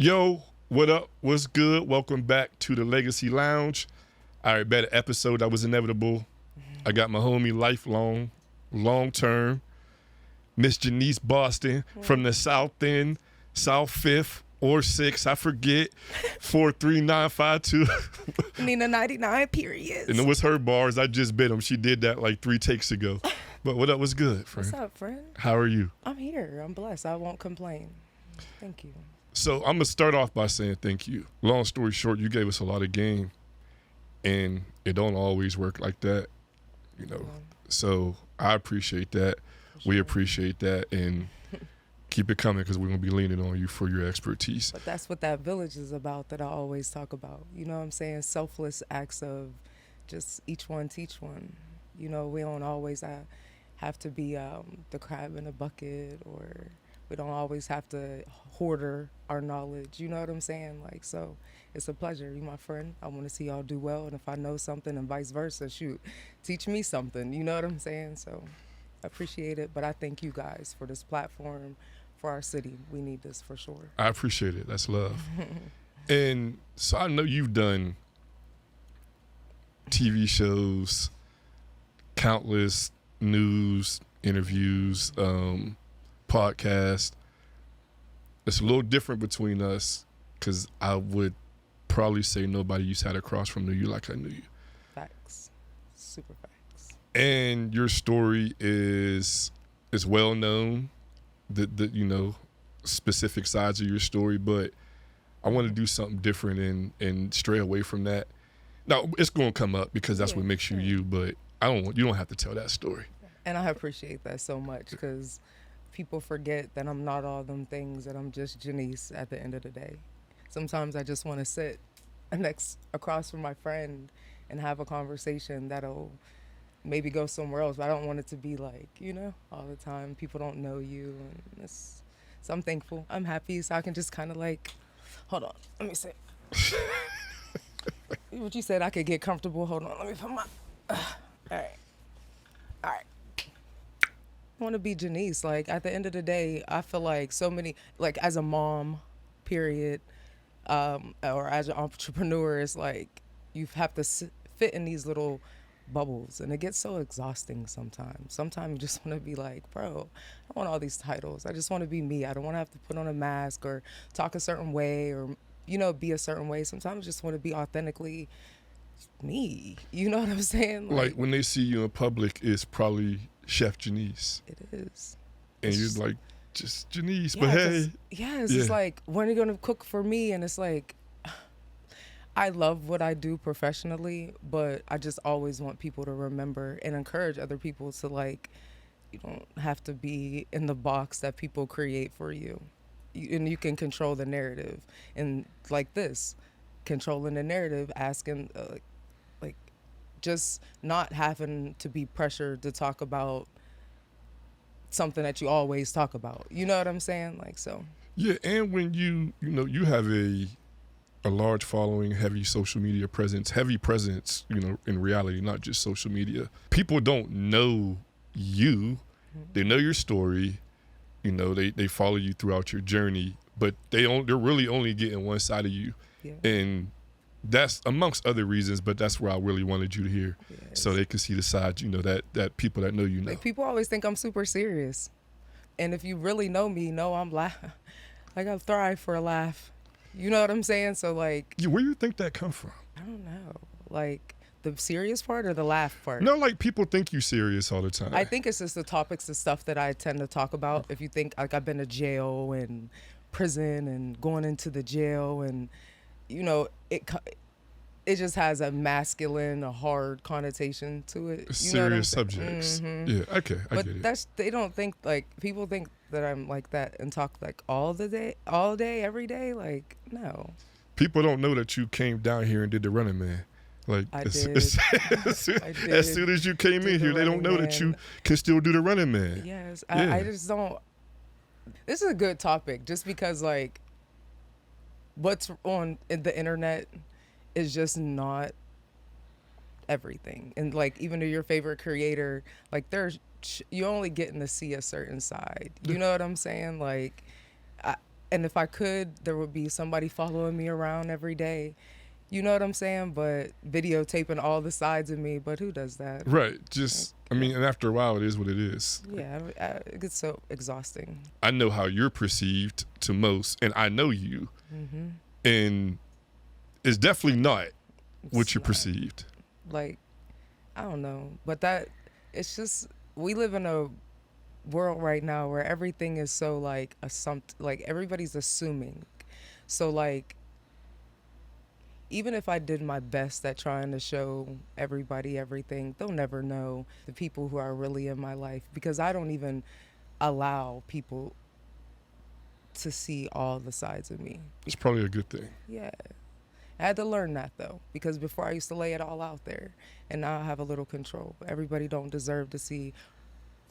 Yo, what up? What's good? Welcome back to the Legacy Lounge. All right, better episode that was inevitable. I got my homie lifelong, long term, Miss Janese Boston from the South End, South 5th or 6th, I forget, 43952. Nina 99 periods. And it was her bars. I just bit them. She did that like 3 takes ago. But what up? What's good, friend? What's up, friend? How are you? I'm here. I'm blessed. I won't complain. Thank you. So I'm going to start off by saying thank you. Long story short, you gave us a lot of game, and it don't always work like that, you know. So I appreciate that. We appreciate that, and keep it coming because we're going to be leaning on you for your expertise. But that's what that village is about that I always talk about. You know what I'm saying? Selfless acts of just each one teach one. You know, we don't always have to be the crab in a bucket, or we don't always have to hoarder our knowledge. You know what I'm saying? Like, so it's a pleasure. You my friend. I want to see y'all do well. And if I know something and vice versa, shoot, teach me something. You know what I'm saying? So I appreciate it. But I thank you guys for this platform, for our city. We need this for sure. I appreciate it. That's love. And so I know you've done TV shows, countless news interviews, podcast. It's a little different between us because I would probably say nobody you sat across from knew you like I knew you. Facts. Super facts. And your story is well known, the you know, specific sides of your story, but I want to do something different and stray away from that. Now, it's going to come up because that's what makes you you, but you don't have to tell that story. And I appreciate that so much because people forget that I'm not all them things, that I'm just Janese at the end of the day. Sometimes I just want to sit across from my friend and have a conversation that'll maybe go somewhere else, but I don't want it to be like, you know, all the time. People don't know you, and so I'm thankful. I'm happy, so I can just kind of like, hold on, let me see. What you said, I could get comfortable. Hold on, let me put my, all right. I want to be Janese. Like, at the end of the day, I feel like so many, like, as a mom, period, or as an entrepreneur, it's like you have to fit in these little bubbles, and it gets so exhausting sometimes. Sometimes you just want to be like, bro, I want all these titles. I just want to be me. I don't want to have to put on a mask or talk a certain way or, you know, be a certain way. Sometimes I just want to be authentically me. You know what I'm saying? Like when they see you in public, it's probably Chef Janese. It is. And you're like, just Janese, but hey. It's just like, when are you going to cook for me? And it's like, I love what I do professionally, but I just always want people to remember and encourage other people to, like, you don't have to be in the box that people create for you. And you can control the narrative. And like this, controlling the narrative, asking, like, just not having to be pressured to talk about something that you always talk about. You know what I'm saying? Like, so. Yeah, and when you know, you have a large following, heavy social media presence, you know, in reality, not just social media. People don't know you. They know your story. You know, they follow you throughout your journey, but they're really only getting one side of you. Yeah. And that's amongst other reasons, but that's where I really wanted you to hear, so they can see the side, you know, that people that know you know. Like, people always think I'm super serious, and if you really know me, I'm like I thrive for a laugh. You know what I'm saying? So, like, Where do you think that come from? I don't know, like the serious part or the laugh part? No, like, people think you serious all the time. I think it's just the topics and stuff that I tend to talk about. If you think, like, I've been to jail and prison and going into the jail, and, you know, it just has a masculine, a hard connotation to it. You Serious subjects. Mm-hmm. Yeah, okay, I get it. They don't think, like, people think that I'm like that and talk like all day, every day. Like, no. People don't know that you came down here and did the Running Man. Like, as soon as you came in here, they don't know that you can still do the Running Man. Yes, yeah. I just don't. This is a good topic, just because, like, what's on the internet is just not everything. And, like, even to your favorite creator, like, you only getting to see a certain side. You know what I'm saying? Like, And if I could, there would be somebody following me around every day. You know what I'm saying? But videotaping all the sides of me. But who does that? Right. Like, Just, I mean, and after a while, it is what it is. yeah, it gets so exhausting. I know how you're perceived to most, and I know you. Mm-hmm. And it's definitely not what It's you're not. perceived. Like, I don't know. But it's just, we live in a world right now where everything is so like like everybody's assuming. So like, even if I did my best at trying to show everybody everything, they'll never know the people who are really in my life, because I don't even allow people to see all the sides of me. It's probably a good thing. Yeah. I had to learn that though, because before I used to lay it all out there, and now I have a little control. Everybody don't deserve to see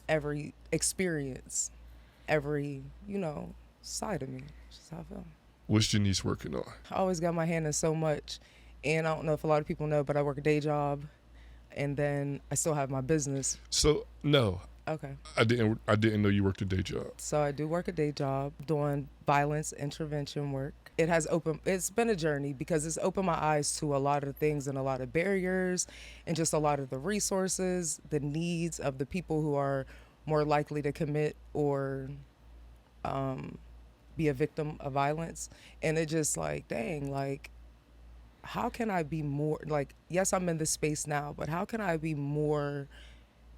every experience, every, side of me. That's just how I feel. What's Janese working on? I always got my hand in so much, and I don't know if a lot of people know, but I work a day job, and then I still have my business. So no, Okay. I didn't know you worked a day job. So I do work a day job doing violence intervention work. It's been a journey, because it's opened my eyes to a lot of things and a lot of barriers, and just a lot of the resources, the needs of the people who are more likely to commit or be a victim of violence. And it just like, dang, like, how can I be more, like, yes, I'm in this space now, but how can I be more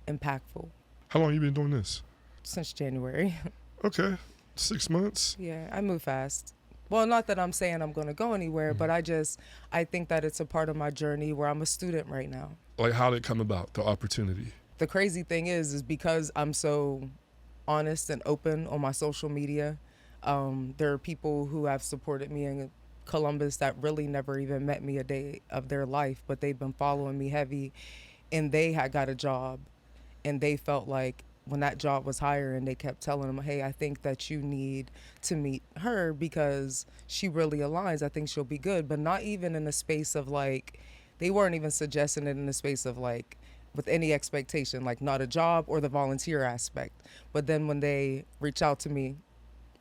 impactful? How long you been doing this? Since January. Okay, 6 months. Yeah, I move fast. Well, not that I'm saying I'm going to go anywhere, but I think that it's a part of my journey where I'm a student right now. Like, how did it come about, the opportunity? The crazy thing is because I'm so honest and open on my social media, there are people who have supported me in Columbus that really never even met me a day of their life, but they've been following me heavy, and they had got a job, and they felt like when that job was hiring, they kept telling them, hey, I think that you need to meet her because she really aligns. I think she'll be good. But not even in the space of like, they weren't even suggesting it in the space of like, with any expectation, like not a job or the volunteer aspect. But then when they reach out to me,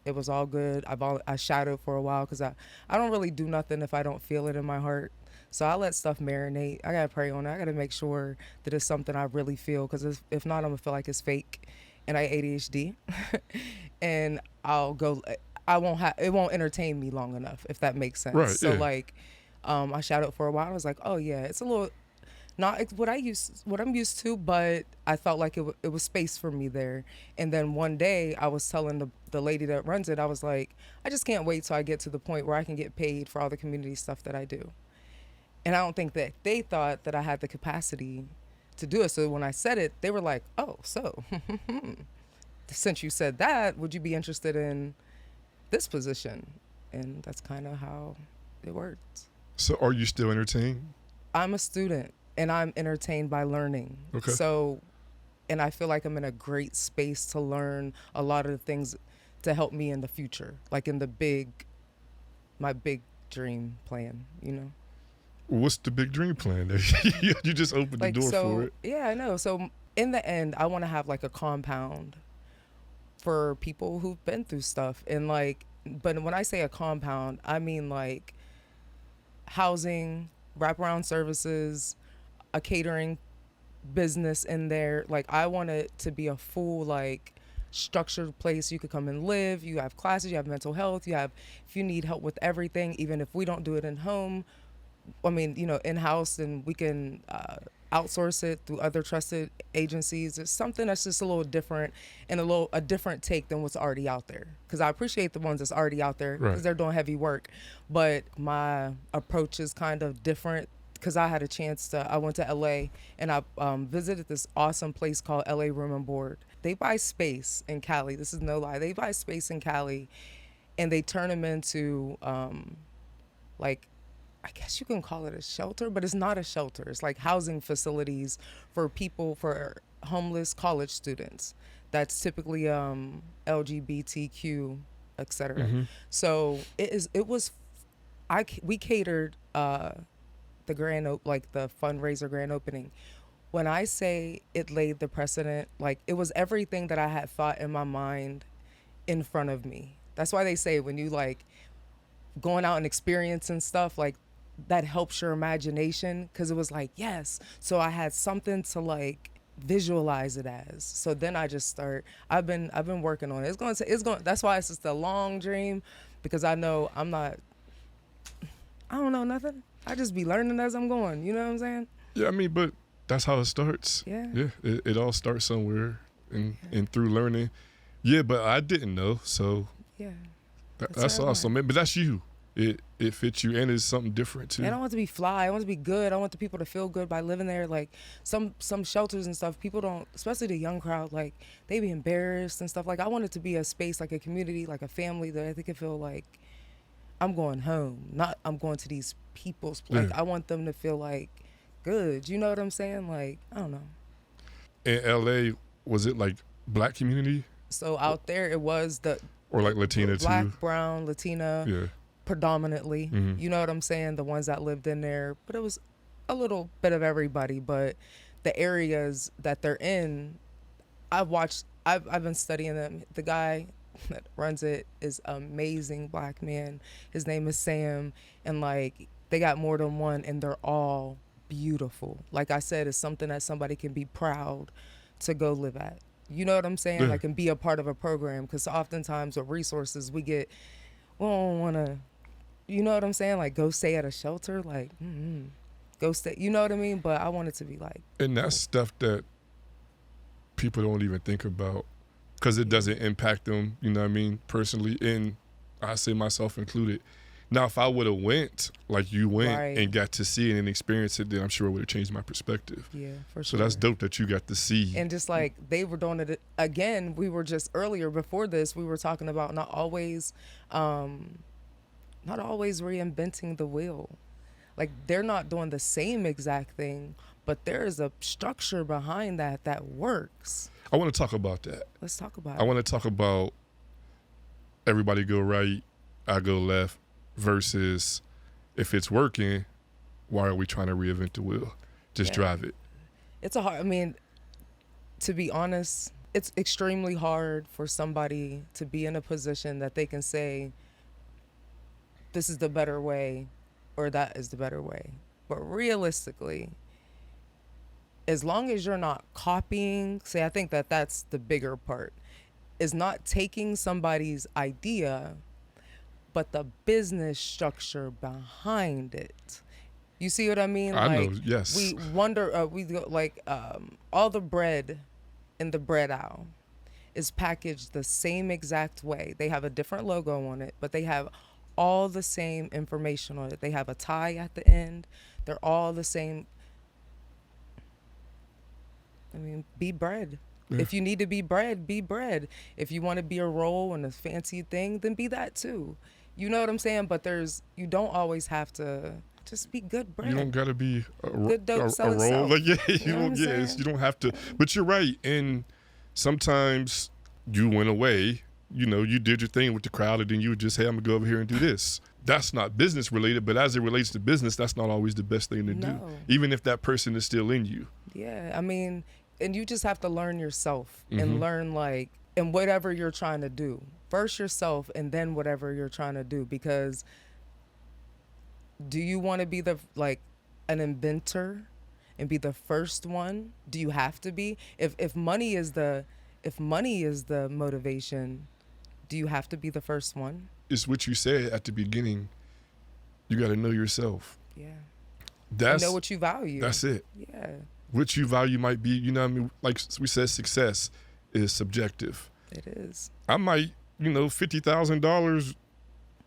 it was all good. I shadowed for a while, because I don't really do nothing if I don't feel it in my heart. So I let stuff marinate. I gotta pray on it. I gotta make sure that it's something I really feel, because if not, I'm gonna feel like it's fake, and I ADHD, and I'll go. It won't entertain me long enough, if that makes sense. Right, So yeah. like, I shadowed for a while. I was like, oh yeah, it's a little not what I'm used to, but I felt like it was space for me there. And then one day I was telling the lady that runs it, I was like, I just can't wait till I get to the point where I can get paid for all the community stuff that I do. And I don't think that they thought that I had the capacity to do it. So when I said it, they were like, oh, so since you said that, would you be interested in this position? And that's kind of how it worked. So are you still entertained? I'm a student, and I'm entertained by learning. Okay. So, and I feel like I'm in a great space to learn a lot of the things to help me in the future, like in my big dream plan, What's the big dream plan there? You just opened the Like, door so, for it. yeah, I know. So in the end, I want to have like a compound for people who've been through stuff. And like, but when I say a compound, I mean like housing, wraparound services, a catering business in there. Like, I want it to be a full, like, structured place you could come and live. You have classes, you have mental health, if you need help with everything, even if we don't do it in home, in-house, and we can outsource it through other trusted agencies. It's something that's just a little different, and a different take than what's already out there. Because I appreciate the ones that's already out there, because Right. they're doing heavy work. But my approach is kind of different, because I had a chance I went to LA, and I visited this awesome place called LA Room and Board. They buy space in Cali. This is no lie. They buy space in Cali, and they turn them into like, I guess you can call it a shelter, but it's not a shelter. It's like housing facilities for homeless college students. That's typically LGBTQ, etc. Mm-hmm. So we catered the the fundraiser grand opening. When I say it laid the precedent, like, it was everything that I had thought in my mind in front of me. That's why they say when you like going out and experiencing stuff, like that helps your imagination, because it was like, yes, so I had something to like visualize it as. So then I just start, I've been working on it. It's going that's why it's just a long dream, because I know I don't know nothing. I just be learning as I'm going, you know what I'm saying? Yeah, I mean, but that's how it starts. Yeah. Yeah, it all starts somewhere and through learning. Yeah, but I didn't know, so Yeah. that's what I awesome. want. But that's you. It fits you, and it's something different too. And I want to be fly. I want to be good. I want the people to feel good by living there. Like some shelters and stuff, people don't, especially the young crowd, like they be embarrassed and stuff. Like I want it to be a space, like a community, like a family that they can feel like I'm going home, not I'm going to these people's. Like Yeah. I want them to feel like good. You know what I'm saying? Like I don't know. In LA, was it like black community So out there, it was the or like Latina black, too? brown, Latina, Yeah. predominantly. Mhm. You know what I'm saying? The ones that lived in there, but it was a little bit of everybody. But the areas that they're in, I've been studying them. The guy that runs it is amazing black man. His name is Sam, and like they got more than one, and they're all beautiful. Like I said, it's something that somebody can be proud to go live at. You know what I'm saying? Yeah. Like and be a part of a program, because oftentimes with resources we don't want to, you know what I'm saying? Like go stay at a shelter, like go stay. You know what I mean? But I want it to be like, And that's stuff that people don't even think about because it doesn't impact them, you know what I mean, personally, and I say myself included. Now, if I would have went like you went Right. and got to see it and experience it, then I'm sure it would have changed my perspective. yeah, for So sure. that's dope that you got to see. And just like they were doing it again, we were just earlier before this, we were talking about not always reinventing the wheel. Like they're not doing the same exact thing, but there is a structure behind that works. I want to talk about that. Let's talk about I it. want to talk about everybody go right, I go left, versus if it's working, why are we trying to reinvent the wheel? Just Yeah. drive it. It's a hard, I mean, to be honest, it's extremely hard for somebody to be in a position that they can say, this is the better way or that is the better way. But realistically, as long as you're not copying, I think that's the bigger part, is not taking somebody's idea, but the business structure behind it. You see what I mean? I Like know, yes. we wonder, we go like all the bread in the bread aisle is packaged the same exact way. They have a different logo on it, but they have all the same information on it. They have a tie at the end. They're all the same. I mean, be bread. Yeah. If you need to be bread, be bread. If you want to be a roll and a fancy thing, then be that too. You know what I'm saying? But you don't always have to just be good bread. You don't gotta be Good dope a sell role. itself. Like You know what I'm you saying? don't have to. But you're right. And sometimes you went away. You know, you did your thing with the crowd, and then you would just, hey, I'm gonna go over here and do this. That's not business related, but as it relates to business, that's not always the best thing to do. No. Even if that person is still in you. Yeah, I mean, and you just have to learn yourself Mhm. and learn like in whatever you're trying to do. First yourself and then whatever you're trying to do, because do you want to be an inventor and be the first one? Do you have to be? If money is the motivation, do you have to be the first one? It's what you said at the beginning. You got to know yourself. Yeah. That's You know what you value. That's it. Yeah. What you value might be, you know what I mean? Like we said, success is subjective. It is. I might, $50,000,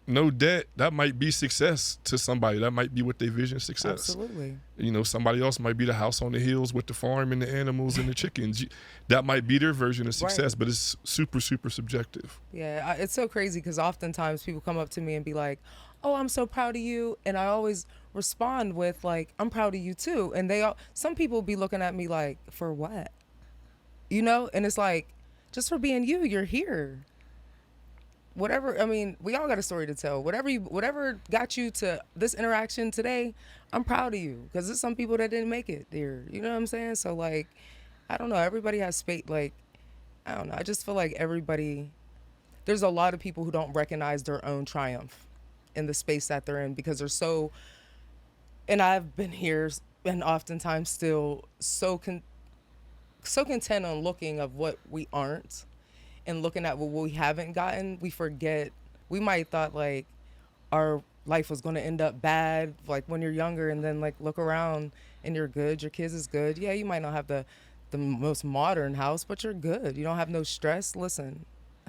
no debt, that might be success to somebody. That might be what they vision success. Absolutely. Somebody else might be the house on the hills with the farm and the animals and the chickens. That might be their version of success, Right. but it's super, super subjective. Yeah, it's so crazy because oftentimes people come up to me and be like, "Oh, I'm so proud of you," and I always respond with like, "I'm proud of you too." And some people be looking at me like, "For what?" And it's like, just for being you, you're here. Whatever. I mean, we all got a story to tell. Whatever got you to this interaction today, I'm proud of you, because there's some people that didn't make it there. You know what I'm saying? So like, I don't know. Everybody has space. Like, I don't know. I just feel like everybody. there's a lot of people who don't recognize their own triumph in the space that they're in because they're so, and I've been here and oftentimes still so content on looking of what we aren't and looking at what we haven't gotten, we forget. We might thought like our life was going to end up bad like when you're younger, and then like look around and you're good, your kids is good. Yeah, you might not have the most modern house, but you're good. You don't have no stress. Listen,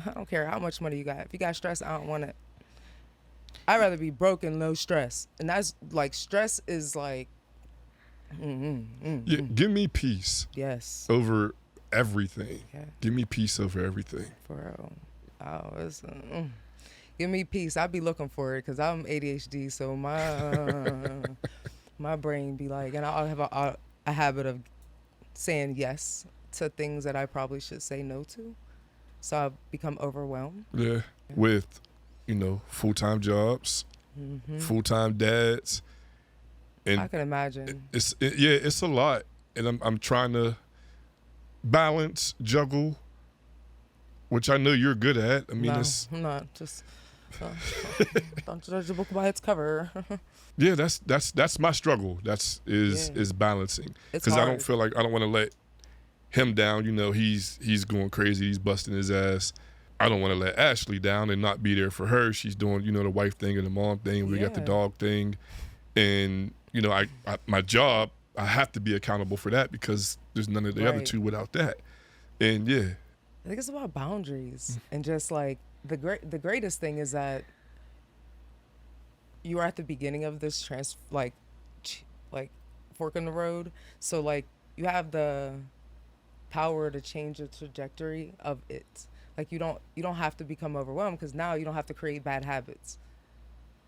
I don't care how much money you got. If you got stress, I don't want it. I'd rather be broke and no stress. And that's like, stress is like, Yeah, give me peace yes. over everything. Yeah, Give me peace over everything. for real. Oh, it's, give me peace. I be looking for it because I'm ADHD, so my brain be like, and I'll have a habit of saying yes to things that I probably should say no to. So I become overwhelmed. Yeah, with, full-time jobs, full-time dads. And I can imagine. it's a lot. And I'm trying to balance, juggle, which I know you're good at. I mean, No, it's, I'm not. Just don't judge a book by its cover. yeah, that's my struggle. Is balancing. It's Because I don't hard. feel like, I don't want to let him down. He's going crazy. He's busting his ass. I don't want to let Ashley down and not be there for her. She's doing, the wife thing and the mom thing. We got the Yeah. dog thing. And, I my job, I have to be accountable for that because there's none of the other Right. two without that. And yeah, I think it's about boundaries and just like the greatest thing is that you are at the beginning of this like fork in the road. So like you have the power to change the trajectory of it. Like you don't have to become overwhelmed because now you don't have to create bad habits.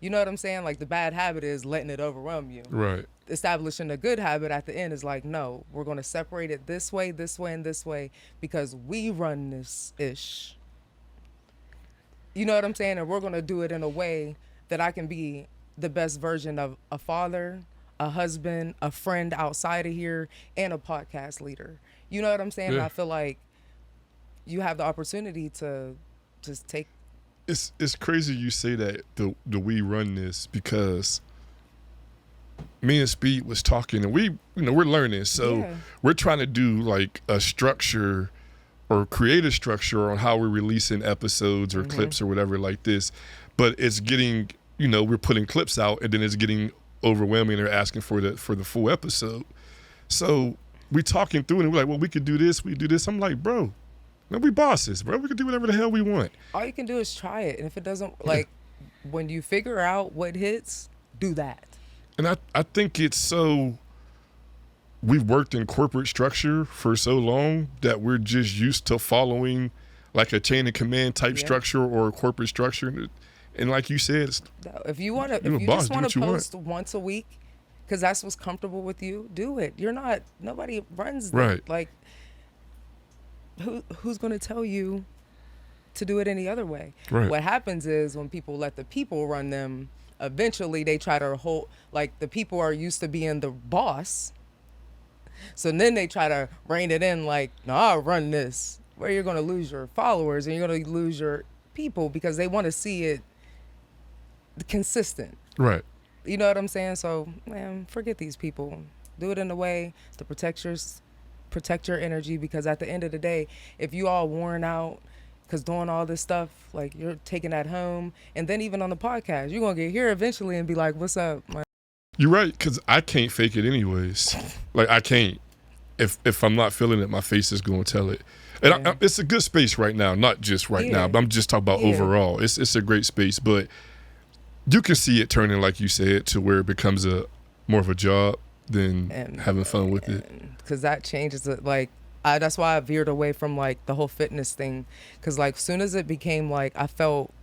You know what I'm saying? Like the bad habit is letting it overwhelm you. right. Establishing a good habit at the end is like, no, we're going to separate it this way, and this way because we run this ish. You know what I'm saying? And we're going to do it in a way that I can be the best version of a father, a husband, a friend outside of here, and a podcast leader. You know what I'm saying? Yeah. And I feel like you have the opportunity to just take. It's crazy you say that the we run this because me and Speed was talking and we're learning. So Yeah. we're trying to do like a structure or create a structure on how we're releasing episodes or clips or whatever like this. But it's getting, we're putting clips out and then it's getting overwhelming. They're asking for the full episode. So we talking through it and we're like, well, we could do this, we do this. I'm like, bro, no, we bosses, bro. We can do whatever the hell we want. All you can do is try it. And if it doesn't, like, when you figure out what hits, do that. And I think it's so, we've worked in corporate structure for so long that we're just used to following like a chain of command type Yeah. structure or a corporate structure. And like you said, it's, If you want to, You're if a you boss, just do want what to you want. post once a week, because that's what's comfortable with you, do it. Nobody runs that. Right. Like, who's going to tell you to do it any other way? Right. What happens is when people let the people run them, eventually they try to hold, like the people are used to being the boss. So then they try to rein it in like, no, I'll run this. Where you're going to lose your followers and you're going to lose your people because they want to see it consistent. right. You know what I'm saying? So, man, forget these people. Do it in a way to protect your energy because at the end of the day, if you all worn out because doing all this stuff, like you're taking that home, and then even on the podcast, you're going to get here eventually and be like, what's up? You're right, because I can't fake it anyways. Like, I can't. If I'm not feeling it, my face is going to tell it. And Yeah. it's a good space right now, not just right now, Yeah. but I'm just talking about Yeah. overall. It's a great space, but you can see it turning, like you said, to where it becomes more of a job than And- having fun with it. Because that changes it. Like, that's why I veered away from like the whole fitness thing. Because like, soon as it became like I felt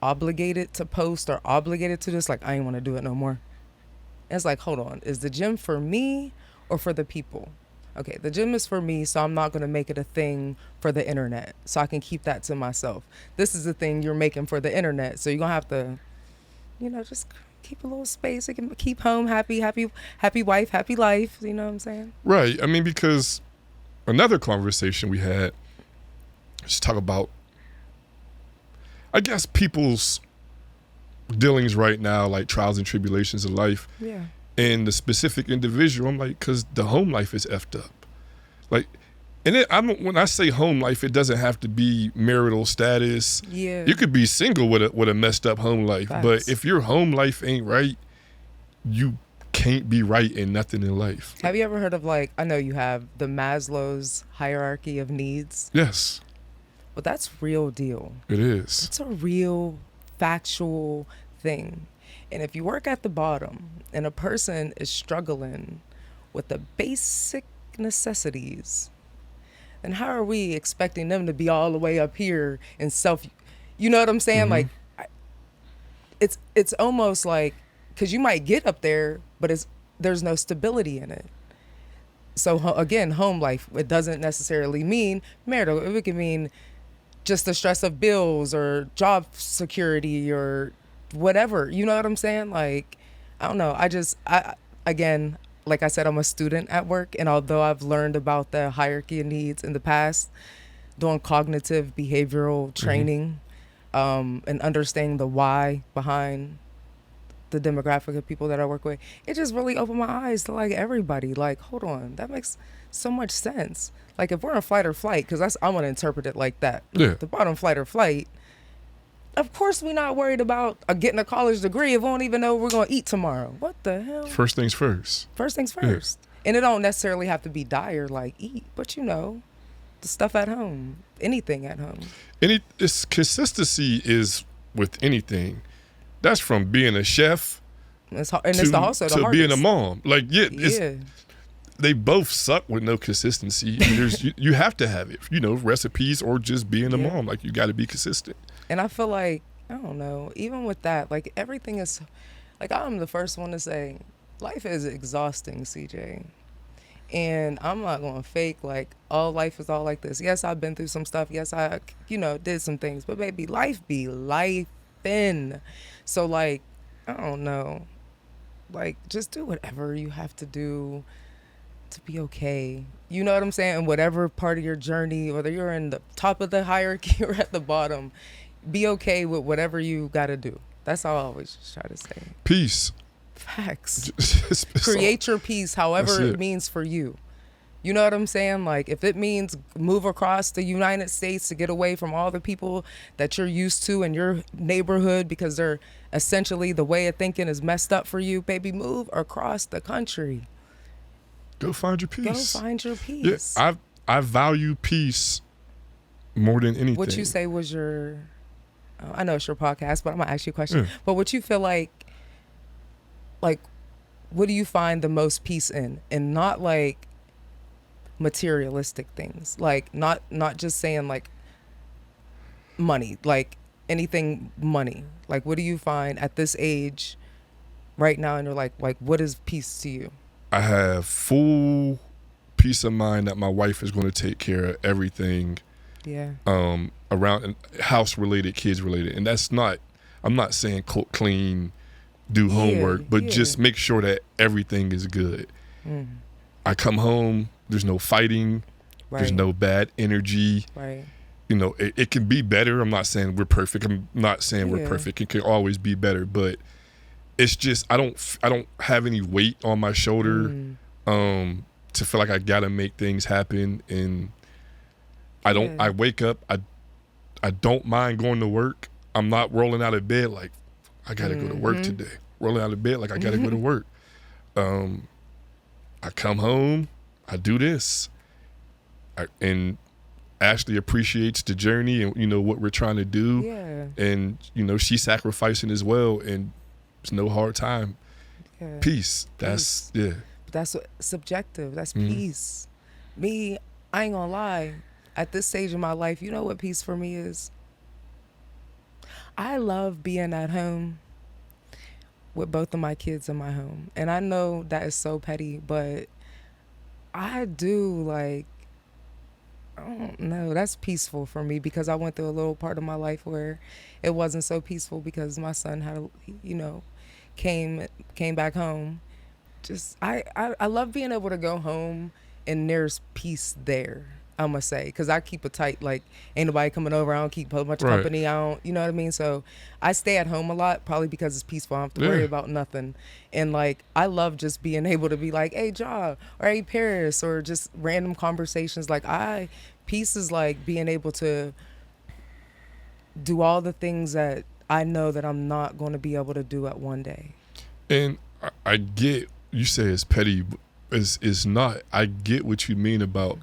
obligated to post or obligated to this, like I ain't want to do it no more. And it's like, hold on, is the gym for me or for the people? Okay, the gym is for me, so I'm not going to make it a thing for the internet. So I can keep that to myself. This is the thing you're making for the internet. So you're going to have to, just keep a little space. You can keep home happy wife, happy life. You know what I'm saying? Right. I mean, because another conversation we had, just talk about I guess people's dealings right now, like trials and tribulations of life, Yeah. and the specific individual, I'm like, because the home life is effed up. Like, and when I say home life, it doesn't have to be marital status. Yeah. You could be single with a messed up home life, Facts. but if your home life ain't right, you can't be right in nothing in life. Have you ever heard of, like, I know you have, the Maslow's hierarchy of needs? Yes, But that's real deal. it is. It's a real factual thing. And if you work at the bottom and a person is struggling with the basic necessities, then how are we expecting them to be all the way up here in self? You know what I'm saying? Mhm. Like, it's almost like, because you might get up there, but there's no stability in it. So again, home life, it doesn't necessarily mean marital. It could mean just the stress of bills or job security or whatever. You know what I'm saying? Like, I don't know. Again, like I said, I'm a student at work, and although I've learned about the hierarchy of needs in the past, doing cognitive behavioral training, and understanding the why behind the demographic of people that I work with, it just really opened my eyes to, like, everybody. Like, hold on, that makes so much sense. Like, if we're in fight or flight, because I want to interpret it like that. Yeah. The bottom flight or flight. Of course, we're not worried about getting a college degree if we don't even know we're going to eat tomorrow. What the hell? First things first. First things first. And it don't necessarily have to be dire, like eat, but the stuff at home, anything at home. It's consistency is with anything. That's from being a chef It's also the hardest. being a mom. Like, they both suck with no consistency. You have to have it, recipes or just being a mom. Like, you got to be consistent. And I feel like, I don't know, even with that, like, everything is, like, I'm the first one to say, life is exhausting, CJ. And I'm not going to fake, like, oh, life is all like this. Yes, I've been through some stuff. Yes, I, did some things. But, baby, life be life-in. So, like, I don't know. Like, just do whatever you have to do to be okay. You know what I'm saying? Whatever part of your journey, whether you're in the top of the hierarchy or at the bottom, be okay with whatever you got to do. That's all I always just try to say. Peace. Facts. It's Create your peace however it it means for you. You know what I'm saying? Like, if it means move across the United States to get away from all the people that you're used to in your neighborhood because they're essentially, the way of thinking is messed up for you, baby, move across the country. Go find your peace. Go find your peace. Yeah, I value peace more than anything. What you say was your, I know it's your podcast, but I'm gonna ask you a question. But what you feel like, what do you find the most peace in? And not like materialistic things, like not just saying like money, like anything money. Like, what do you find at this age right now? And you're like what is peace to you? I have full peace of mind that my wife is going to take care of everything. Yeah. Around house related, kids related, and that's not. I'm not saying cook, clean, do homework, but just make sure that everything is good. I come home. There's no fighting. Right. There's no bad energy. Right. It can be better. I'm not saying we're perfect. I'm not saying we're perfect. It can always be better, but it's just I don't have any weight on my shoulder to feel like I gotta make things happen, and I wake up. I don't mind going to work. I'm not rolling out of bed like I gotta go to work today. Rolling out of bed like I gotta go to work. I come home. I do this, and Ashley appreciates the journey and what we're trying to do. Yeah. And she's sacrificing as well, and it's no hard time. Yeah. Peace. That's But that's subjective. That's peace. Me, I ain't gonna lie. At this stage of my life, you know what peace for me is? I love being at home with both of my kids in my home. And I know that is so petty, but I do, like, I don't know, that's peaceful for me, because I went through a little part of my life where it wasn't so peaceful because my son had, came back home. Just, I love being able to go home and there's peace there. I must say, because I keep it tight. Like, ain't nobody coming over. I don't keep a bunch of Right. company. I don't, you know what I mean? So I stay at home a lot, probably because it's peaceful. I don't have to worry Yeah. about nothing. And like, I love just being able to be like, hey, Ja, or hey, Paris, or just random conversations. Like, peace is like being able to do all the things that I know that I'm not going to be able to do at one day. And I get, you say it's petty, but it's not. I get what you mean about,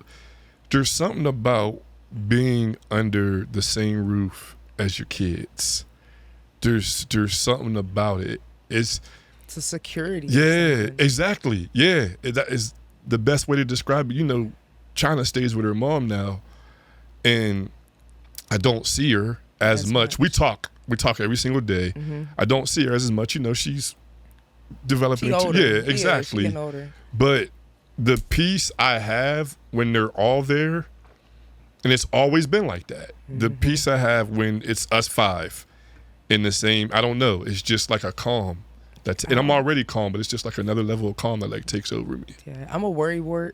there's something about being under the same roof as your kids. There's something about it. It's a security. Yeah, exactly. Yeah, that is the best way to describe it. You know, China stays with her mom now, and I don't see her as much. We talk every single day. Mm-hmm. I don't see her as much. You know, she's developing. She older. Yeah, exactly. She getting older. But the peace I have when they're all there, and it's always been like that. Mm-hmm. The peace I have when it's us five in the same, I don't know, it's just like a calm. And I'm already calm, but it's just like another level of calm that like takes over me. Yeah, I'm a worrywart,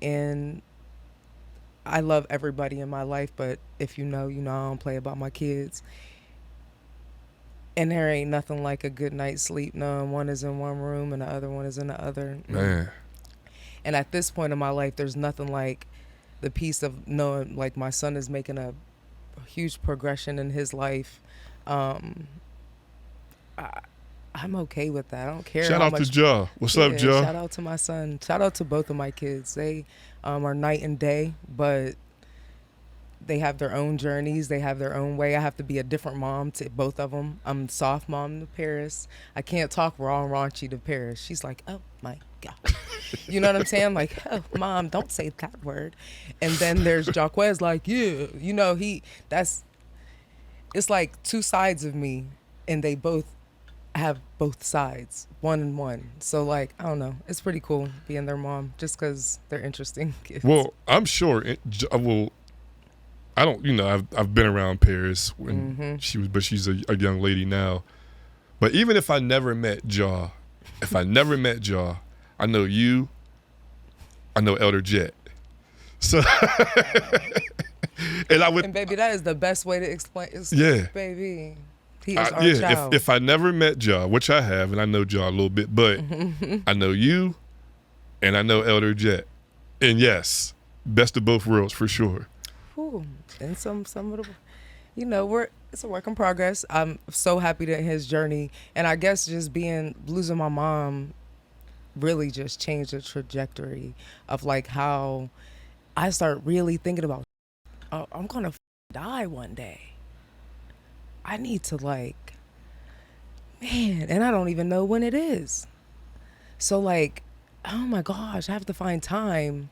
and I love everybody in my life, but if you know, I don't play about my kids. And there ain't nothing like a good night's sleep knowing one is in one room and the other one is in the other. Man. And at this point in my life, there's nothing like the peace of knowing like my son is making a huge progression in his life. I'm okay with that. I don't care. Shout out to Ja. What's up, Ja? Shout out to my son. Shout out to both of my kids. They are night and day, but they have their own journeys. They have their own way. I have to be a different mom to both of them. I'm soft mom to Paris. I can't talk raw and raunchy to Paris. She's like, oh my God. You know what I'm saying? Like, oh, Mom, don't say that word. And then there's Jacquez like, yeah, it's like two sides of me, and they both have both sides, one and one. So like, I don't know, it's pretty cool being their mom just because they're interesting kids. Well, I'm sure I don't, I've been around Paris when she's a young lady now. But even if I never met Ja, I know you, I know Elder Jet. So, and baby, that is the best way to explain. Yeah. Baby. He is our child. If I never met Ja, which I have, and I know Ja a little bit, but I know you, and I know Elder Jet, and yes, best of both worlds for sure. Ooh, and some of the, it's a work in progress. I'm so happy that his journey, and I guess just losing my mom, really just changed the trajectory of like how I start really thinking about, I'm gonna die one day. I need to and I don't even know when it is. So like, oh my gosh, I have to find time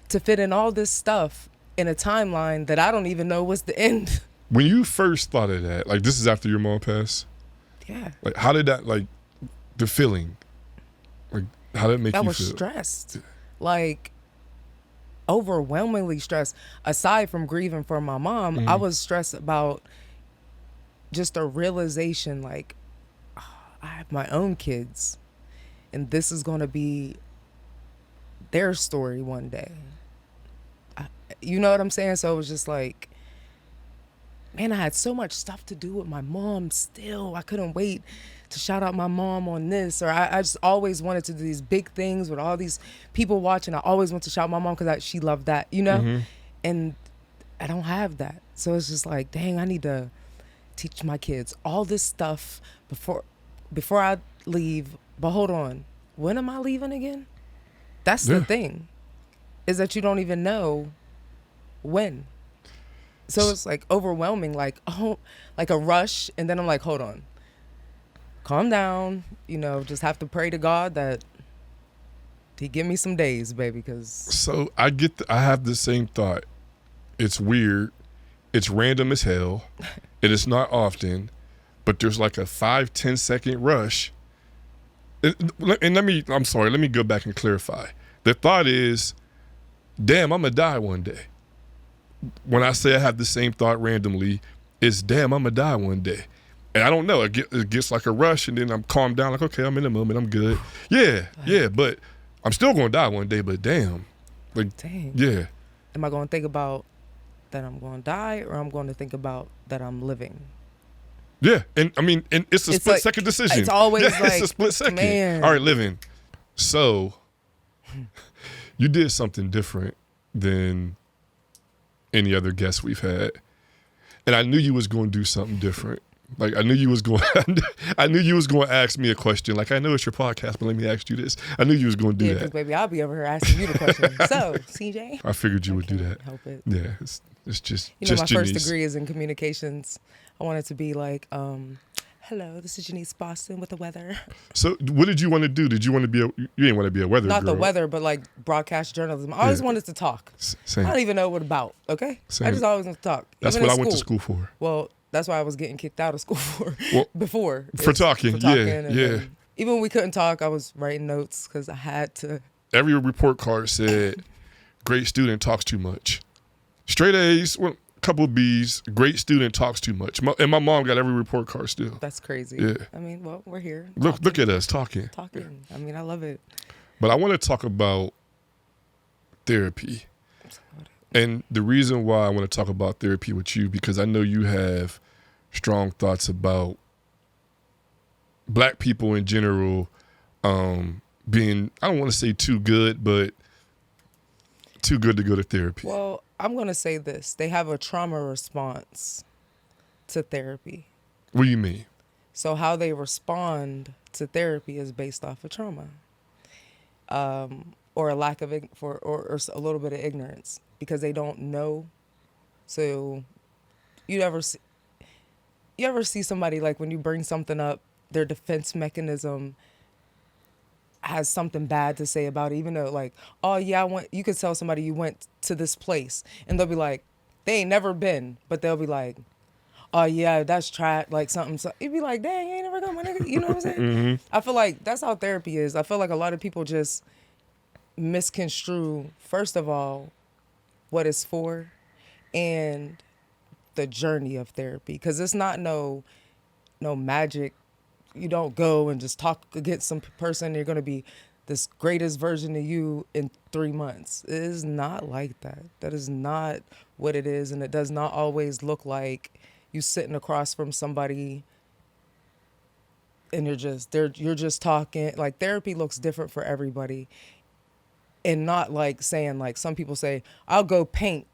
to fit in all this stuff in a timeline that I don't even know what's the end. When you first thought of that, like this is after your mom passed? Yeah. Like how did that, like the feeling, like how did it make you feel? I was stressed. Like overwhelmingly stressed. Aside from grieving for my mom, I was stressed about just a realization like, I have my own kids and this is going to be their story one day. You know what I'm saying? So it was just like, man, I had so much stuff to do with my mom still. I couldn't wait to shout out my mom on this, or I just always wanted to do these big things with all these people watching. I always want to shout my mom because she loved that, and I don't have that. So it's just like, dang, I need to teach my kids all this stuff before I leave. But hold on, when am I leaving again? That's the thing, is that you don't even know when. So it's like overwhelming, like a rush, and then I'm like, hold on, calm down, just have to pray to God that he give me some days, baby, because so I have the same thought. It's weird, it's random as hell. It is not often, but there's like a 5-10 second rush. And let me go back and clarify. The thought is, damn, I'm gonna die one day. When I say I have the same thought randomly, it's damn, I'm gonna die one day. And I don't know, it gets like a rush, and then I'm calmed down, like, okay, I'm in the moment, I'm good. Yeah, but I'm still gonna die one day, but damn. Like, dang. Yeah. Am I going to think about that I'm going to die, or I'm going to think about that I'm living? Yeah, and I mean, and it's a It's split like- second decision. it's always It's like, a split second. man. All right, living. So you did something different than any other guest we've had, and I knew you was going to do something different. Like I knew you was going. I knew you was going to ask me a question. Like I know it's your podcast, but let me ask you this. I knew you was going to do Yeah, that. because baby, I'll be over here asking you the question. So, CJ, I figured you would do can't that. help it. Yeah, it's just You know, just my first Janese. degree is in communications. I wanted to be like, hello, this is Janese Boston with the weather. So what did you want to do? Did you want to be you didn't want to be a weather Not girl? the weather, but like broadcast journalism. I always Yeah. wanted to talk. Same. I don't even know what about, okay? Same. I just always want to talk. That's Even what in I went to school for. Well, that's why I was getting kicked out of school for Well, before. for It's talking, yeah, and yeah. then even when we couldn't talk, I was writing notes because I had to. Every report card said, "Great student talks too much." Straight A's, well, a couple of B's. Great student talks too much. And my mom got every report card still. That's crazy. Yeah. I mean, well, we're here. Look at us talking. Talking. I mean, I love it. But I want to talk about therapy. And the reason why I want to talk about therapy with you, because I know you have strong thoughts about Black people in general being, I don't want to say too good, but too good to go to therapy. Well, I'm going to say this. They have a trauma response to therapy. What do you mean? So how they respond to therapy is based off of trauma, or a lack of or a little bit of ignorance because they don't know. So you ever see somebody like when you bring something up, their defense mechanism has something bad to say about it, even though like, oh yeah, you could tell somebody you went to this place and they'll be like, they ain't never been, but they'll be like, oh yeah, that's trash, like something. So you'd be like, dang, you ain't never gone, my nigga. You know what I'm saying? Mm-hmm. I feel like that's how therapy is. I feel like a lot of people just misconstrue, first of all, what it's for and the journey of therapy. Because it's not no magic. You don't go and just talk against some person and you're going to be this greatest version of you in 3 months. It is not like that. That is not what it is. And it does not always look like you sitting across from somebody and you're just talking. Like therapy looks different for everybody. And not like saying, like some people say, I'll go paint.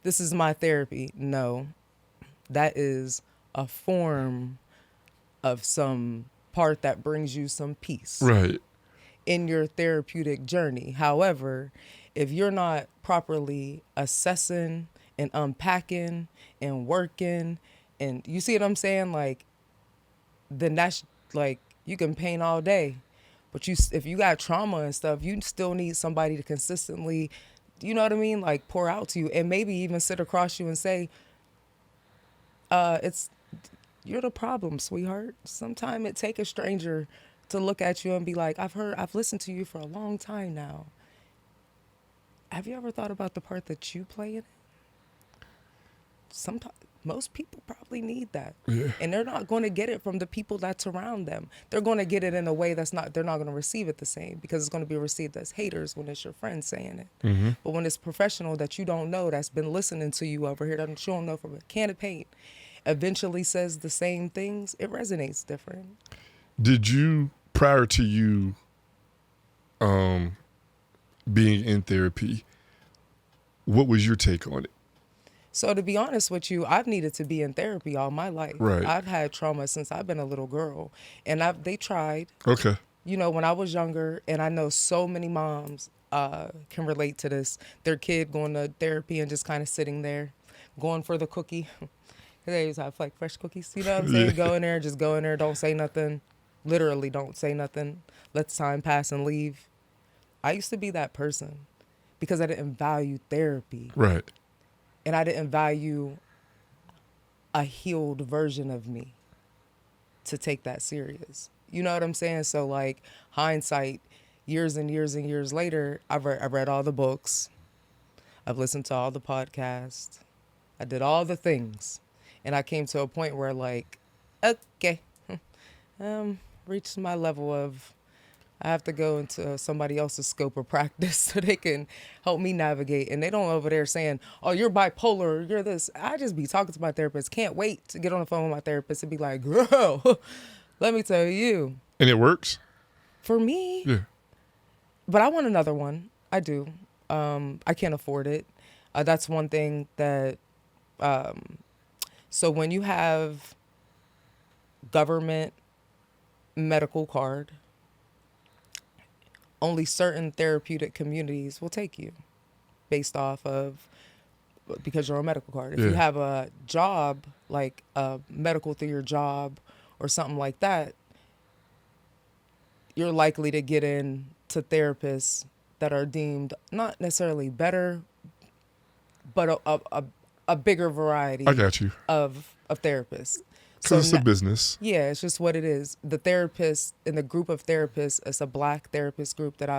This is my therapy. No, that is a form of some part that brings you some peace. Right. In your therapeutic journey. However, if you're not properly assessing and unpacking and working, and you see what I'm saying, like, then that's like, you can paint all day, but if you got trauma and stuff, you still need somebody to consistently, you know what I mean, like pour out to you, and maybe even sit across you and say, you're the problem, sweetheart. Sometimes it take a stranger to look at you and be like, I've listened to you for a long time now. Have you ever thought about the part that you play in it? Sometimes, most people probably need that. Yeah. And they're not going to get it from the people that's around them. They're going to get it in a way they're not going to receive it the same, because it's going to be received as haters when it's your friend saying it. Mm-hmm. But when it's professional that you don't know, that's been listening to you over here, that you don't know from a can of paint, eventually says the same things, it resonates different. Did you, prior to you being in therapy, what was your take on it? So to be honest with you, I've needed to be in therapy all my life. Right. I've had trauma since I've been a little girl, and they tried. Okay. You know, when I was younger, and I know so many moms can relate to this, their kid going to therapy and just kind of sitting there, going for the cookie. They used to have like fresh cookies, you know what I'm saying? Yeah. Just go in there, don't say nothing. Literally don't say nothing. Let the time pass and leave. I used to be that person because I didn't value therapy. Right. And I didn't value a healed version of me to take that serious. You know what I'm saying? So like hindsight, years and years and years later, I've read all the books. I've listened to all the podcasts. I did all the things. And I came to a point where like, okay, reached my level of I have to go into somebody else's scope of practice so they can help me navigate. And they don't over there saying, oh, you're bipolar, you're this. I just be talking to my therapist. Can't wait to get on the phone with my therapist and be like, girl, let me tell you. And it works? For me, Yeah. but I want another one. I do. I can't afford it. That's one thing that, so when you have government medical card, only certain therapeutic communities will take you based off of, because you're on a medical card. If you have a job, like a medical through your job or something like that, you're likely to get in to therapists that are deemed not necessarily better, but a bigger variety I got you. of therapists. Because it's a business. Yeah, it's just what it is. The therapist in the group of therapists, it's a black therapist group that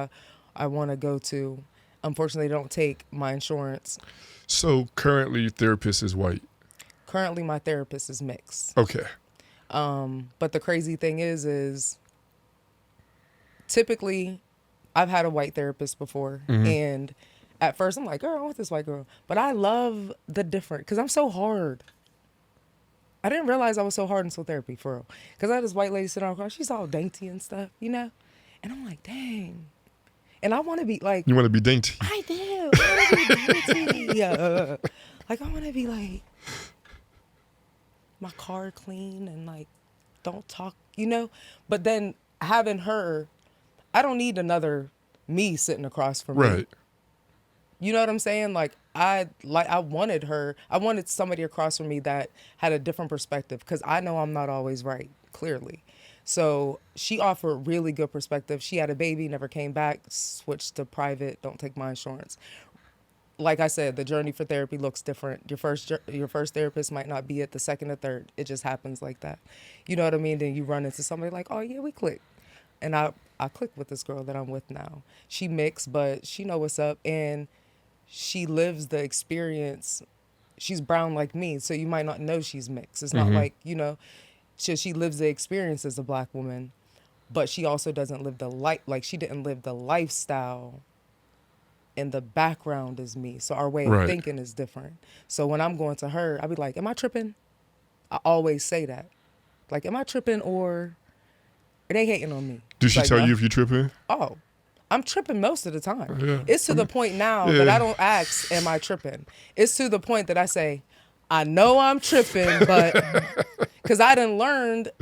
I want to go to. Unfortunately, they don't take my insurance. So currently, therapist is white. Currently, my therapist is mixed. Okay. But the crazy thing is typically, I've had a white therapist before, and at first I'm like, girl, I want this white girl. But I love the different, because I'm so hard. I didn't realize I was so hard until therapy, for real. Because I had this white lady sitting on the car. She's all dainty and stuff, you know? And I'm like, dang. And I want to be like... You want to be dainty? I do. I want to be dainty. Yeah. Like, I want to be like... my car clean and, like, don't talk, you know? But then having her... I don't need another me sitting across from me. Right. You know what I'm saying? Like I wanted her. I wanted somebody across from me that had a different perspective, because I know I'm not always right, clearly. So she offered really good perspective. She had a baby, never came back, switched to private, don't take my insurance. Like I said, the journey for therapy looks different. Your first therapist might not be it, the second or third. It just happens like that. You know what I mean? Then you run into somebody like, oh yeah, we click. And I click with this girl that I'm with now. She mixed, but she know what's up, and she lives the experience. She's brown like me, so you might not know she's mixed. It's not like, you know, she lives the experience as a black woman, but she also doesn't live the like she didn't live the lifestyle and the background as me. So our way of thinking is different. So when I'm going to her, I'll be like, am I tripping? I always say that. Like, am I tripping, or are they hating on me? Did she tell you if you're tripping? Oh, I'm tripping most of the time. Yeah. It's to the point now that I don't ask, am I tripping? It's to the point that I say, I know I'm tripping, but because I done learned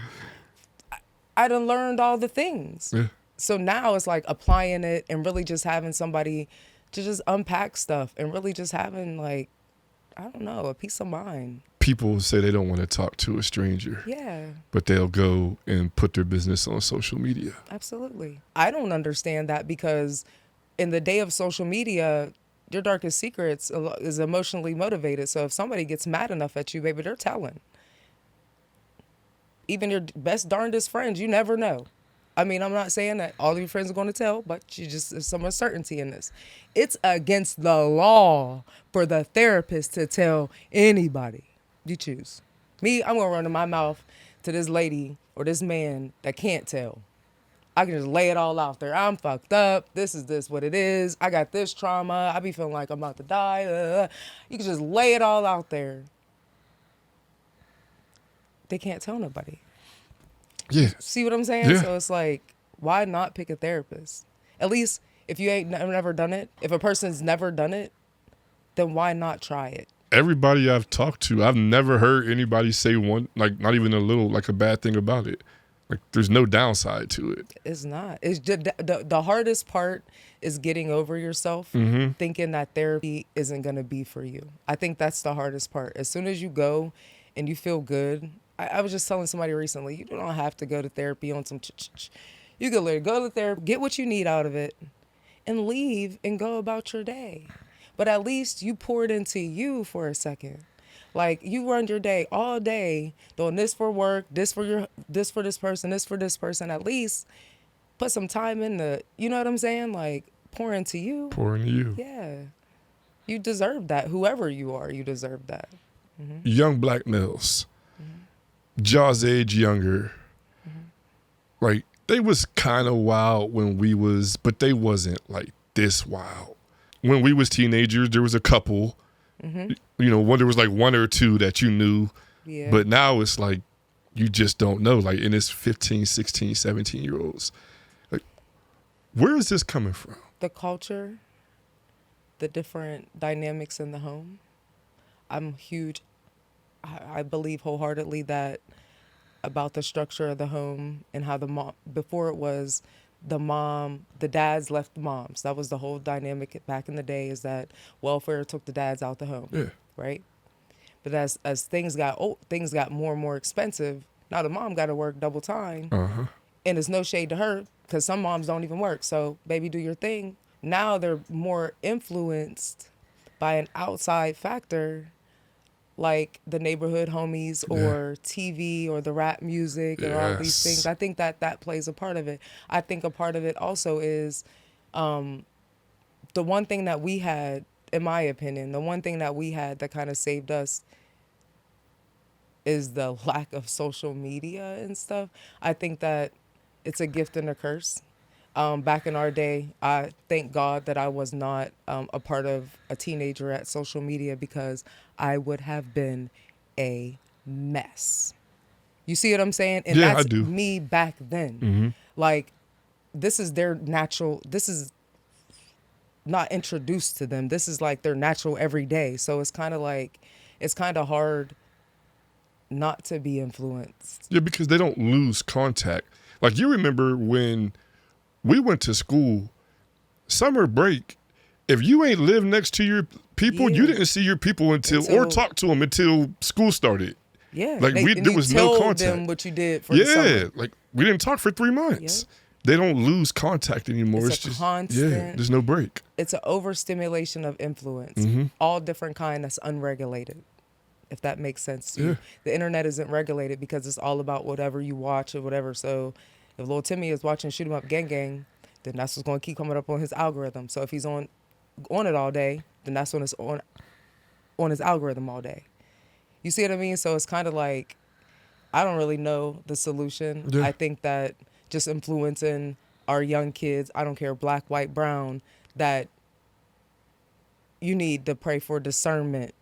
all the things. Yeah. So now it's like applying it and really just having somebody to just unpack stuff and really just having, like, I don't know, a peace of mind. People say they don't want to talk to a stranger. Yeah. But they'll go and put their business on social media. Absolutely. I don't understand that, because in the day of social media, your darkest secrets is emotionally motivated. So if somebody gets mad enough at you, baby, they're telling. Even your best darndest friends, you never know. I mean, I'm not saying that all of your friends are going to tell, but there's some uncertainty in this. It's against the law for the therapist to tell anybody. You choose. Me, I'm going to run in my mouth to this lady or this man that can't tell. I can just lay it all out there. I'm fucked up. This what it is. I got this trauma. I be feeling like I'm about to die. You can just lay it all out there. They can't tell nobody. Yeah. See what I'm saying? Yeah. So it's like, why not pick a therapist? At least if you ain't never done it, if a person's never done it, then why not try it? Everybody I've talked to, I've never heard anybody say one, like, not even a little, like, a bad thing about it. Like, there's no downside to it. It's not. It's just, the hardest part is getting over yourself, thinking that therapy isn't going to be for you. I think that's the hardest part. As soon as you go and you feel good, I was just telling somebody recently, you don't have to go to therapy on some You can literally go to therapy, get what you need out of it, and leave and go about your day. But at least you poured into you for a second. Like, you run your day all day doing this for work, this for this person, this for this person. At least put some time in you know what I'm saying? Like, pour into you. Pour into you. Yeah. You deserve that. Whoever you are, you deserve that. Mm-hmm. Young black males, Jaw's age younger, like, They was kind of wild when we was, but they wasn't like this wild. When we was teenagers, there was a couple, Mm-hmm. When there was like one or two that you knew, Yeah. but now it's like, you just don't know. Like, and it's 15, 16, 17-year-olds. Like, where is this coming from? The culture, the different dynamics in the home. I'm huge. I believe wholeheartedly that about the structure of the home and how the mom, before it was the dads left the moms. That was the whole dynamic back in the day, is that welfare took the dads out the home. Yeah. Right. But as things got more and more expensive. Now the mom got to work double time. Uh-huh. And it's no shade to her, because some moms don't even work. So baby, do your thing. Now they're more influenced by an outside factor, like the neighborhood homies or TV or the rap music and all these things. I think that plays a part of it. I think a part of it also is the one thing that we had, in my opinion, the one thing that we had that kind of saved us is the lack of social media and stuff. I think that it's a gift and a curse. Back in our day, I thank God that I was not a part of a teenager at social media, because I would have been a mess. You see what I'm saying? And Yeah, that's I do. me back then. Mm-hmm. Like, this is not introduced to them. This is like their natural every day. So it's kind of hard not to be influenced. Yeah, because they don't lose contact. Like, you remember when we went to school, summer break, if you ain't live next to your people, you didn't see your people until or talk to them until school started. Yeah. Like, there was no contact. Them what you did for the summer. Like, we didn't talk for 3 months. Yep. They don't lose contact anymore. It's It's a just constant- there's no break. It's an overstimulation of influence, all different kind that's unregulated, if that makes sense to you. The internet isn't regulated because it's all about whatever you watch or whatever. So if little Timmy is watching Shoot 'Em Up Gang Gang, then that's what's going to keep coming up on his algorithm. So if he's on it all day, then that's when it's on his algorithm all day. You see what I mean? So it's kind of like, I don't really know the solution. Yeah. I think that just influencing our young kids, I don't care, black, white, brown, that you need to pray for discernment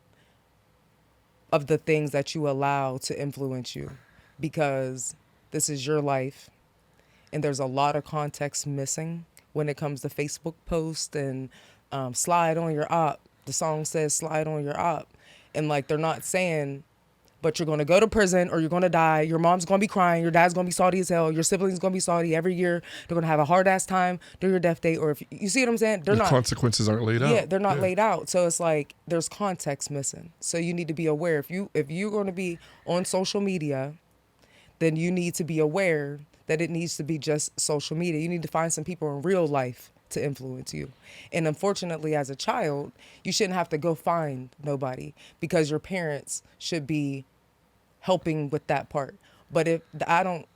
of the things that you allow to influence you, because this is your life and there's a lot of context missing when it comes to Facebook posts and slide on your op. The song says slide on your op, and like, they're not saying, but you're going to go to prison or you're going to die. Your mom's going to be crying. Your dad's going to be salty as hell. Your siblings going to be salty every year. They're going to have a hard ass time during your death date. Or if you see what I'm saying, The consequences aren't laid out. Yeah, they're not laid out. So it's like, there's context missing. So you need to be aware. If you're going to be on social media, then you need to be aware that it needs to be just social media. You need to find some people in real life to influence you. And unfortunately, as a child, you shouldn't have to go find nobody, because your parents should be helping with that part. But if I don't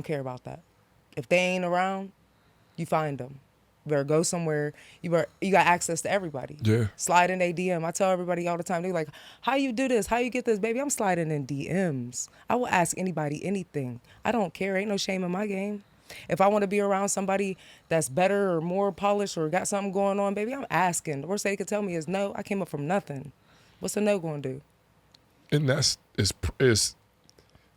care about that. If they ain't around, you find them. You better go somewhere. You got access to everybody. Yeah. Slide in a DM. I tell everybody all the time, they're like, how you do this? How you get this? Baby, I'm sliding in DMs. I will ask anybody anything. I don't care. Ain't no shame in my game. If I want to be around somebody that's better or more polished or got something going on, baby, I'm asking. The worst they could tell me is no. I came up from nothing. What's a no going to do? And that's is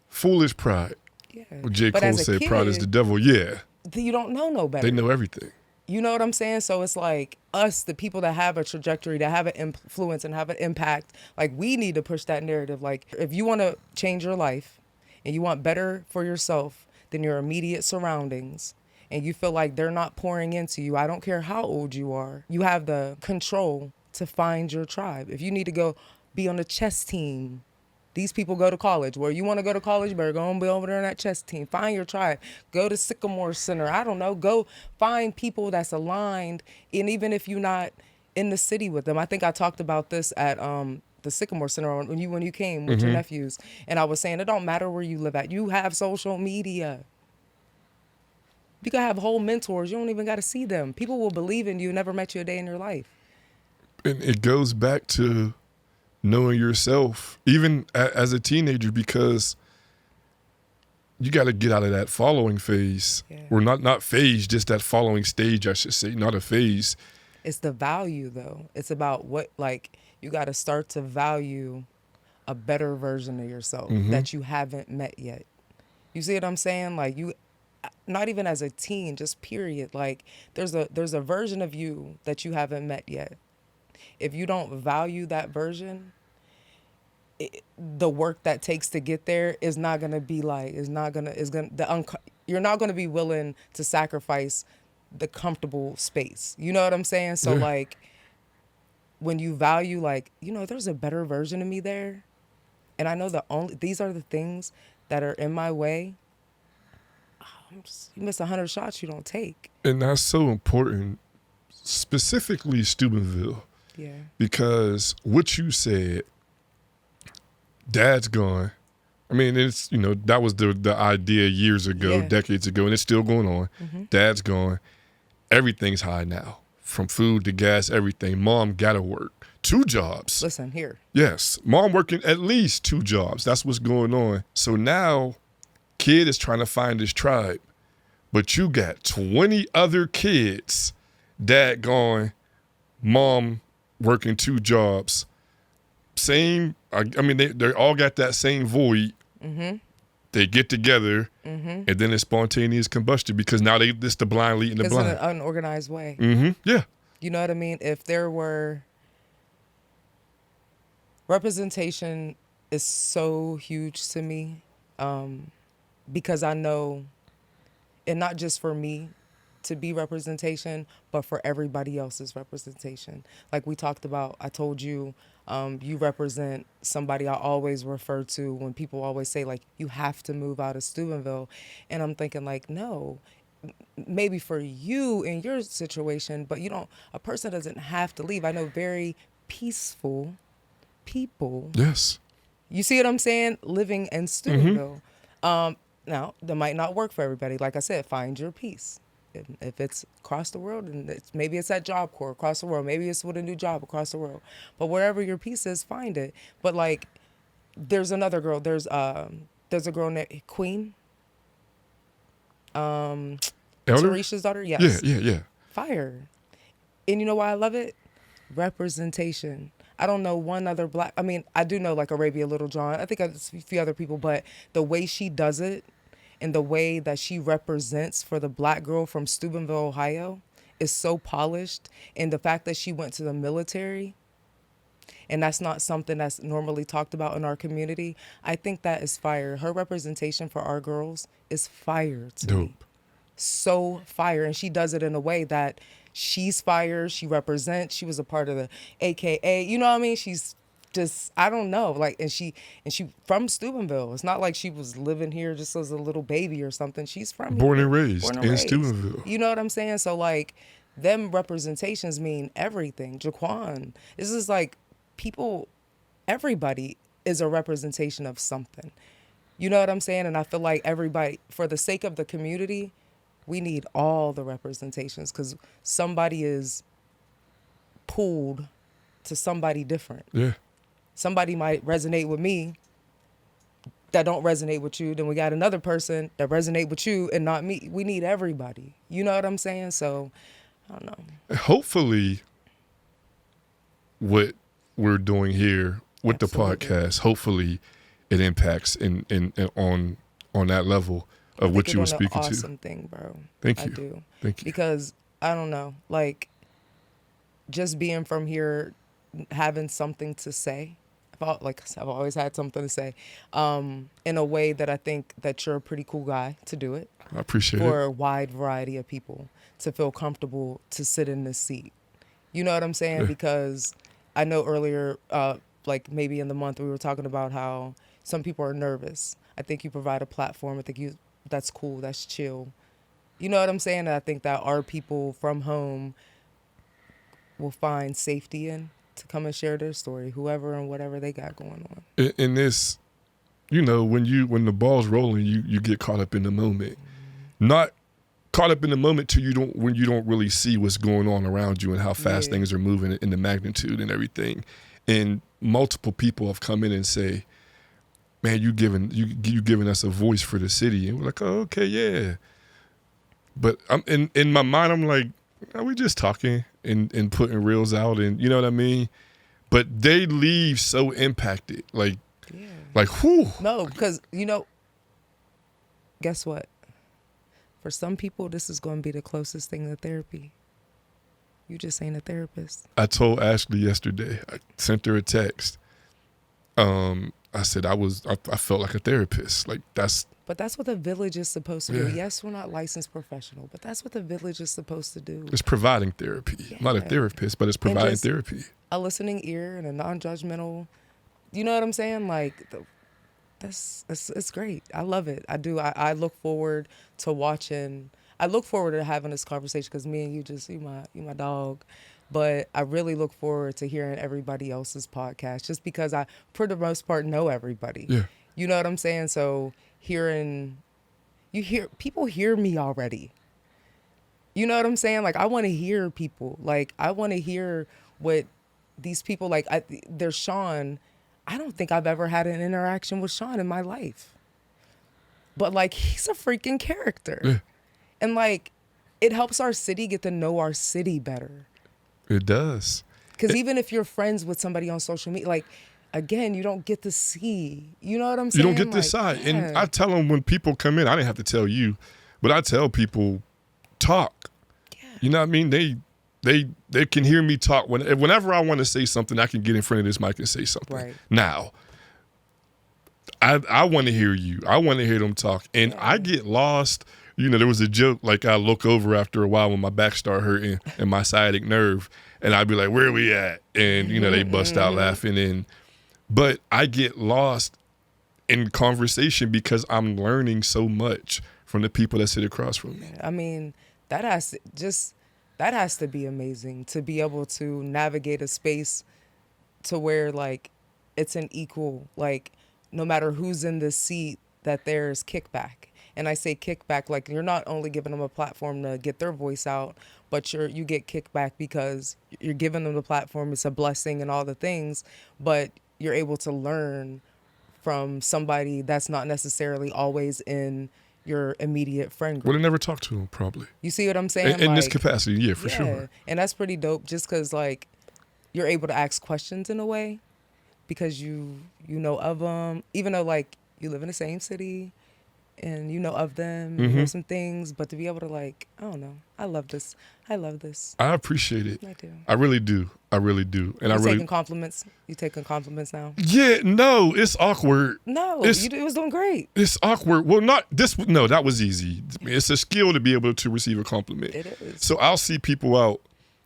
foolish pride. Yeah. What J. But Cole as a said, kid, pride is the devil. Yeah. You don't know no better. They know everything. You know what I'm saying? So it's like us, the people that have a trajectory, that have an influence and have an impact, like, we need to push that narrative. Like, if you want to change your life and you want better for yourself than your immediate surroundings, and you feel like they're not pouring into you, I don't care how old you are, you have the control to find your tribe. If you need to go be on the chess team, these people go to college. Where you want to go to college, you better go and be over there on that chess team. Find your tribe. Go to Sycamore Center. I don't know. Go find people that's aligned. And even if you're not in the city with them, I think I talked about this at the Sycamore Center when you came with your nephews. And I was saying, it don't matter where you live at. You have social media. You can have whole mentors. You don't even got to see them. People will believe in you, never met you a day in your life. And it goes back to knowing yourself, even as a teenager, because you got to get out of that following phase. Yeah. Or not phase, just that following stage, I should say, not a phase. It's the value, though. It's about what, like, you got to start to value a better version of yourself that you haven't met yet. You see what I'm saying? Like, you, not even as a teen, just period. Like, there's a version of you that you haven't met yet. If you don't value that version, the work that takes to get there is not gonna be like, you're not gonna be willing to sacrifice the comfortable space. You know what I'm saying? So Yeah. like, when you value, like, there's a better version of me there, and I know these are the things that are in my way. You miss 100 shots you don't take. And that's so important, specifically Steubenville, Yeah. because what you said, Dad's gone. I mean, it's, that was the idea years ago, Yeah. decades ago, and it's still going on. Dad's gone. Everything's high now, from food to gas, everything. Mom got to work. 2 jobs. Listen here. Yes. Mom working at least 2 jobs. That's what's going on. So now, kid is trying to find his tribe. But you got 20 other kids, dad gone, mom working 2 jobs. Same, I mean, they all got that same void. They get together, and then it's spontaneous combustion because now it's the blind leading the It's blind. in an unorganized way. Yeah. You know what I mean? If there were, representation is so huge to me, because I know, and not just for me to be representation, but for everybody else's representation. Like we talked about, I told you, you represent somebody I always refer to when people always say, like, you have to move out of Steubenville. And I'm thinking, like, no, maybe for you in your situation, but a person doesn't have to leave. I know very peaceful people. Yes. You see what I'm saying? Living in Steubenville. Now, that might not work for everybody. Like I said, find your peace. If it's across the world, and maybe it's that Job Corps across the world, maybe it's with a new job across the world, but wherever your peace is, find it. But like, there's another girl. There's a girl named Queen. Elder? Tarisha's daughter. Yes. Yeah. Fire. And you know why I love it? Representation. I don't know one other black. I mean, I do know like Arabia Littlejohn. I think there's a few other people, but the way she does it, and the way that she represents for the black girl from Steubenville, Ohio, is so polished. And the fact that she went to the military, and that's not something that's normally talked about in our community, I think that is fire. Her representation for our girls is fire to me. Dope. So fire. And she does it in a way that she's fire. She represents. She was a part of the AKA. You know what I mean? She's just, I don't know, like, and she from Steubenville. It's not like she was living here just as a little baby or something. She's from Born here. and raised in Steubenville. You know what I'm saying? So like, them representations mean everything. Jaquan, this is like, people, everybody is a representation of something. You know what I'm saying? And I feel like everybody, for the sake of the community, we need all the representations, because somebody is pulled to somebody different. Yeah. Somebody might resonate with me that don't resonate with you. Then we got another person that resonate with you and not me. We need everybody. You know what I'm saying? So, I don't know. Hopefully, what we're doing here with Absolutely. the podcast, hopefully it impacts in on that level of what you were speaking an to. awesome thing, bro. Thank you. I do. Thank you. Because, I don't know, like, just being from here, having something to say, I've always had something to say, in a way that I think that you're a pretty cool guy to do it. I appreciate For it. a wide variety of people to feel comfortable to sit in this seat. You know what I'm saying? Yeah. Because I know earlier, like maybe in the month, we were talking about how some people are nervous. I think you provide a platform. I think that's cool. That's chill. You know what I'm saying? And I think that our people from home will find safety in to come and share their story, whoever and whatever they got going on. In this, when the ball's rolling, you get caught up in the moment. Not caught up in the moment when you don't really see what's going on around you and how fast things are moving and the magnitude and everything. And multiple people have come in and say, man, you giving us a voice for the city. And we're like, oh, okay, yeah. But I'm in my mind, I'm like, are we just talking and putting reels out, and you know what I mean? But they leave so impacted, like whew. No, because guess what? For some people, this is going to be the closest thing to therapy. You just ain't a therapist. I told Ashley yesterday. I sent her a text. I said I felt like a therapist. Like that's. But that's what the village is supposed to do. Yes, we're not licensed professional, but that's what the village is supposed to do. It's providing therapy. Yeah. I'm not a therapist, but it's providing therapy. A listening ear and a non-judgmental. You know what I'm saying? Like, it's great. I love it. I do. I look forward to watching. I look forward to having this conversation because me and you my dog. But I really look forward to hearing everybody else's podcast just because I, for the most part, know everybody. Yeah. You know what I'm saying? So people hear me already. You know what I'm saying? Like, I want to hear people. Like, I want to hear what these people, like, there's Sean. I don't think I've ever had an interaction with Sean in my life. But, like, he's a freaking character. Yeah. And, like, it helps our city get to know our city better. It does. Because even if you're friends with somebody on social media, like, again, you don't get to see. You know what I'm saying? You don't get this side. Yeah. And I tell them when people come in, I didn't have to tell you, but I tell people, talk. Yeah. You know what I mean? They can hear me talk. Whenever I want to say something, I can get in front of this mic and say something. Right. Now, I want to hear you. I want to hear them talk. And I get lost. You know, there was a joke, like I look over after a while when my back start hurting and my sciatic nerve, and I'd be like, where are we at? And, you know, they bust out laughing. But I get lost in conversation because I'm learning so much from the people that sit across from me. I mean, that has to be amazing to be able to navigate a space to where, like, it's an equal, like, no matter who's in the seat, that there's kickback. And I say kickback, like, you're not only giving them a platform to get their voice out, but you get kickback because you're giving them the platform. It's a blessing and all the things, but you're able to learn from somebody that's not necessarily always in your immediate friend group. Well, they never talk to them, probably. You see what I'm saying? In this capacity, yeah, for sure. And that's pretty dope just because, like, you're able to ask questions in a way because you know of them, even though, like, you live in the same city and you know of them, you know some things, but to be able to, like, I don't know. I love this. I appreciate it. I do. I really do. And you taking compliments? You taking compliments now? Yeah, no, it's awkward. No, it was doing great. It's awkward. Well, that was easy. It's a skill to be able to receive a compliment. It is. So I'll see people out.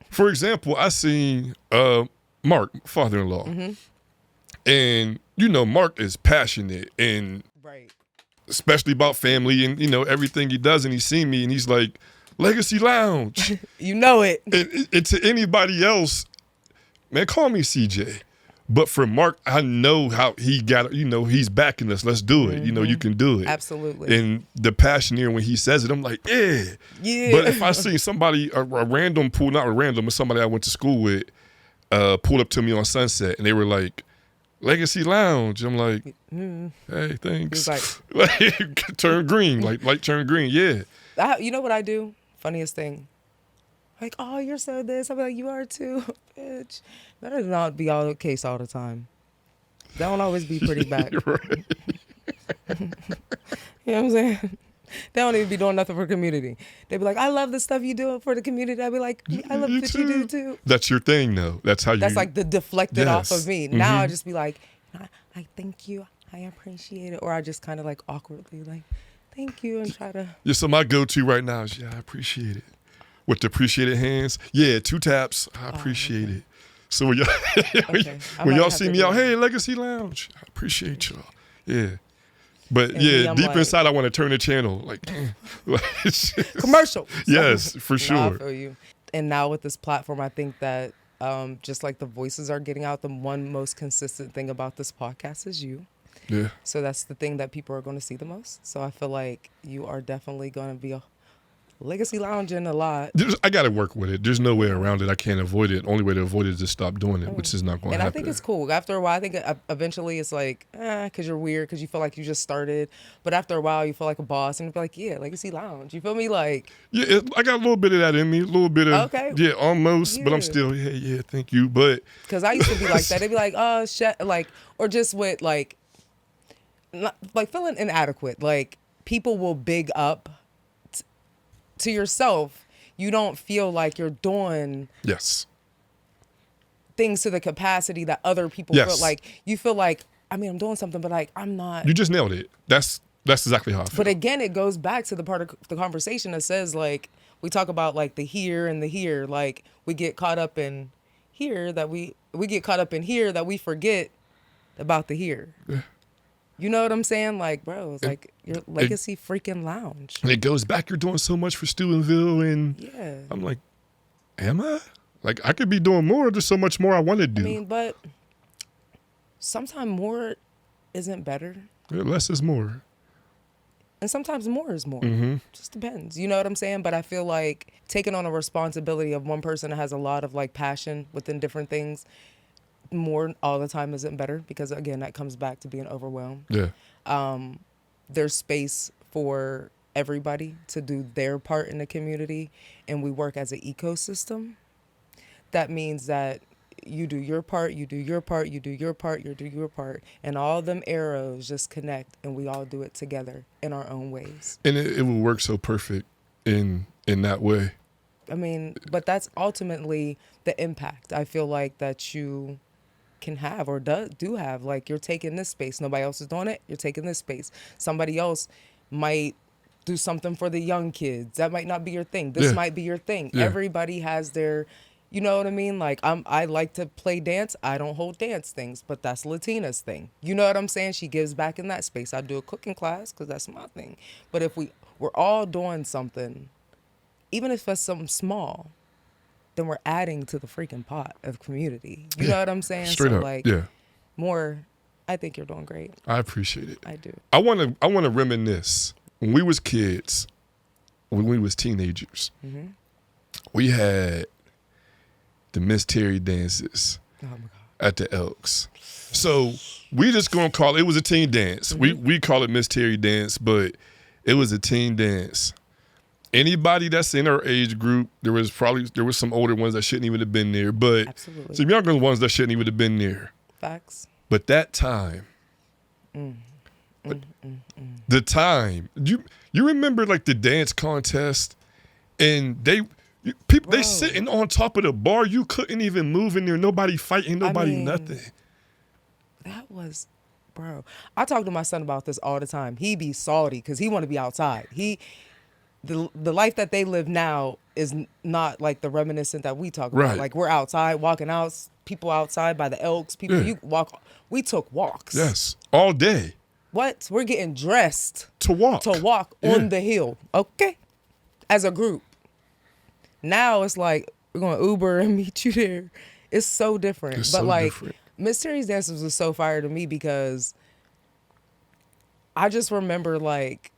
For example, I seen Mark, father-in-law. And, you know, Mark is passionate and especially about family and, you know, everything he does. And he's seen me and he's like, Legacy Lounge. You know it. And to anybody else, man, call me CJ. But for Mark, I know how he got, you know, he's backing us. Let's do it. You know, you can do it. Absolutely. And the passion here when he says it, I'm like, yeah. Yeah. But if I see somebody, a random pool, not a random, but somebody I went to school with, pulled up to me on Sunset and they were like, Legacy Lounge. I'm like, hey, thanks. Like, turn green, like turn green. Yeah. You know what I do? Funniest thing. Like, oh, you're so this. I'm like, you are too, bitch. That does not be all the case all the time. That don't always be pretty bad. You're right. You know what I'm saying? They don't even be doing nothing for the community. They be like, I love the stuff you do for the community. I be like, I love that you do too. That's your thing, though. That's how you. That's like the deflected off of me. Now I just be like, I thank you. I appreciate it. Or I just kind of like awkwardly like, thank you, and try to. Yeah, so my go-to right now is, I appreciate it. With the appreciated hands. Yeah, 2 taps. I appreciate it. So when y'all see me out, hey, Legacy Lounge. I appreciate y'all. Yeah. But and yeah, deep inside, I want to turn the channel. Like, commercial. Yes, for sure. I feel you. And now with this platform, I think that just like the voices are getting out, the one most consistent thing about this podcast is you. Yeah. So that's the thing that people are going to see the most. So I feel like you are definitely going to be Legacy lounging a lot. I got to work with it. There's no way around it. I can't avoid it. Only way to avoid it is to stop doing it, which is not going to happen. And I think it's cool. After a while, I think eventually it's like, because you're weird, because you feel like you just started. But after a while, you feel like a boss, and you feel like, yeah, Legacy Lounge. You feel me? Like, yeah, I got a little bit of that in me. A little bit of, okay. Yeah, almost. Yeah. But I'm still, yeah, thank you. But because I used to be like that. They'd be like, oh, shit, like, or just with like feeling inadequate. Like, people will big up to yourself. You don't feel like you're doing yes things to the capacity that other people feel like. You feel like, I mean, I'm doing something, but like, I'm not. You just nailed it. That's exactly how I feel. But again, it goes back to the part of the conversation that says, like, we talk about like the here and the here. Like, we get caught up in here that we get caught up in here that we forget about the here. Yeah. You know what I'm saying? Like, bro, it's like your Legacy freaking lounge. And it goes back, you're doing so much for Steubenville, and yeah. I'm like, am I? Like, I could be doing more. There's so much more I want to do. I mean, but sometimes more isn't better. Yeah, less is more. And sometimes more is more. Mm-hmm. Just depends. You know what I'm saying? But I feel like taking on a responsibility of one person that has a lot of like passion within different things, more all the time isn't better, because again, that comes back to being overwhelmed. Yeah. There's space for everybody to do their part in the community, and we work as an ecosystem. That means that you do your part, you do your part, you do your part, you do your part, and all them arrows just connect, and we all do it together in our own ways. And it will work so perfect in that way. I mean, but that's ultimately the impact I feel like that you can have or do have. Like, you're taking this space, nobody else is doing it, you're taking this space. Somebody else might do something for the young kids. That might not be your thing. This might be your thing. Yeah. Everybody has their, you know what I mean? Like, I like to play dance. I don't hold dance things, but that's Latina's thing. You know what I'm saying? She gives back in that space. I do a cooking class because that's my thing. But if we're all doing something, even if it's something small, then we're adding to the freaking pot of community. You know what I'm saying? Straight so up. like, more, I think you're doing great. I appreciate it. I do. I want to reminisce. When we was kids, when we was teenagers, we had the Miss Terry dances at the Elks. So we just gonna call it was a teen dance. We call it Miss Terry dance, but it was a teen dance. Anybody that's in our age group, there was some older ones that shouldn't even have been there, but absolutely, some younger ones that shouldn't even have been there. Facts. But that time, the time, you remember like the dance contest, and they sitting on top of the bar, you couldn't even move in there, nobody fighting, nobody nothing. That was, bro. I talk to my son about this all the time. He be salty because he want to be outside. The life that they live now is not like the reminiscent that we talk about. Right. Like, we're outside, walking out, people outside by the Elks, people you walk. We took walks. Yes, all day. What? We're getting dressed to walk on the hill. Okay, as a group. Now it's like we're going to Uber and meet you there. It's so different. It's but so like, different. Miss Terry's dances was so fire to me because I just remember like.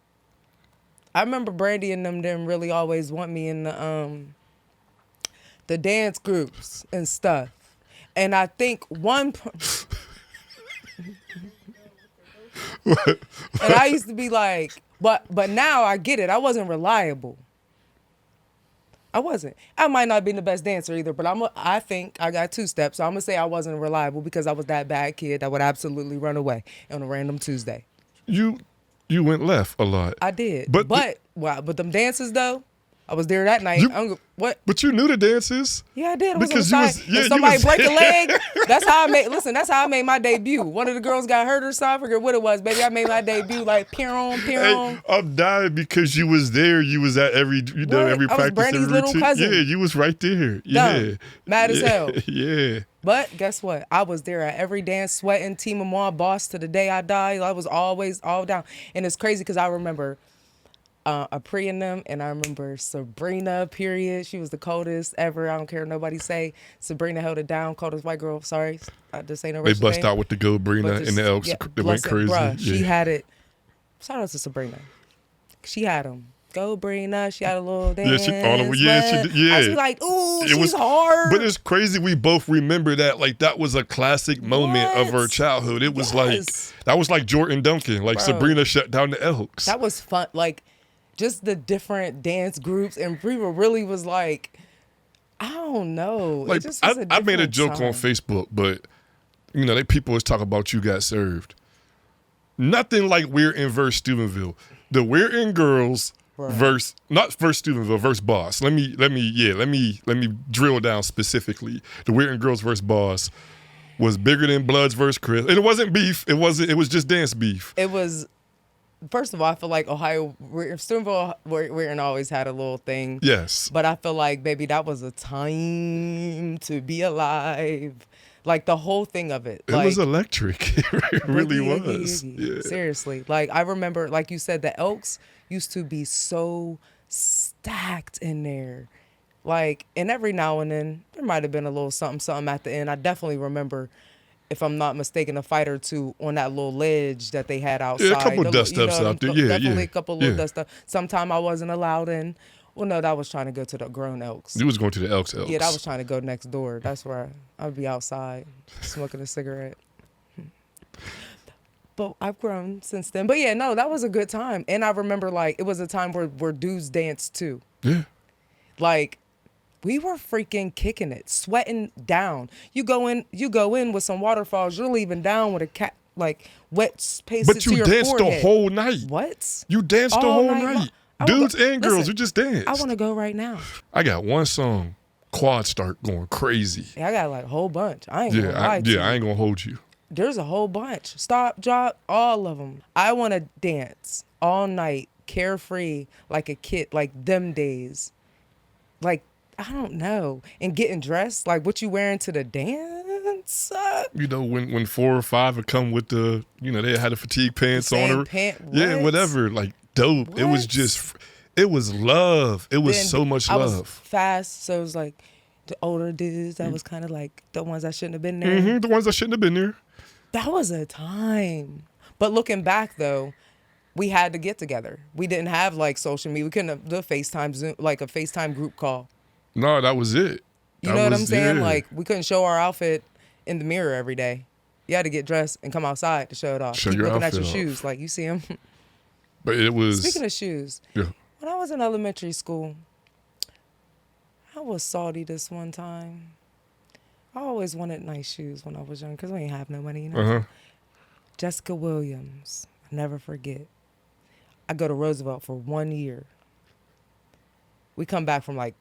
I remember Brandy and them didn't really always want me in the dance groups and stuff. And I think and I used to be like, but now I get it. I wasn't reliable. I wasn't. I might not be the best dancer either, but I think I got 2 steps. So I'm going to say I wasn't reliable because I was that bad kid that would absolutely run away on a random Tuesday. You went left a lot. I did. But them dances though, I was there that night. What? But you knew the dances. Yeah, I did. I because was if somebody break a leg, that's how I made my debut. One of the girls got hurt or something. I forget what it was, baby. I made my debut like peron. Hey, I'm dying because you was there. You was at every every practice. I was Brandy's little cousin. Yeah, you was right there. Yeah. Dumb. Mad as hell. Yeah. But guess what? I was there at every dance, sweating, Team Amar, boss to the day I died. I was always all down. And it's crazy because I remember Apri and them, and I remember Sabrina, period. She was the coldest ever. I don't care what nobody say. Sabrina held it down, coldest white girl. Sorry, I just ain't no They bust out with the Go Brina and the Elks. They went crazy. Bruh, she had it. Shout out to Sabrina. She had them. Go Brina, she had a little Yeah, dance. she all over. Yeah, she did. Yeah. I was like, ooh, It she's was hard. But it's crazy we both remember that. Like, that was a classic moment of our childhood. It was like, that was like Jordan Duncan. Like, Bro. Sabrina shut down the Elks. That was fun. Like, just the different dance groups, and people really was like, I don't know. Like, It just was I made a joke time. on Facebook, but, you know, they people was talking about You Got Served. Nothing like We're in verse Steubenville. The We're in Girls verse, not verse Steubenville, verse Boss. Let me drill down specifically. The We're in Girls verse Boss was bigger than Bloods verse Chris. And it wasn't beef. It was just dance beef. It was, first of all, I feel like Steubenville, We're always had a little thing. Yes. But I feel like, baby, that was a time to be alive. Like, the whole thing of it. It like, was electric. It really Boogie, was. Oogie. Yeah. Seriously. Like, I remember, like you said, the Elks used to be so stacked in there. Like, and every now and then, there might have been a little something at the end. I definitely remember, if I'm not mistaken, a fight or two on that little ledge that they had outside. Yeah, a couple dust-ups out there. Yeah, definitely yeah. a couple little dust-ups. Sometime I wasn't allowed in. Well, no, that was trying to go to the grown Elks. You was going to the Elks. Yeah, that was trying to go next door. That's where I would be outside smoking a cigarette. But I've grown since then. But yeah, no, that was a good time. And I remember, like, it was a time where dudes danced too. Yeah. Like, we were freaking kicking it, sweating down. You go in with some waterfalls, you're leaving down with a like wet paste But to you your danced forehead. the whole night. What? You danced the All whole night night. long. Dudes and girls, listen, you just danced. I want to go right now. I got one song, Quad Start, going crazy. Yeah, I got like a whole bunch. I ain't gonna lie to you. I ain't gonna hold you. There's a whole bunch. Stop, drop, all of them. I want to dance all night, carefree, like a kid, like them days. Like, I don't know. And getting dressed, like what you wearing to the dance? You know, when 4 or 5 would come with the, you know, they had the fatigue pants on her. Yeah, whatever. Like, dope. What? It was just, it was love. It was Then so much I love. was fast, so it was like the older dudes that was kind of like the ones that shouldn't have been there. Mm-hmm, the ones that shouldn't have been there. That was a time. But looking back, though, we had to get together. We didn't have like social media. We couldn't have the FaceTime Zoom, like a FaceTime group call. No, that was it. You know what I'm saying? Yeah. Like, we couldn't show our outfit in the mirror every day. You had to get dressed and come outside to show it off. Show Keep your looking at your outfit shoes, like you see them. But it was. Speaking of shoes, Yeah. when I was in elementary school, I was salty this one time. I always wanted nice shoes when I was young because we ain't have no money, you know. Uh-huh. Jessica Williams, I'll never forget. I go to Roosevelt for 1 year. We come back from like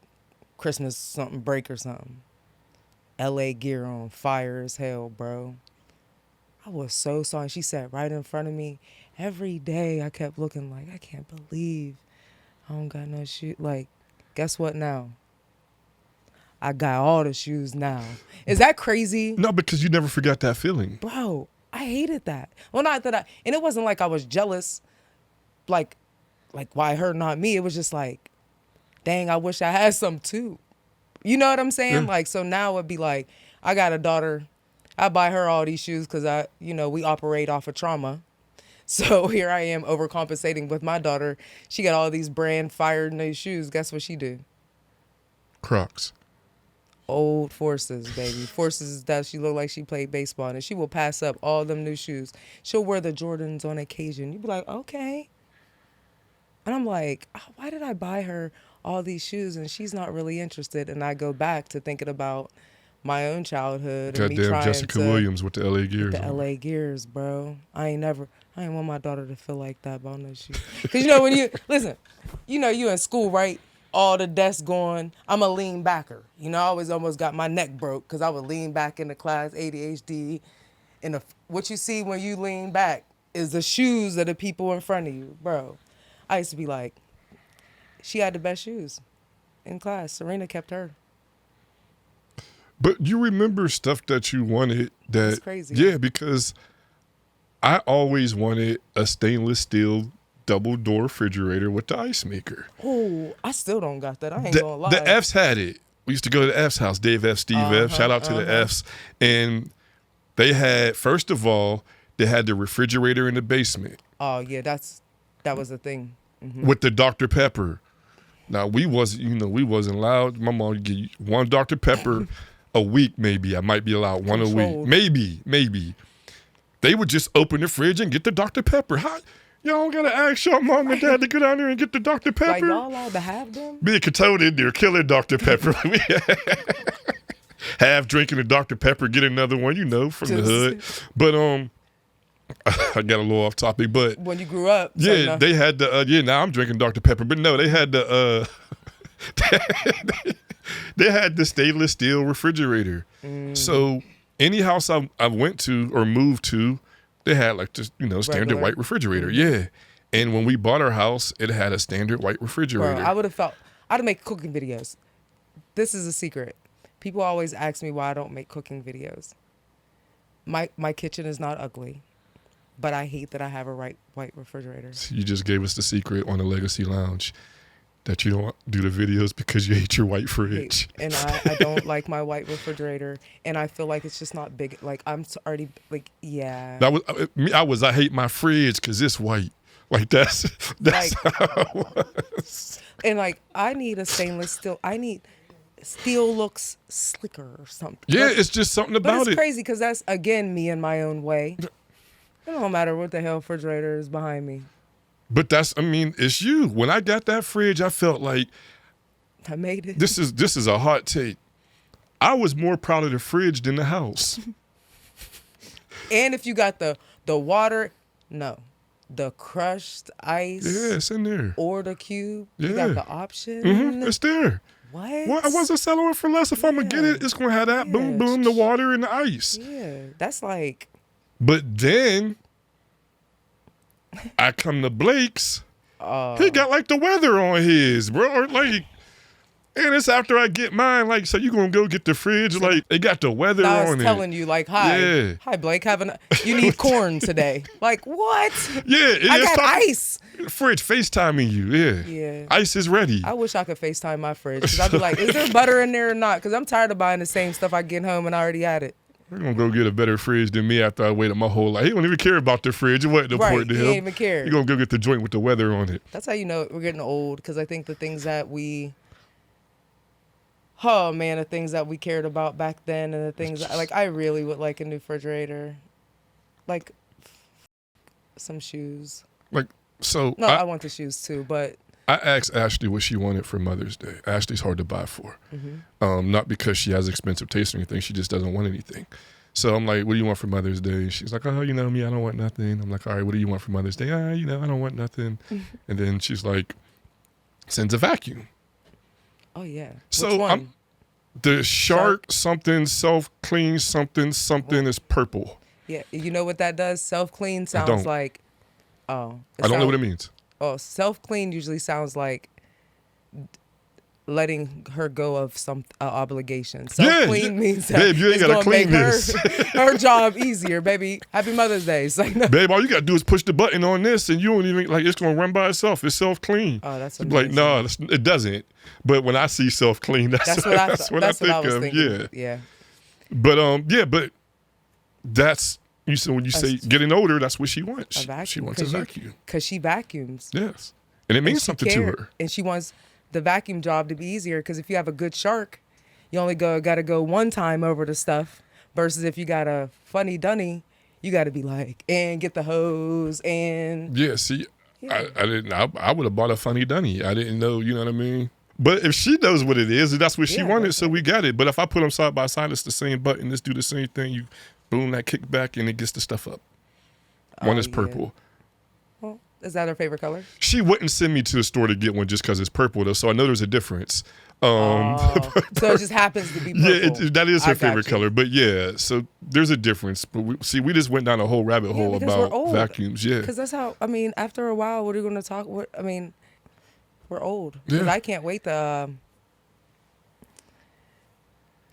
Christmas something break or something. LA gear on fire as hell, bro. I was so sorry. She sat right in front of me. Every day I kept looking like, I can't believe I don't got no shoes. Like, guess what now? I got all the shoes now. Is that crazy? No, because you never forgot that feeling. Bro, I hated that. Well, not that and it wasn't like I was jealous, like why her, not me? It was just like, dang, I wish I had some too. You know what I'm saying? Yeah. Like, so now it'd be like, I got a daughter. I buy her all these shoes because we operate off of trauma. So here I am overcompensating with my daughter. She got all these brand fire new shoes. Guess what she do? Crocs. Old Forces, baby. Forces that she look like she played baseball in. And she will pass up all them new shoes. She'll wear the Jordans on occasion. You be like, okay. And I'm like, why did I buy her all these shoes and she's not really interested? And I go back to thinking about my own childhood and me Goddamn trying Jessica Williams with the LA Gears. the on. LA Gears, bro. I ain't want my daughter to feel like that about no shoes. Cause you know when you listen, you know you in school, right? All the desks going. I'm a lean backer. You know, I always almost got my neck broke because I would lean back in the class, ADHD. And what you see when you lean back is the shoes of the people in front of you, bro. I used to be like, she had the best shoes in class. Serena kept her. But you remember stuff that you wanted that. That's crazy. Yeah, because I always wanted a stainless steel double door refrigerator with the ice maker. Oh, I still don't got that. I ain't gonna lie. The F's had it. We used to go to the F's house, Dave F, Steve F. Shout out to the F's. And they had, first of all, they had the refrigerator in the basement. Oh yeah, that was a thing. with the Dr. Pepper. Now we wasn't allowed. My mom would give you one Dr. Pepper a week, maybe. I might be allowed one a week. Maybe. They would just open the fridge and get the Dr. Pepper. How y'all gotta ask your mom and dad to go down there and get the Dr. Pepper? Like y'all allowed to have them? Be a Catone in there, killing Dr. Pepper. Half drinking the Dr. Pepper, get another one, from the hood. But I got a little off topic, but when you grew up, yeah, they had the now I'm drinking Dr. Pepper, but no, they had the they had the stainless steel refrigerator. So any house I went to or moved to, they had like just standard Regular. white refrigerator. Yeah, and when we bought our house, it had a standard white refrigerator. Bro, I'd make cooking videos. This is a secret. People always ask me why I don't make cooking videos. My kitchen is not ugly. But I hate that I have a white refrigerator. You just gave us the secret on the Legacy Lounge that you don't do the videos because you hate your white fridge. And I don't like my white refrigerator. And I feel like it's just not big. Like, I'm already, like, yeah. I hate my fridge because it's white. Like, that's how it was. And, like, I need a stainless steel. Steel looks slicker or something. Yeah, it's just something about it. But it's crazy because that's, again, me in my own way. It don't matter what the hell refrigerator is behind me. But it's you. When I got that fridge, I felt like I made it. This is a hot take. I was more proud of the fridge than the house. And if you got the water, the crushed ice. Yeah, it's in there. Or the cube. Yeah. You got the option. It's there. What? Well, I wasn't selling it for less. If I'm going to get it, it's going to have that boom, boom, the water and the ice. Yeah, that's like... But then I come to Blake's. He got like the weather on his, bro. Like, and it's after I get mine. Like, so you gonna go get the fridge? Like, they got the weather on it. I was telling you, like, hi, Blake, you need corn today. Like, what? Yeah, I got ice. Fridge FaceTiming you. Yeah. Ice is ready. I wish I could FaceTime my fridge because I'd be like, is there butter in there or not? Because I'm tired of buying the same stuff I get home and I already had it. You're going to go get a better fridge than me after I waited my whole life. He don't even care about the fridge. It wasn't important to him. He didn't even care. You're going to go get the joint with the weather on it. That's how you know we're getting old, because I think the things that we cared about back then and the things like I really would like a new refrigerator. Like some shoes. I want the shoes too, but I asked Ashley what she wanted for Mother's Day. Ashley's hard to buy for. Not because she has expensive taste or anything. She just doesn't want anything. So I'm like, what do you want for Mother's Day? She's like, oh, you know me, I don't want nothing. I'm like, all right, what do you want for Mother's Day? I don't want nothing. And then she's like, sends a vacuum. Oh, yeah. So which one? The Shark something, self-clean something is purple. Yeah, you know what that does? Self-clean sounds like, I don't know what it means. Oh, self-clean usually sounds like letting her go of some obligation. Self-clean means that babe, you ain't gotta clean this. her job easier, baby. Happy Mother's Day. It's like, no. Babe, all you gotta do is push the button on this, and you don't even it's gonna run by itself. It's self-clean. Oh, that's amazing. Like, no, it doesn't. But when I see self-clean, that's what I think of. Thinking. Yeah. But that's. You said when you say getting older, that's what she wants. She wants a vacuum. Because she vacuums. Yes. And it means something to her. And she wants the vacuum job to be easier, because if you have a good Shark, you only got to go one time over the stuff, versus if you got a funny dunny, you got to be like, and get the hose and... Yeah, see, I didn't. I would have bought a funny dunny. I didn't know, you know what I mean? But if she knows what it is, that's what she wanted, so we got it. But if I put them side by side, it's the same button. Let's do the same thing. You boom, that kick back, and it gets the stuff up. One is purple. Well, is that her favorite color? She wouldn't send me to the store to get one just because it's purple, though, so I know there's a difference. So it just happens to be purple. Yeah, that is her favorite color. But yeah, so there's a difference. But we just went down a whole rabbit hole about vacuums. Yeah. Because that's how, after a while, what are you going to talk? We're old. Because I can't wait to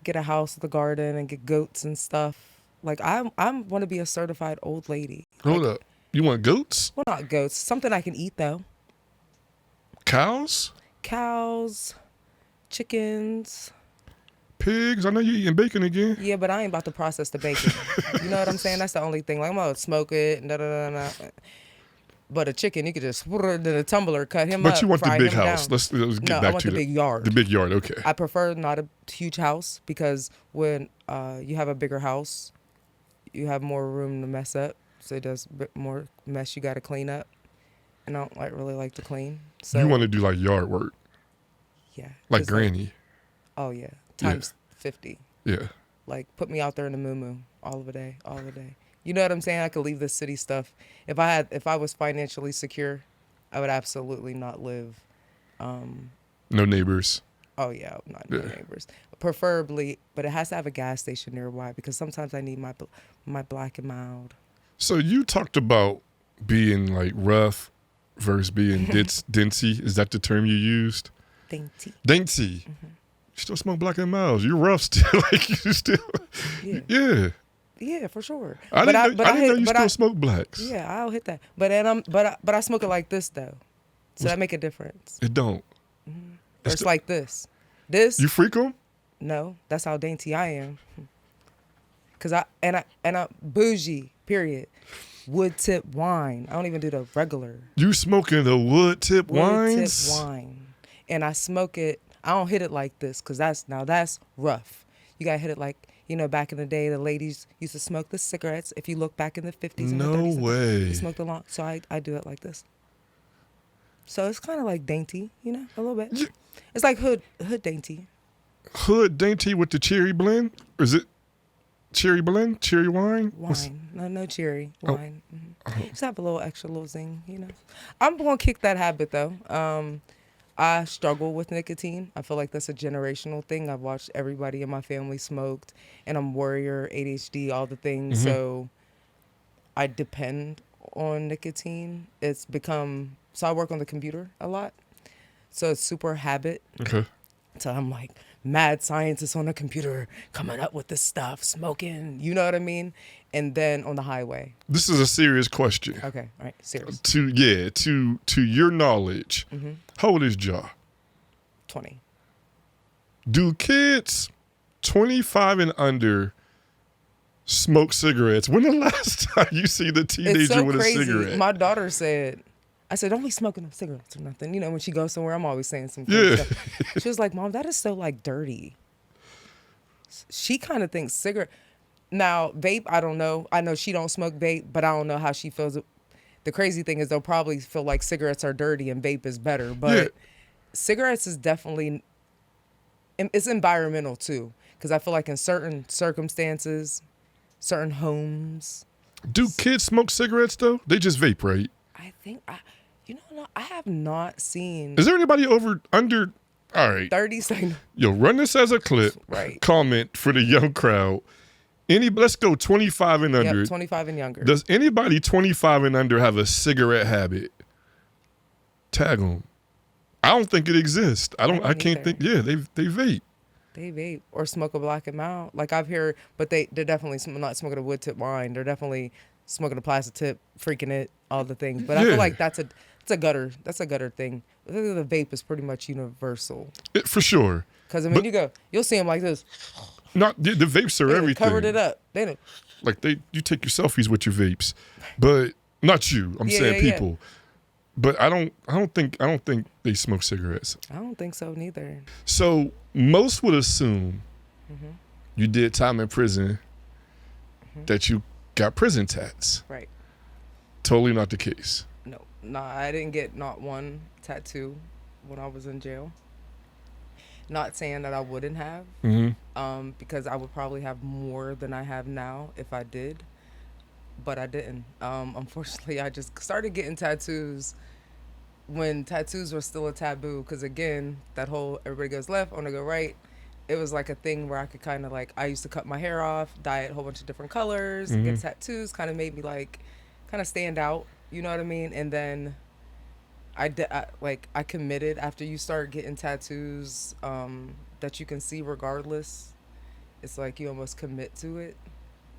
get a house with a garden and get goats and stuff. Like, I want to be a certified old lady. Hold up. You want goats? Well, not goats. Something I can eat, though. Cows? Cows, chickens. Pigs? I know you're eating bacon again. Yeah, but I ain't about to process the bacon. You know what I'm saying? That's the only thing. Like, I'm going to smoke it and da-da-da-da. But a chicken, you could just put it in a tumbler, cut him up, But you want the fry big him house. down. Let's get No, I back want to the big yard. The big yard, okay. I prefer not a huge house because when you have a bigger house, you have more room to mess up. So there's more mess you got to clean up. And I don't really like to clean. So You want to do like yard work, yeah, like 'cause, Granny. oh yeah, times 50. Yeah. Like put me out there in the moo all of the day, all of the day. You know what I'm saying? I could leave the city stuff. If I was financially secure, I would absolutely not live. No neighbors. Oh yeah, not no neighbors. Preferably, but it has to have a gas station nearby because sometimes I need my black and mild. So you talked about being like rough versus being dincy. Is that the term you used? Dainty. Dainty. You still smoke black and miles. You rough still. Like you still. Yeah. Yeah. Yeah, for sure. I didn't know you still smoke blacks. Yeah, I'll hit that. But I smoke it like this though, so that make a difference. It don't. Or it's like this. This. You freak 'em? No, that's how dainty I am. Cause I bougie. Period. Wood tip wine. I don't even do the regular. You smoking the wood tip wines? Wood tip wine, and I smoke it. I don't hit it like this, cause that's rough. You gotta hit it like, back in the day, the ladies used to smoke the cigarettes. If you look back in the 50s and the 30s, No way. they smoked a lot. So I do it like this. So it's kind of like dainty, a little bit. Yeah. It's like hood dainty. Hood dainty with the cherry blend? Or is it cherry blend? Cherry wine? Wine. No cherry. Oh. Wine. Just have a little extra little zing, I'm going to kick that habit, though. I struggle with nicotine. I feel like that's a generational thing. I've watched everybody in my family smoked, and I'm warrior, ADHD, all the things. So I depend on nicotine. It's become, so I work on the computer a lot. So it's super habit. Okay. So I'm like mad scientist on the computer coming up with this stuff, smoking, you know what I mean? And then on the highway. This is a serious question. Okay, all right, serious. To your knowledge, how old is Ja? 20. Do kids 25 and under smoke cigarettes? When the last time you see the teenager It's so with crazy. a cigarette? My daughter said, I said, don't be smoking no cigarettes or nothing. When she goes somewhere, I'm always saying some crazy stuff. She was like, Mom, that is so like dirty. She kind of thinks cigarette. Now, vape, I don't know. I know she don't smoke vape, but I don't know how she feels. The crazy thing is they'll probably feel like cigarettes are dirty and vape is better. But cigarettes is definitely, it's environmental too. Because I feel like in certain circumstances, certain homes. Do kids smoke cigarettes though? They just vape, right? I think, no, I have not seen. Is there anybody under? All right. 30 seconds. Yo, run this as a clip. Right. Comment for the young crowd. Let's go 25 and under. Yep, 25 and younger. Does anybody 25 and under have a cigarette habit? Tag them. I don't think it exists. I can't either. think. Yeah, they vape. They vape or smoke a black and mild. Like I've heard, but they're definitely not smoking a wood tip wine. They're definitely smoking a plastic tip, freaking it, all the things. But I feel like that's a gutter thing. The vape is pretty much universal. For sure. Because you'll see them like this. Not the vapes are They everything. covered it up. They done, Like you take your selfies with your vapes, but not you. I'm saying yeah. people. But I don't think they smoke cigarettes. I don't think so neither. So most would assume you did time in prison, that you got prison tats. Right. Totally not the case. No, I didn't get not one tattoo when I was in jail. Not saying that I wouldn't have, because I would probably have more than I have now if I did, but I didn't. Unfortunately, I just started getting tattoos when tattoos were still a taboo, because again, that whole everybody goes left, I want to go right. It was like a thing where I could kind of I used to cut my hair off, dye it a whole bunch of different colors, get tattoos, kind of made me kind of stand out, you know what I mean? And then I committed after you start getting tattoos that you can see regardless. It's like you almost commit to it.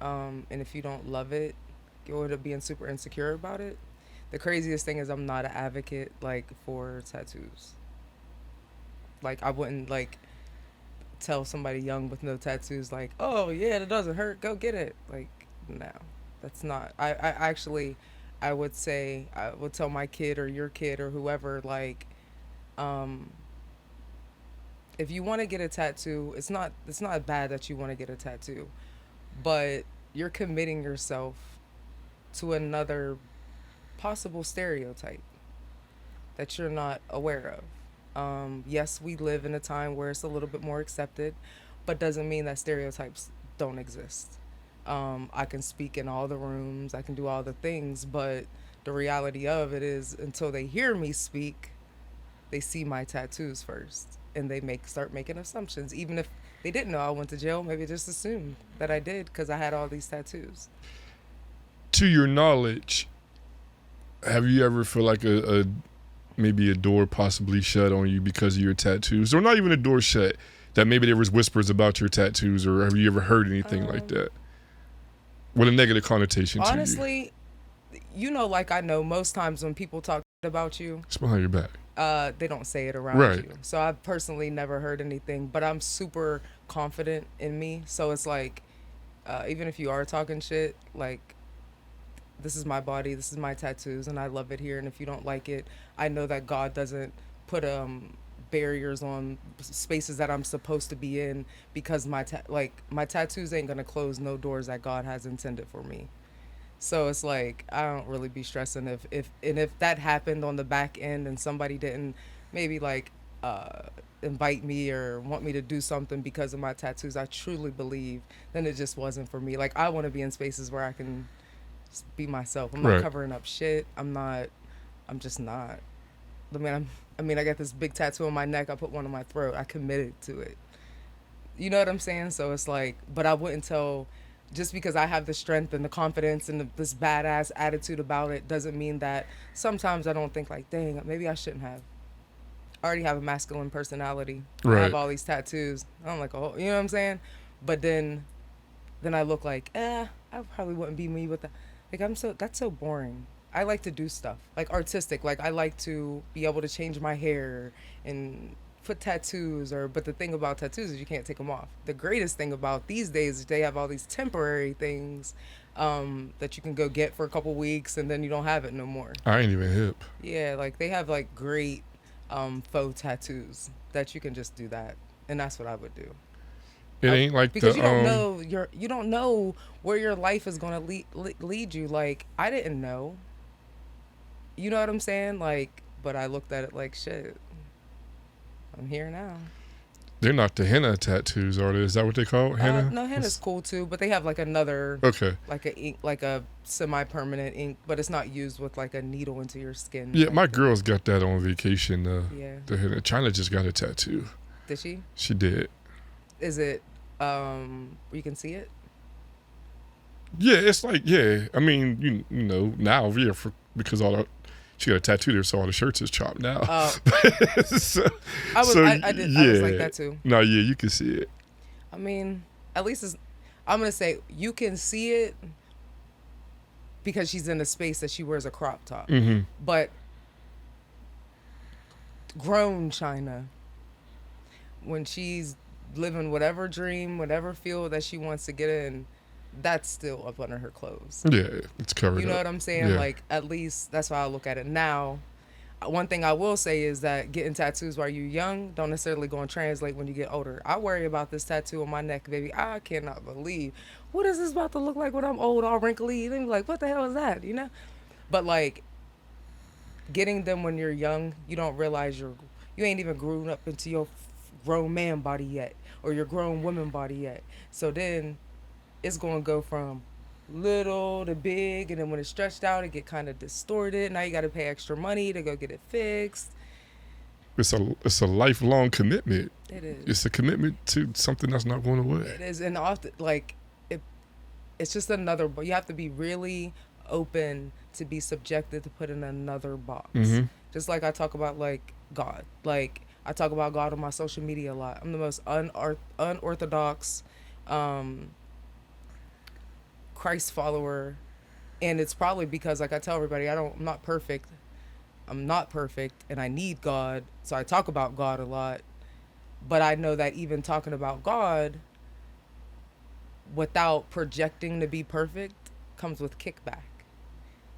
And if you don't love it, you'll end up being super insecure about it. The craziest thing is I'm not an advocate for tattoos. I wouldn't tell somebody young with no tattoos oh yeah, that doesn't hurt, go get it. No, that's not. I I would say, I would tell my kid or your kid or whoever, like, um, if you want to get a tattoo, it's not bad that you want to get a tattoo, but you're committing yourself to another possible stereotype that you're not aware of. Yes, we live in a time where it's a little bit more accepted, but doesn't mean that stereotypes don't exist. I can speak in all the rooms, I can do all the things, but the reality of it is, until they hear me speak, they see my tattoos first, and they make start making assumptions. Even if they didn't know I went to jail, maybe just assumed that I did because I had all these tattoos. To your knowledge, have you ever feel like a maybe a door possibly shut on you because of your tattoos, or not even a door shut, that maybe there was whispers about your tattoos, or have you ever heard anything like that with a negative connotation to you? Honestly, like I know most times when people talk about you, It's behind your back. they don't say it around Right. you. So I've personally never heard anything, but I'm super confident in me. So it's like, even if you are talking shit, like, this is my body, this is my tattoos, and I love it here. And if you don't like it, I know that God doesn't put barriers on spaces that I'm supposed to be in, because my tattoos ain't gonna close no doors that God has intended for me. So it's like, I don't really be stressing if that happened on the back end and somebody didn't maybe like invite me or want me to do something because of my tattoos. I truly believe then it just wasn't for me. Like, I want to be in spaces where I can just be myself. I'm not Right. covering up shit. I'm just not. I got this big tattoo on my neck. I put one on my throat. I committed to it. You know what I'm saying? So it's like, but I wouldn't tell, just because I have the strength and the confidence and this badass attitude about it, doesn't mean that sometimes I don't think like, dang, maybe I shouldn't have. I already have a masculine personality. I Right. have all these tattoos. I'm like, oh, you know what I'm saying? But then I look like, I probably wouldn't be me with that. Like, that's so boring. I like to do stuff like artistic. Like, I like to be able to change my hair and put tattoos, but the thing about tattoos is you can't take them off. The greatest thing about these days is they have all these temporary things that you can go get for a couple weeks and then you don't have it no more. I ain't even hip. Yeah, like they have like great faux tattoos that you can just do that, and that's what I would do. It ain't like Because the you don't know where your life is going to lead you. Like, I didn't know. You know what I'm saying? Like, but I looked at it like, shit, I'm here now. they're not the henna tattoos, are they? Is that what they call it? Henna? No, henna's cool too, but they have like another, Okay. like a ink, like a semi-permanent ink, but it's not used with like a needle into your skin. Yeah, type my thing. girl's got that on vacation. Yeah. The henna. China just got a tattoo. Did she? She did. Is it? You can see it. Yeah, it's like, yeah. I mean, you know now, yeah, because she got a tattoo there, so all the shirts is chopped now. Oh, so, I was like that too. No, yeah, you can see it. I mean, at least I'm gonna say you can see it because she's in a space that she wears a crop top. Mm-hmm. But grown China, when she's living whatever dream, whatever field that she wants to get in, that's still up under her clothes. Yeah, it's covered. You know up. what I'm saying? Yeah. Like, at least that's how I look at it now. One thing I will say is that getting tattoos while you're young don't necessarily go and translate when you get older. I worry about this tattoo on my neck, baby. I cannot believe, what is this about to look like when I'm old, all wrinkly? And like, what the hell is that? You know? But like, getting them when you're young, you don't realize you ain't even grown up into your grown man body yet, or your grown woman body yet. So then it's going to go from little to big, and then when it's stretched out, it get kind of distorted. Now you got to pay extra money to go get it fixed. It's a lifelong commitment. It is. It's a commitment to something that's not going away. It is, and often like it's just another. But you have to be really open to be subjected to put in another box. Mm-hmm. Just like I talk about like God. Like, I talk about God on my social media a lot. I'm the most unorthodox Christ follower, and it's probably because, like I tell everybody, I'm not perfect. I'm not perfect, and I need God, so I talk about God a lot. But I know that even talking about God without projecting to be perfect comes with kickback.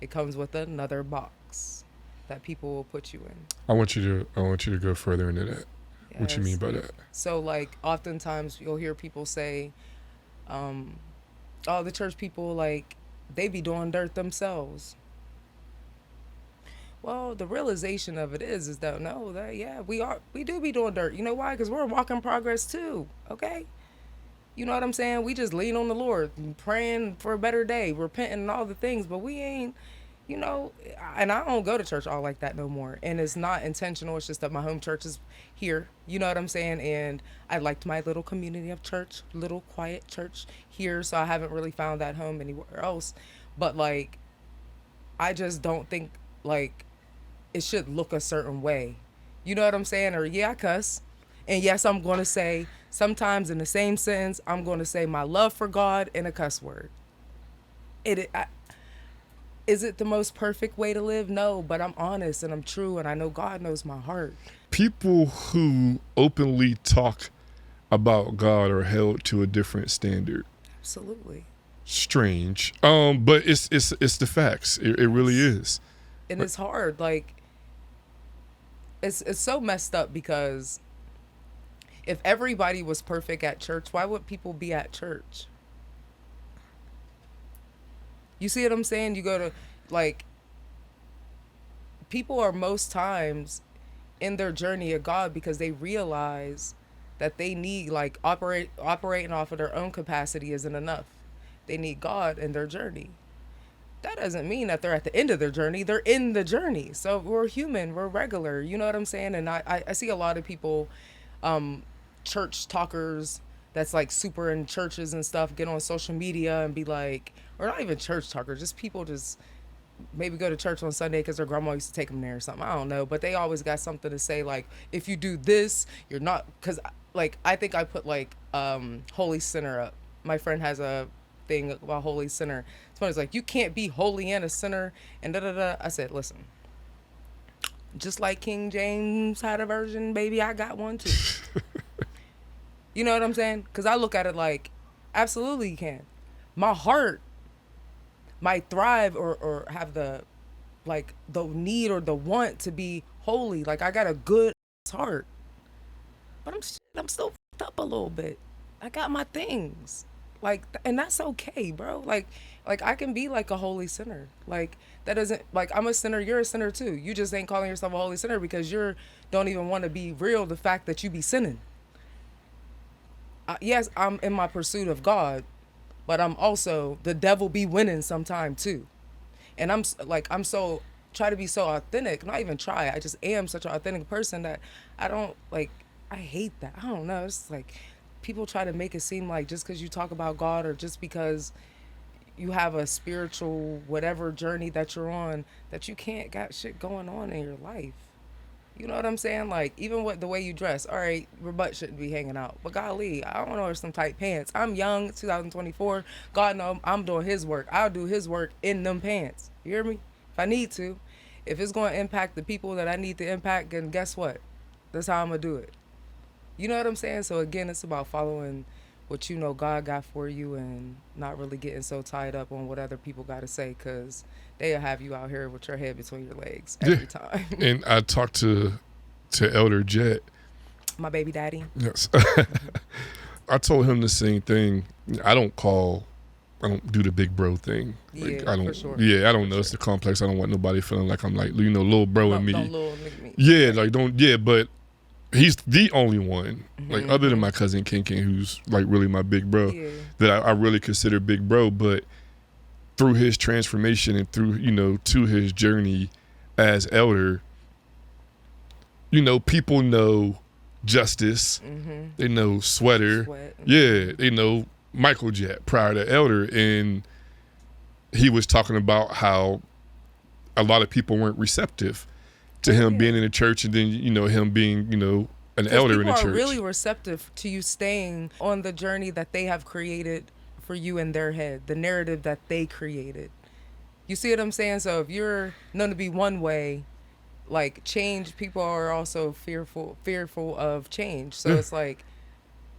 It comes with another box that people will put you in. I want you to go further into that. What you mean Yes. by that? So like oftentimes you'll hear people say, um, "Oh, the church people like they be doing dirt themselves." Well, the realization of it is that no, that yeah, we do be doing dirt. You know why? Because we're a walk in progress too. Okay, you know what I'm saying? We just lean on the Lord, and praying for a better day, repenting and all the things, but we ain't, you know. And I don't go to church all like that no more. And it's not intentional. It's just that my home church is here. You know what I'm saying? And I liked my little community of church, little quiet church here. So I haven't really found that home anywhere else. But like, I just don't think like it should look a certain way. You know what I'm saying? Or yeah, I cuss. And yes, I'm going to say sometimes in the same sentence, I'm going to say my love for God in a cuss word. Is it the most perfect way to live? No, but I'm honest and I'm true and I know God knows my heart. People who openly talk about God are held to a different standard. Absolutely. Strange. But it's the facts. It really is. And it's hard. Like it's so messed up because if everybody was perfect at church, why would people be at church? You see what I'm saying? You go to like people are most times in their journey of God because they realize that they need like operating off of their own capacity isn't enough. They need God in their journey. That doesn't mean that they're at the end of their journey. They're in the journey. So we're human. We're regular. You know what I'm saying? And I see a lot of people, um, church talkers that's like super in churches and stuff get on social media and be like, or not even church talkers, just people just maybe go to church on Sunday because their grandma used to take them there or something. I don't know, but they always got something to say like, if you do this, you're not. Because like I think I put like Holy Sinner up. My friend has a thing about Holy Sinner. It's funny. It's like you can't be holy and a sinner and da da da. I said, listen, just like King James had a version, baby, I got one too. You know what I'm saying? Because I look at it like, absolutely you can. My heart might thrive or have the like the need or the want to be holy. Like I got a good heart, but I'm still fucked up a little bit. I got my things, like, and that's okay, bro. Like I can be like a holy sinner. Like that doesn't like I'm a sinner. You're a sinner too. You just ain't calling yourself a holy sinner because you're don't even want to be real. The fact that you be sinning. Yes, I'm in my pursuit of God, but I'm also the devil be winning sometime too. And like I'm so try to be so authentic. Not even try. I just am such an authentic person that I don't like. I hate that. I don't know. It's like people try to make it seem like just because you talk about God or just because you have a spiritual whatever journey that you're on that you can't got shit going on in your life. You know what I'm saying? Like, even with the way you dress, all right, your butt shouldn't be hanging out. But golly, I don't know, there's some tight pants. I'm young, 2024. God know I'm doing his work. I'll do his work in them pants. You hear me? If I need to. If it's going to impact the people that I need to impact, then guess what? That's how I'm going to do it. You know what I'm saying? So again, it's about following what you know God got for you and not really getting so tied up on what other people got to say because they'll have you out here with your head between your legs every time. And I talked to Elder Jet. My baby daddy. Yes. I told him the same thing. I don't do the big bro thing. Like, Yeah, I don't. for sure. Yeah, I don't know. For It's the complex. I don't want nobody feeling like I'm like little bro in me. Don't little nigga me. Yeah, like don't. Yeah, but he's the only one, like other than Mm-hmm. my cousin King King, who's like really my big bro, Yeah. that I really consider big bro. But through his transformation and through to his journey as elder, people know Justice, Mm-hmm. they know Sweater, Sweat. yeah, they know Michael Jet prior to Elder, and he was talking about how a lot of people weren't receptive to him being in the church, and then him being an elder in the church. People are really receptive to you staying on the journey that they have created for you in their head, the narrative that they created. You see what I'm saying? So if you're known to be one way, like change, people are also fearful of change. So Yeah. it's like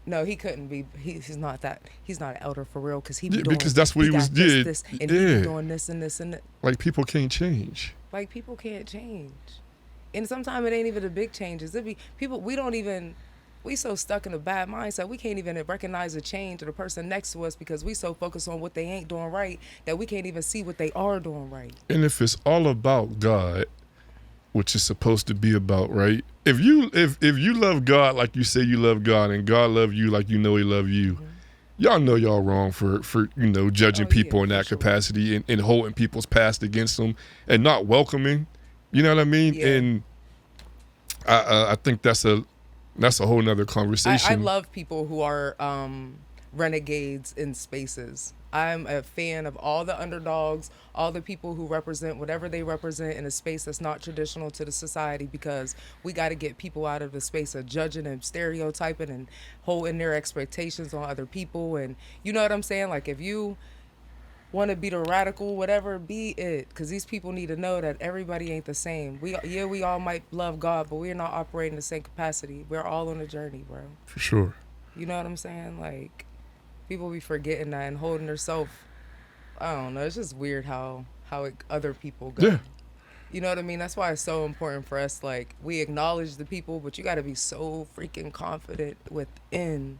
No, he couldn't be. He's not that. He's not an elder for real because he be Yeah, doing. because that's what He he was. got this, Yeah, this, and he be yeah. doing this and this and that. Like people can't change. Like people can't change, and sometimes it ain't even the big changes. It be people we don't even. We so stuck in a bad mindset we can't even recognize a change of the person next to us because we so focused on what they ain't doing right that we can't even see what they are doing right. And if it's all about God, which is supposed to be about, right? If you love God like you say you love God, and God love you like you know He love you, Mm-hmm. y'all know y'all wrong for judging Oh, people yeah, in for that sure. capacity and holding people's past against them and not welcoming. You know what I mean? Yeah. And I think that's a whole nother conversation. I love people who are renegades in spaces. I'm a fan of all the underdogs, all the people who represent whatever they represent in a space that's not traditional to the society because we got to get people out of the space of judging and stereotyping and holding their expectations on other people. And you know what I'm saying? Like if you want to be the radical, whatever, be it. Because these people need to know that everybody ain't the same. We all might love God, but we're not operating the same capacity. We're all on a journey, bro. For sure. You know what I'm saying? Like, people be forgetting that and holding themselves. I don't know. It's just weird how other people go. Yeah. You know what I mean? That's why it's so important for us. Like, we acknowledge the people, but you got to be so freaking confident within.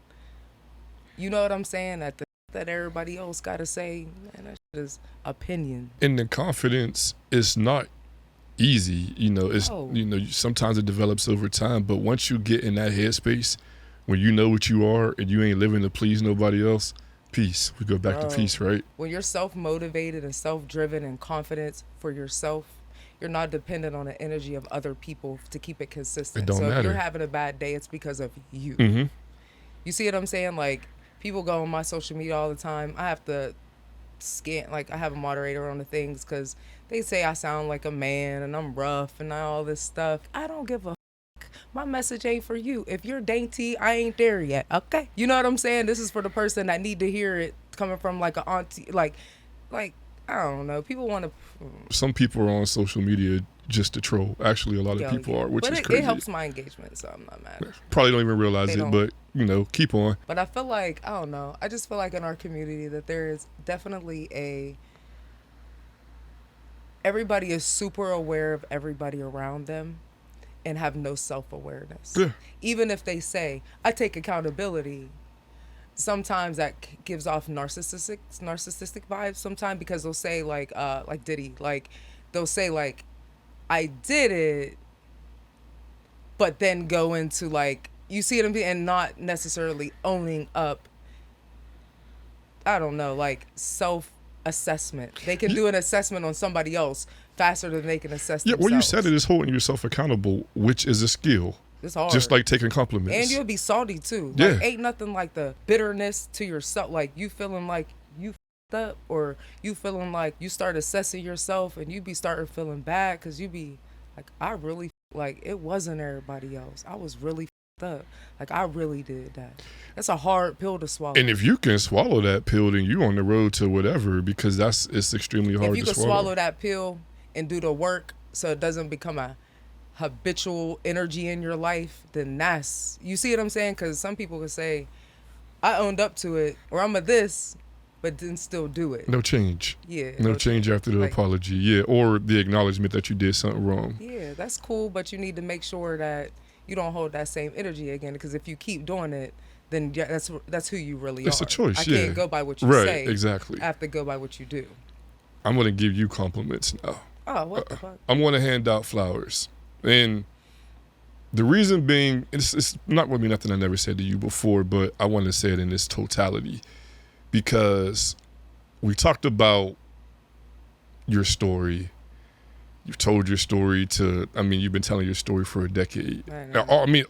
You know what I'm saying? That everybody else got to say, man, that shit is opinion. And the confidence is not easy. It's No. sometimes it develops over time, but once you get in that headspace when you know what you are and you ain't living to please nobody else, peace. We go back to Bro. peace, right? When you're self-motivated and self-driven and confident for yourself, you're not dependent on the energy of other people to keep it consistent. It don't So if matter. you're having a bad day, it's because of you. Mm-hmm. You see what I'm saying? Like, people go on my social media all the time. I have to scan, like, I have a moderator on the things because they say I sound like a man and I'm rough and all this stuff. I don't give a fuck. My message ain't for you. If you're dainty, I ain't there yet, okay? You know what I'm saying? This is for the person that need to hear it coming from, like, an auntie, like, I don't know. People want to... Some people are on social media just to troll. Actually, a lot of people are, which is crazy. It helps my engagement, so I'm not mad. Probably don't even realize They it, don't. but, keep on. But I feel like, I don't know, I just feel like in our community that there is definitely everybody is super aware of everybody around them and have no self-awareness. Yeah. Even if they say, I take accountability, sometimes that gives off narcissistic vibes sometimes because they'll say like Diddy, like they'll say like, I did it, but then go into like, you see what I'm saying, and not necessarily owning up. I don't know, like self-assessment. They can do an assessment on somebody else faster than they can assess themselves. Well, you said it is holding yourself accountable, which is a skill. It's hard. Just like taking compliments. And you'll be salty too. Yeah. Like, ain't nothing like the bitterness to yourself. Like you feeling like you f***ed up, or you feeling like you start assessing yourself and you be starting feeling bad because you be like, I really, like, it wasn't everybody else. I was really f***ed up. Like, I really did that. That's a hard pill to swallow. And if you can swallow that pill, then you on the road to whatever, because it's extremely hard to swallow. If you can swallow that pill and do the work so it doesn't become a habitual energy in your life, then that's, you see what I'm saying? Because some people can say, I owned up to it, or I'm a this, but then still do it. No change. Yeah. No change after the apology. Yeah. Or the acknowledgement that you did something wrong. Yeah, that's cool, but you need to make sure that you don't hold that same energy again, because if you keep doing it, then that's who you really are. It's a choice. I yeah. can't go by what you right, say. Exactly. I have to go by what you do. I'm going to give you compliments now. Oh, what the fuck? I'm going to hand out flowers. And the reason being, it's not going to be nothing I never said to you before, but I want to say it in its totality, because we talked about your story. You've told your story you've been telling your story for a decade.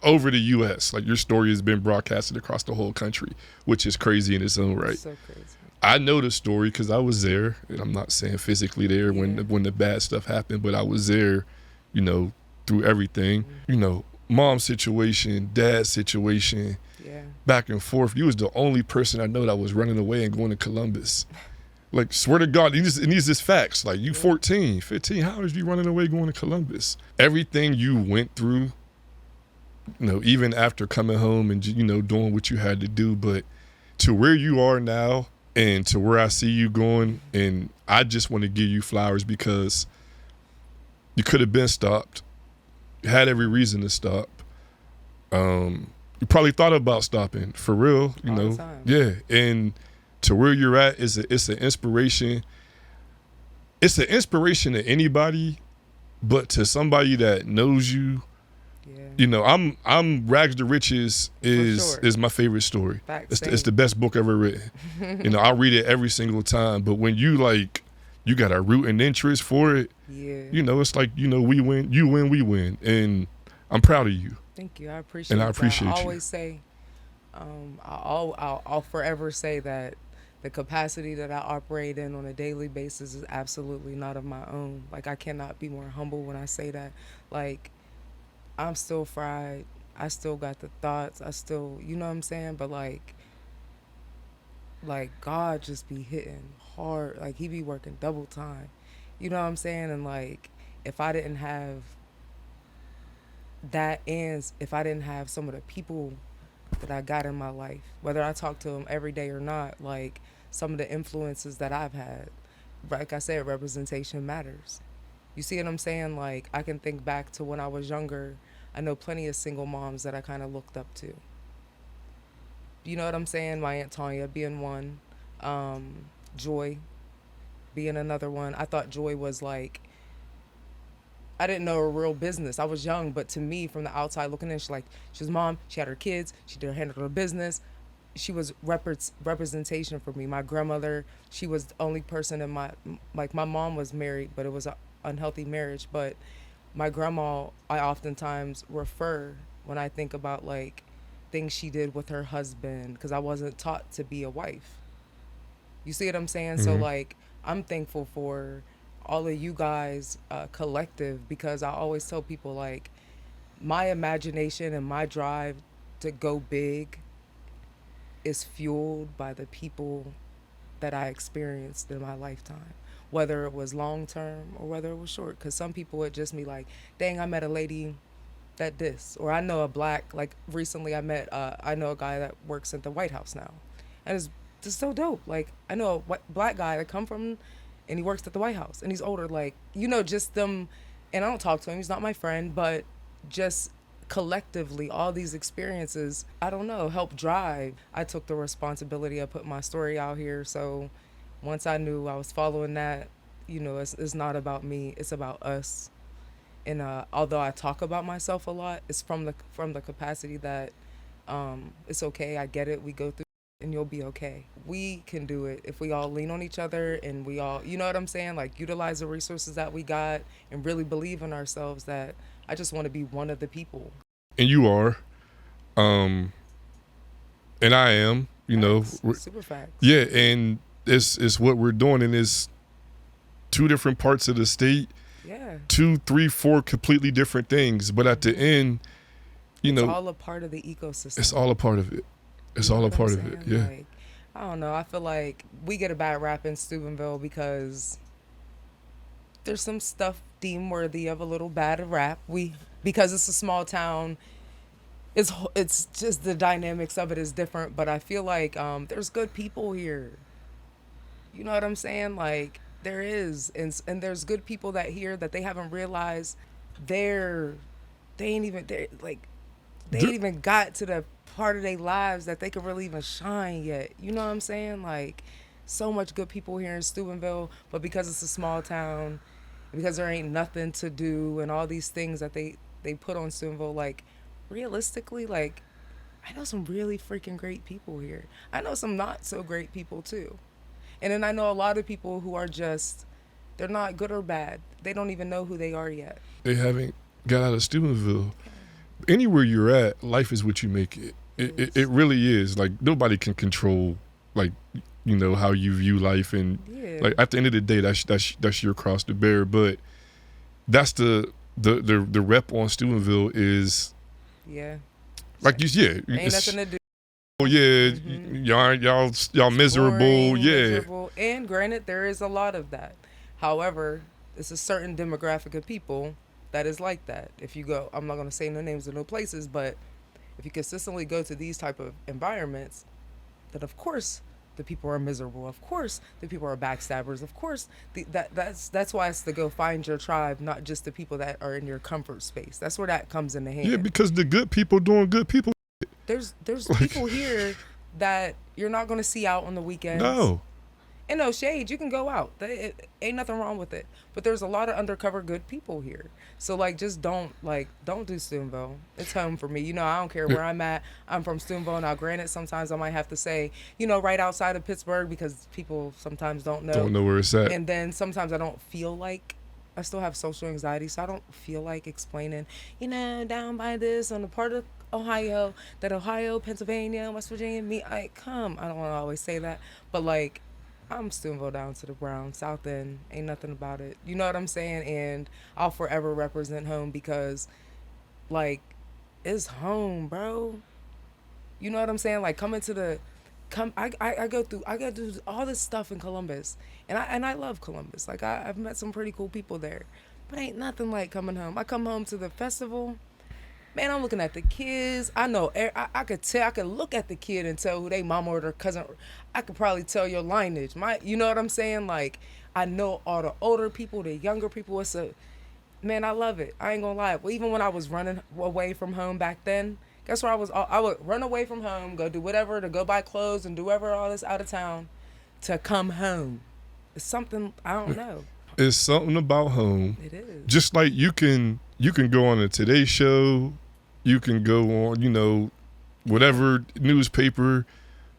Over the U.S. Like, your story has been broadcasted across the whole country, which is crazy in its own right. So crazy. I know the story because I was there, and I'm not saying physically there when the bad stuff happened, but I was there, through everything. Mom's situation, dad's situation, back and forth. You was the only person I know that was running away and going to Columbus. Like, swear to God, and these is facts. Like, you 14, 15, how is you running away going to Columbus? Everything you went through even after coming home and doing what you had to do, but to where you are now and to where I see you going, and I just want to give you flowers because you could have been stopped, had every reason to stop. You probably thought about stopping for real, All the time. Yeah, and to where you're at it's an inspiration. It's an inspiration to anybody, but to somebody that knows you, I'm Rags to Riches is my favorite story. It's the best book ever written. I read it every single time. But when you got a root and interest for it, it's like we win, you win, we win, and I'm proud of you. Thank you. I appreciate. And I appreciate I you. always say, I'll forever say that the capacity that I operate in on a daily basis is absolutely not of my own. Like, I cannot be more humble when I say that. Like, I'm still fried. I still got the thoughts. I still, you know what I'm saying? But like God just be hitting hard. Like, he be working double time. You know what I'm saying? And like, if I didn't have that, and if I didn't have some of the people that I got in my life, whether I talk to them every day or not, like some of the influences that I've had, like I said, representation matters. You see what I'm saying? Like, I can think back to when I was younger. I know plenty of single moms that I kind of looked up to. You know what I'm saying? My Aunt Tanya being one, Joy being another one. I thought Joy was like, I didn't know her real business. I was young, but to me, from the outside looking in, she was mom. She had her kids. She did handle her business. She was representation for me. My grandmother, she was the only person in my mom was married, but it was an unhealthy marriage. But my grandma, I oftentimes refer when I think about like things she did with her husband, because I wasn't taught to be a wife. You see what I'm saying? Mm-hmm. So like, I'm thankful for all of you guys collective, because I always tell people like, my imagination and my drive to go big is fueled by the people that I experienced in my lifetime, whether it was long term or whether it was short. Because some people would just be like, dang, I met a lady that this, or I know a black, like recently I met I know a guy that works at the White House now, and it's just so dope. Like, I know a black guy that come from, and he works at the White House, and he's older, like, just them. And I don't talk to him, he's not my friend, but just collectively all these experiences, I don't know, help drive. I took the responsibility. I put my story out here, so once I knew I was following that, it's not about me, it's about us. And although I talk about myself a lot, it's from the capacity that it's okay, I get it, we go through it, and you'll be okay. We can do it if we all lean on each other, and we all, you know what I'm saying, like, utilize the resources that we got and really believe in ourselves. That I just want to be one of the people. And you are, and I am, super facts. Yeah, and it's what we're doing, and it's two different parts of the state. Yeah. 2, 3, 4 completely different things, but at the end, it's all a part of the ecosystem. It's all a part of it. It's all a part of it. Yeah. Like, I don't know. I feel like we get a bad rap in Steubenville because there's some stuff deemed worthy of a little bad rap. Because it's a small town, it's just the dynamics of it is different. But I feel like there's good people here. You know what I'm saying? Like, there is, and there's good people that here that they haven't realized they ain't even got to the part of their lives that they could really even shine yet. You know what I'm saying? Like, so much good people here in Steubenville, but because it's a small town, because there ain't nothing to do and all these things that they put on Steubenville, like, realistically, like, I know some really freaking great people here. I know some not so great people too. And then I know a lot of people who are just, they're not good or bad. They don't even know who they are yet. They haven't got out of Steubenville. Anywhere you're at, life is what you make it. It really is. Like, nobody can control, like, how you view life. And like, at the end of the day, that's your cross to bear. But that's the rep on Steubenville is, like, ain't nothing to do. Oh yeah, y'all miserable, boring, yeah. Miserable. And granted, there is a lot of that. However, it's a certain demographic of people that is like that. If you go, I'm not going to say no names or no places, but if you consistently go to these type of environments, then of course the people are miserable. Of course the people are backstabbers. Of course that's why it's to go find your tribe, not just the people that are in your comfort space. That's where that comes into hand. Yeah, because the good people doing good people. There's people here that you're not going to see out on the weekends. No. And no shade, you can go out. Ain't nothing wrong with it. But there's a lot of undercover good people here. So like, just don't do Steubenville. It's home for me. You know, I don't care where I'm at. I'm from Steubenville. Now, granted, sometimes I might have to say, you know, right outside of Pittsburgh, because people sometimes don't know. Don't know where it's at. And then sometimes I don't feel like, I still have social anxiety, so I don't feel like explaining, you know, down by this on the part of Ohio, that Ohio, Pennsylvania, West Virginia, I don't want to always say that, but like, I'm Steubenville down to the ground, South End, ain't nothing about it. You know what I'm saying? And I'll forever represent home because, like, it's home, bro. You know what I'm saying? Like, I go through all this stuff in Columbus, and I love Columbus. Like, I've met some pretty cool people there, but ain't nothing like coming home. I come home to the festival. Man, I'm looking at the kids. I know, I could look at the kid and tell who they mama or their cousin. I could probably tell your lineage. You know what I'm saying? Like, I know all the older people, the younger people. Man, I love it. I ain't gonna lie. Well, even when I was running away from home back then, guess where I was? I would run away from home, go do whatever, to go buy clothes and do whatever, all this out of town, to come home. It's something, I don't know. It's something about home. It is. Just like you can go on a Today Show, you can go on, you know, whatever newspaper.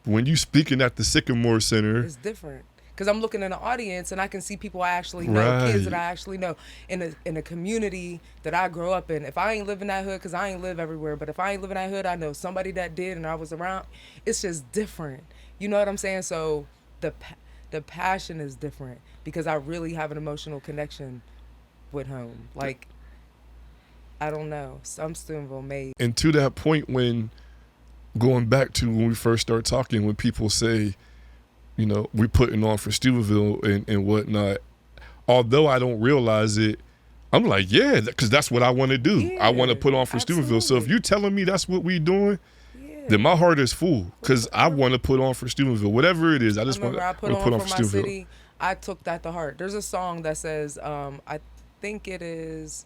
When you speaking at the Sycamore Center, it's different. Because I'm looking in the audience and I can see people I actually know, kids that I actually know in a community that I grew up in. If I ain't live in that hood, because I ain't live everywhere, but if I ain't live in that hood, I know somebody that did and I was around. It's just different. You know what I'm saying? So the passion is different because I really have an emotional connection with home. Like, I don't know. I'm Steubenville made. And to that point, when going back to when we first started talking, when people say, you know, we're putting on for Steubenville and whatnot, although I don't realize it, I'm like, yeah, because that's what I want to do. Yeah, I want to put on for Steubenville. So if you're telling me that's what we doing, then my heart is full because I want to put on for Steubenville. Whatever it is, I just want to put on for Steubenville. City, I took that to heart. There's a song that says, I think it is,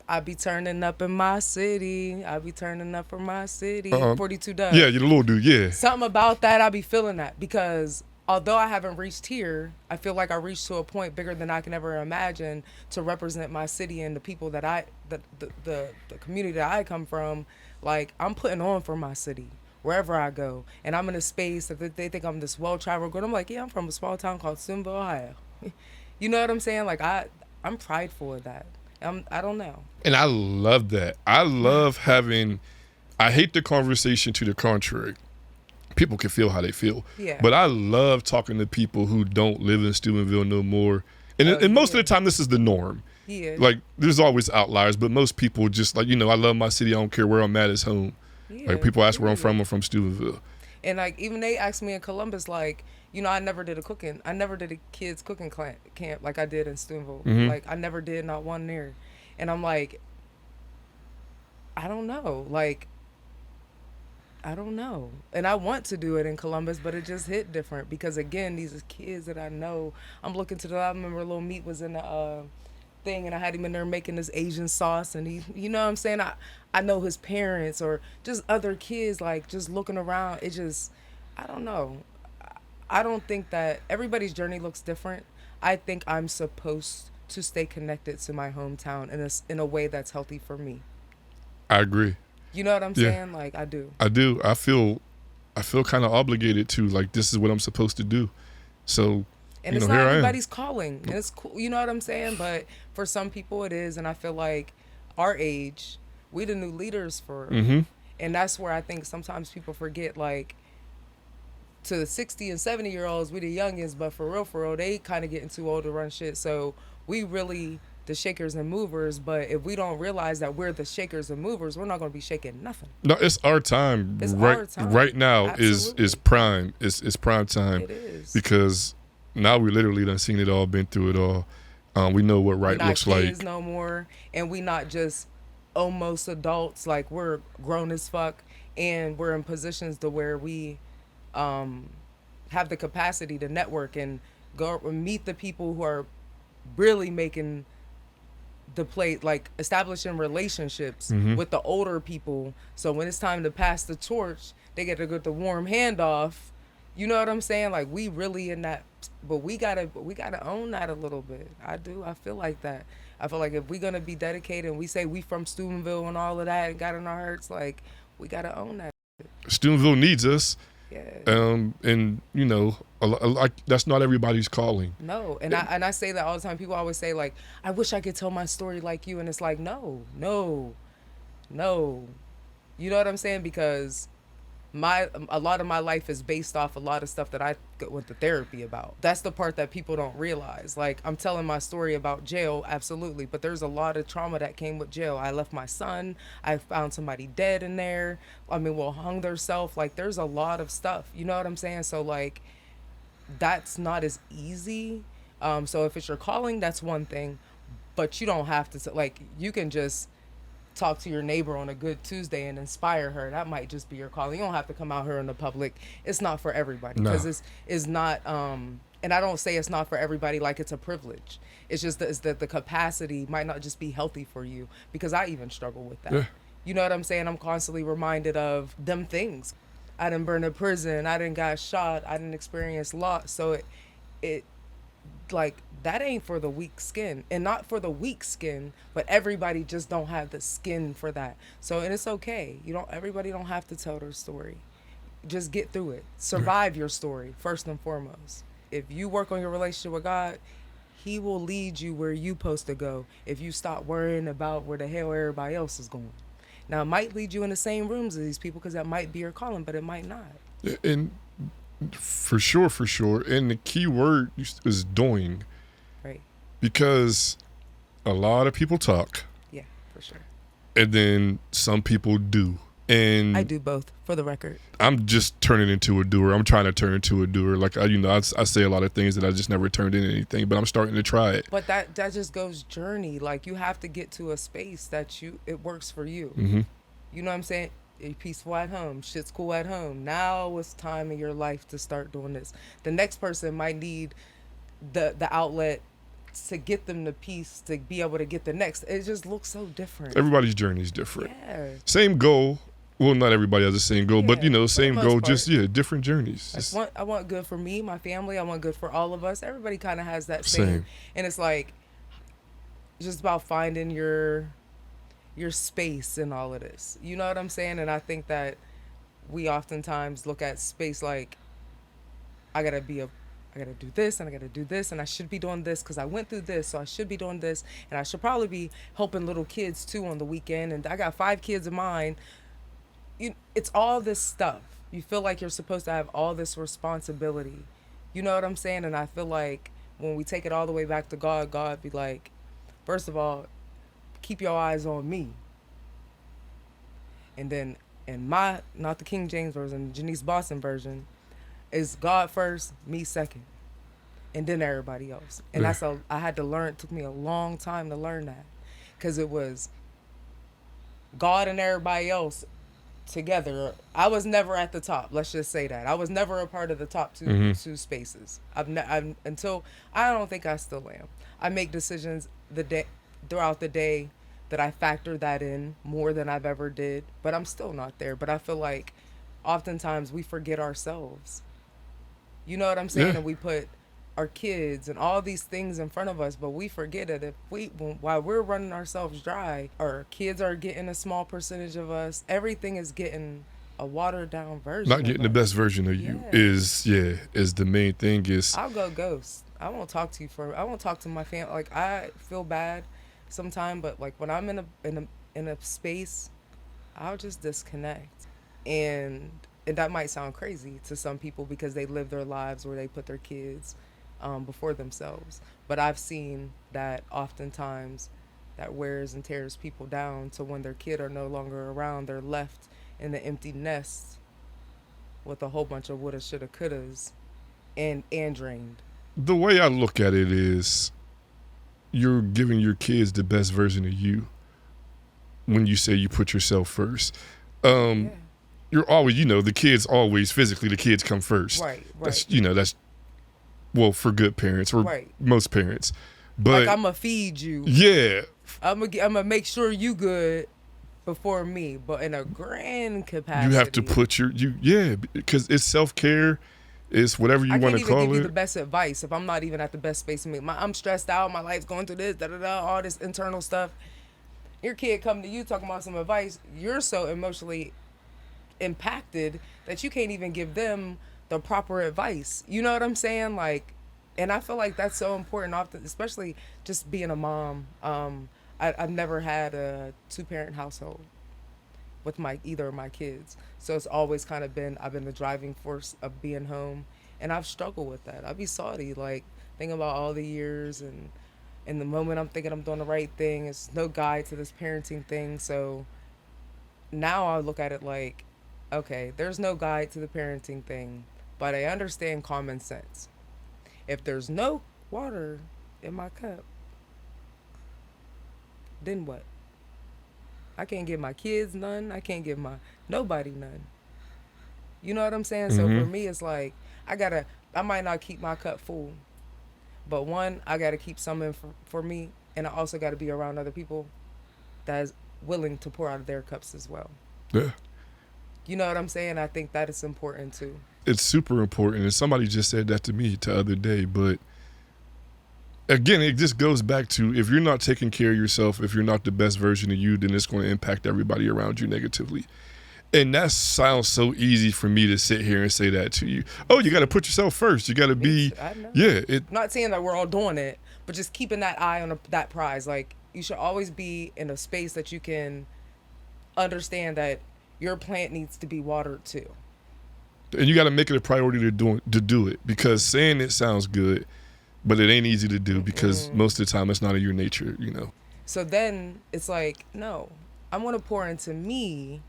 I be turning up in my city. I be turning up for my city. 42 Doug. Yeah, you're the little dude, yeah. Something about that, I be feeling that. Because although I haven't reached here, I feel like I reached to a point bigger than I can ever imagine to represent my city and the people that the community that I come from. Like, I'm putting on for my city wherever I go. And I'm in a space that they think I'm this well-traveled girl. I'm like, yeah, I'm from a small town called Steubenville, Ohio. You know what I'm saying? Like, I'm prideful of that. I don't know. And I love that. I love having, I hate the conversation to the contrary. People can feel how they feel. Yeah. But I love talking to people who don't live in Steubenville no more. And most of the time, this is the norm. Yeah. Like, there's always outliers, but most people just like, you know, I love my city. I don't care where I'm at, it's home. Yeah, like, people ask where I'm from Steubenville. And like, even they asked me in Columbus, like, you know, I never did a kids cooking camp like I did in Steubenville. Mm-hmm. Like, I never did, not one there. And I'm like, I don't know. Like, I don't know. And I want to do it in Columbus, but it just hit different because, again, these are kids that I know. I'm looking to I remember Lil Meat was in the thing and I had him in there making this Asian sauce and he, you know what I'm saying? I know his parents or just other kids, like, just looking around. It just, I don't know. I don't think that everybody's journey looks different. I think I'm supposed to stay connected to my hometown in a way that's healthy for me. I agree. You know what I'm saying? Like, I do. I feel kind of obligated to, like, this is what I'm supposed to do. So, and it's not everybody's calling. And it's cool. You know what I'm saying? But for some people it is. And I feel like our age, we the new leaders for. Mm-hmm. And that's where I think sometimes people forget, like, to the 60 and 70-year-olds, we the youngins, but for real, they kind of getting too old to run shit. So we really the shakers and movers, but if we don't realize that we're the shakers and movers, we're not going to be shaking nothing. No, it's our time. It's right, our time. Right now Absolutely. is prime. It's prime time. It is. Because now we literally done seen it all, been through it all. We know what We're right not looks kids like. no more, and we not just almost adults. Like we're grown as fuck, and we're in positions to where we um, have the capacity to network and go and meet the people who are really making the play, like establishing relationships Hmm. with the older people. So when it's time to pass the torch, they get to get the warm handoff. You know what I'm saying? Like we really in that, but we gotta own that a little bit. I do. I feel like that. I feel like if we're gonna be dedicated and we say we from Steubenville and all of that and got in our hearts, like we gotta own that. Steubenville needs us. Yeah. And like that's not everybody's calling. No, and I say that all the time. People always say like, "I wish I could tell my story like you," and it's like, no, no, no. You know what I'm saying? Because my a lot of my life is based off a lot of stuff that I went to therapy about. That's the part that people don't realize. Like I'm telling my story about jail, absolutely, but there's a lot of trauma that came with jail. I left my son. I found somebody dead in there. I mean, well, hung theirself. Like there's a lot of stuff. You know what I'm saying? So like that's not as easy. So if it's your calling, that's one thing, but you don't have to like you can just talk to your neighbor on a good Tuesday and inspire her. That might just be your calling. You don't have to come out here in the public. It's not for everybody No. because it's is not. And I don't say it's not for everybody like it's a privilege. It's just that, the capacity might not just be healthy for you because I even struggle with that. Yeah. You know what I'm saying? I'm constantly reminded of them things. I didn't burn a prison. I didn't got shot. I didn't experience loss. So it like that ain't for the weak skin, and not for the weak skin, but everybody just don't have the skin for that. So and it's okay. You don't. Everybody don't have to tell their story. Just get through it. Survive your story first and foremost. If you work on your relationship with God, He will lead you where you supposed to go. If you stop worrying about where the hell everybody else is going. Now it might lead you in the same rooms as these people because that might be your calling, but it might not. And for sure. And the key word is doing, Right? because a lot of people talk, Yeah, for sure. and then some people do. And I do both, for the record. I'm just turning into a doer. I'm trying to turn into a doer. Like I say a lot of things that I just never turned into anything, but I'm starting to try it. But that just goes journey. Like you have to get to a space that it works for you. Hmm. You know what I'm saying? You're peaceful at home. Shit's cool at home. Now it's time in your life to start doing this. The next person might need the outlet to get them the peace to be able to get the next. It just looks so different. Everybody's journey is different. Yeah. Same goal. Well, not everybody has the same goal, but Yeah, for same the goal. most Just part. different journeys. I want good for me, my family. I want good for all of us. Everybody kind of has that same. Same. And it's like just about finding your space in all of this. You know what I'm saying? And I think that we oftentimes look at space like I gotta do this and I gotta do this and I should be doing this because I went through this, so I should be doing this, and I should probably be helping little kids too on the weekend. And I got 5 kids of mine. It's all this stuff. You feel like you're supposed to have all this responsibility. You know what I'm saying? And I feel like when we take it all the way back to God, God be like, first of all, keep your eyes on me. And then in my, not the King James version, Janese Boston version, is God first, me second, and then everybody else. And Yeah. I had to learn. It took me a long time to learn that, because it was God and everybody else together. I was never at the top. Let's just say that I was never a part of the top two spaces. Until I don't think I still am. I make decisions throughout the day that I factor that in more than I've ever did, but I'm still not there. But I feel like oftentimes we forget ourselves. You know what I'm saying? Yeah. And we put our kids and all these things in front of us, but we forget that while we're running ourselves dry, our kids are getting a small percentage of us. Everything is getting a watered down version. Not getting the best version of you Yeah. is the main thing. Is I'll go ghost. I won't talk to you I won't talk to my family. Like I feel bad sometimes, but like when I'm in a space, I'll just disconnect. And that might sound crazy to some people because they live their lives where they put their kids before themselves. But I've seen that oftentimes that wears and tears people down to when their kid are no longer around, they're left in the empty nest with a whole bunch of woulda, shoulda, couldas and drained. the way I look at it is, you're giving your kids the best version of you when you say you put yourself first. Yeah. You're always, the kids always physically, the kids come first. Right. That's well, for good parents or Right. most parents. But Like, I'm going to feed you. yeah, I'm gonna make sure you good before me, but in a grand capacity. you have to put because it's self-care. It's whatever you want to I can't even call give it. you the best advice if I'm not even at the best space of me. I'm stressed out. My life's going through this, all this internal stuff. Your kid come to you talking about some advice. You're so emotionally impacted that you can't even give them the proper advice. You know what I'm saying? Like, and I feel like that's so important often, especially just being a mom. I've never had a 2-parent household with either of my kids. So it's always kind of I've been the driving force of being home. And I've struggled with that. I'd be salty, like, thinking about all the years, and in the moment I'm thinking I'm doing the right thing. It's no guide to this parenting thing. So now I look at it like, okay, there's no guide to the parenting thing, but I understand common sense. If there's no water in my cup, then what? I can't give my kids none. I can't give nobody none. You know what I'm saying? So for me, it's like, I might not keep my cup full, but one, I got to keep some in for me, and I also got to be around other people that is willing to pour out of their cups as well. Yeah. You know what I'm saying? I think that is important too. It's super important. And somebody just said that to me the other day, but again, it just goes back to, if you're not taking care of yourself, if you're not the best version of you, then it's going to impact everybody around you negatively. And that sounds so easy for me to sit here and say that to you. Oh, you got to put yourself first. You got to be, I know. yeah. I'm not saying that we're all doing it, but just keeping that eye on that prize. Like, you should always be in a space that you can understand that your plant needs to be watered too. And you got to make it a priority to do it, because saying it sounds good, but it ain't easy to do, because most of the time it's not in your nature, So then it's like, no, I'm going to pour into me,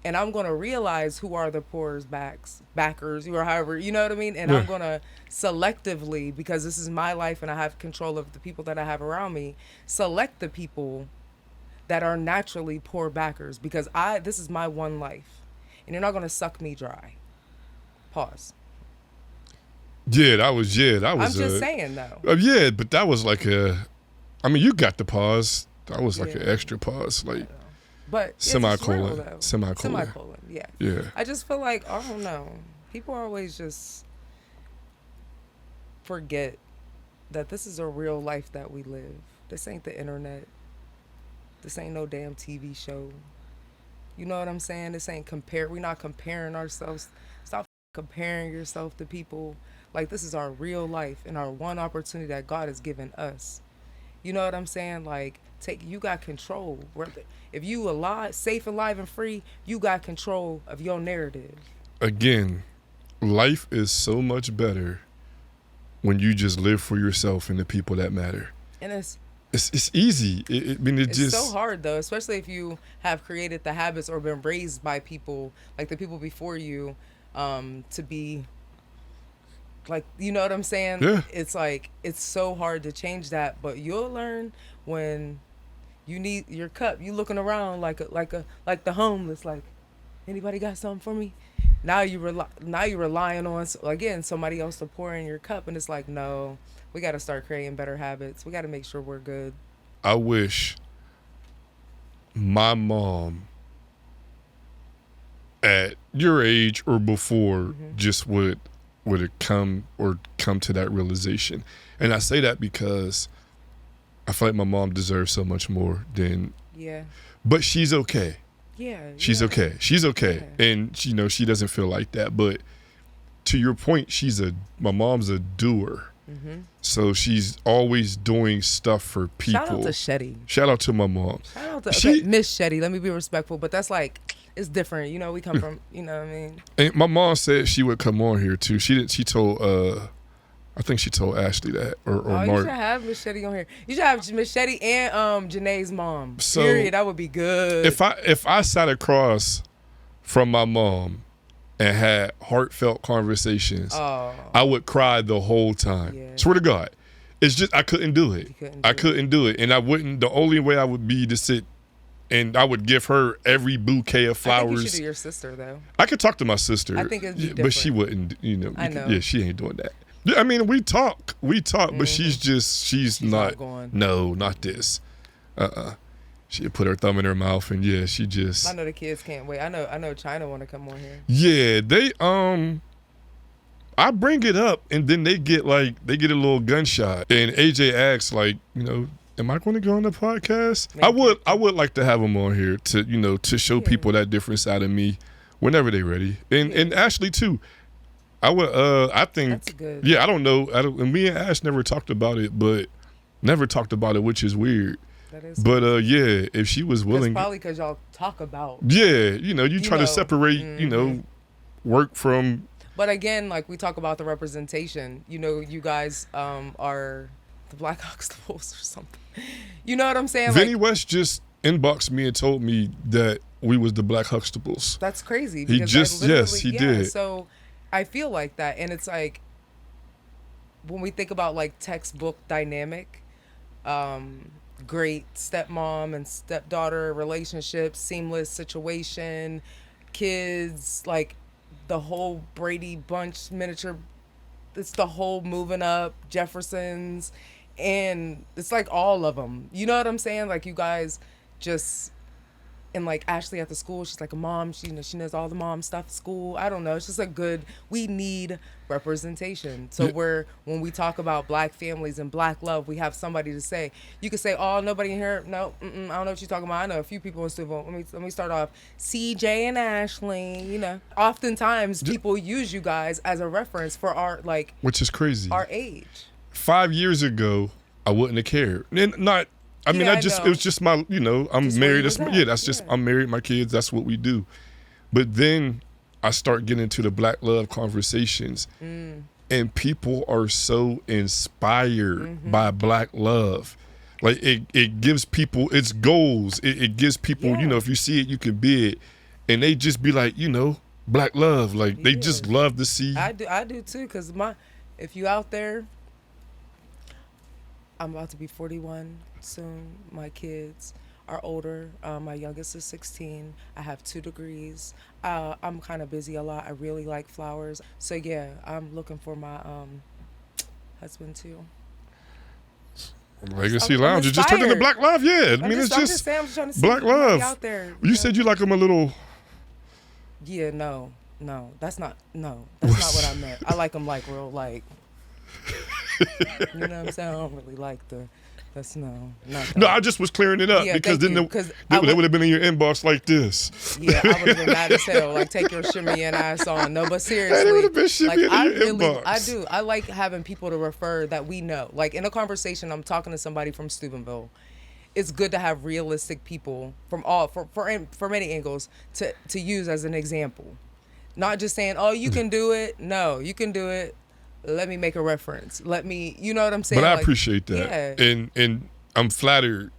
and I'm going to realize who are the poor's backers, or however, you know what I mean? And I'm going to selectively, because this is my life and I have control of the people that I have around me, select the people that are naturally poor backers, because this is my one life, and you're not going to suck me dry. Pause. That was. I'm just saying though. Yeah, but that was like you got the pause. That was like an extra pause, like, but semicolon. Yeah. Yeah. I just feel like, I don't know, people always just forget that this is a real life that we live. This ain't the internet. This ain't no damn TV show. You know what I'm saying? This ain't we're not comparing ourselves. Stop comparing yourself to people. Like, this is our real life and our one opportunity that God has given us. You know what I'm saying? Like, you got control. If you alive, safe, alive, and free, you got control of your narrative. Again, life is so much better when you just live for yourself and the people that matter. And it's easy. It's so hard though, especially if you have created the habits or been raised by people, like the people before you, to be like, you know what I'm saying? Yeah. It's like, it's so hard to change that, but you'll learn when you need your cup. You looking around like the homeless, like, anybody got something for me? Now you're relying on, again, somebody else to pour in your cup, and it's like, no, we got to start creating better habits. We got to make sure we're good. I wish my mom at your age or before just would have come to that realization. And I say that because I feel like my mom deserves so much more than, but she's okay. Yeah. She's okay. She's okay. Yeah. And she doesn't feel like that. But to your point, my mom's a doer. So she's always doing stuff for people. Shout out to Shetty. Shout out to my mom. Shout out to Miss Shetty. Let me be respectful, but that's like, it's different. We come from, you know what I mean? And my mom said she would come on here too. She told I think she told Ashley that or Mark. You should have Miss Shetty on here. You should have Miss Shetty and Janae's mom. So period. That would be good. If I sat across from my mom and had heartfelt conversations, I would cry the whole time. Yeah. Swear to God. It's just I couldn't do it. I couldn't do it, and I wouldn't. The only way I would be to sit, and I would give her every bouquet of flowers. I think you should do your sister though. I could talk to my sister. I think it'd be different. But she wouldn't. I know. Yeah, she ain't doing that. Yeah, I mean, we talk, but she's not going. No, not this. She put her thumb in her mouth, and yeah, she just. I know the kids can't wait. I know China want to come on here. Yeah, they I bring it up, and then they get a little gunshot, and AJ asks like, am I going to go on the podcast? I would like to have them on here to show people that different side of me whenever they're ready, and Ashley too. I would I think that's good. Yeah, I don't know. And me and Ash never talked about it, which is weird. That is but yeah, if she was willing, that's probably because y'all talk about. Yeah, you try to separate work from. But again, like we talk about the representation, you guys are the Black Huxtables or something. You know what I'm saying? Vinny West just inboxed me and told me that we was the Black Huxtables. That's crazy. He just, yes, he did. So I feel like that. And it's like, when we think about like textbook dynamic, great stepmom and stepdaughter relationship, seamless situation, kids, like, the whole Brady Bunch miniature, it's the whole moving up, Jeffersons, and it's like all of them. You know what I'm saying? Like you guys just, and like Ashley at the school, she's like a mom. She knows all the mom stuff at school. I don't know. It's just a good, we need representation. So when we talk about Black families and Black love, we have somebody to say. You could say, oh, nobody in here. No, I don't know what you're talking about. I know a few people in Steubenville. Let me start off. CJ and Ashley, Oftentimes people use you guys as a reference for our, like. Which is crazy. Our age. 5 years ago, I wouldn't have cared. And not. I mean, it was just my, I'm just married. I'm married, my kids, that's what we do. But then I start getting into the Black love conversations, and people are so inspired by Black love. Like it gives people, it's goals. It gives people, if you see it, you can be it. And they just be like, Black love. Like they just love to see. I do too, because if you out there, I'm about to be 41 soon. My kids are older. My youngest is 16. I have 2 degrees. I'm kind of busy a lot. I really like flowers. So yeah, I'm looking for my husband too. Legacy Lounge. It just turned into Black love. Yeah, I mean it's just Black love. Out there, you said you like them a little. Yeah, no, that's not what I meant. I like them like real like. You know what I'm saying? I don't really like that's no. I just was clearing it up because then they would have been in your inbox like this. Yeah, I would have been mad as hell. Like, take your shimmy and ass on. No, but seriously, they would have been shimmy like, in your inbox. I do. I like having people to refer that we know. Like in a conversation, I'm talking to somebody from Steubenville. It's good to have realistic people from for many angles to use as an example. Not just saying, oh, you can do it. No, you can do it. Let me make a reference. Let me, you know what I'm saying? But I appreciate that. Yeah. And I'm flattered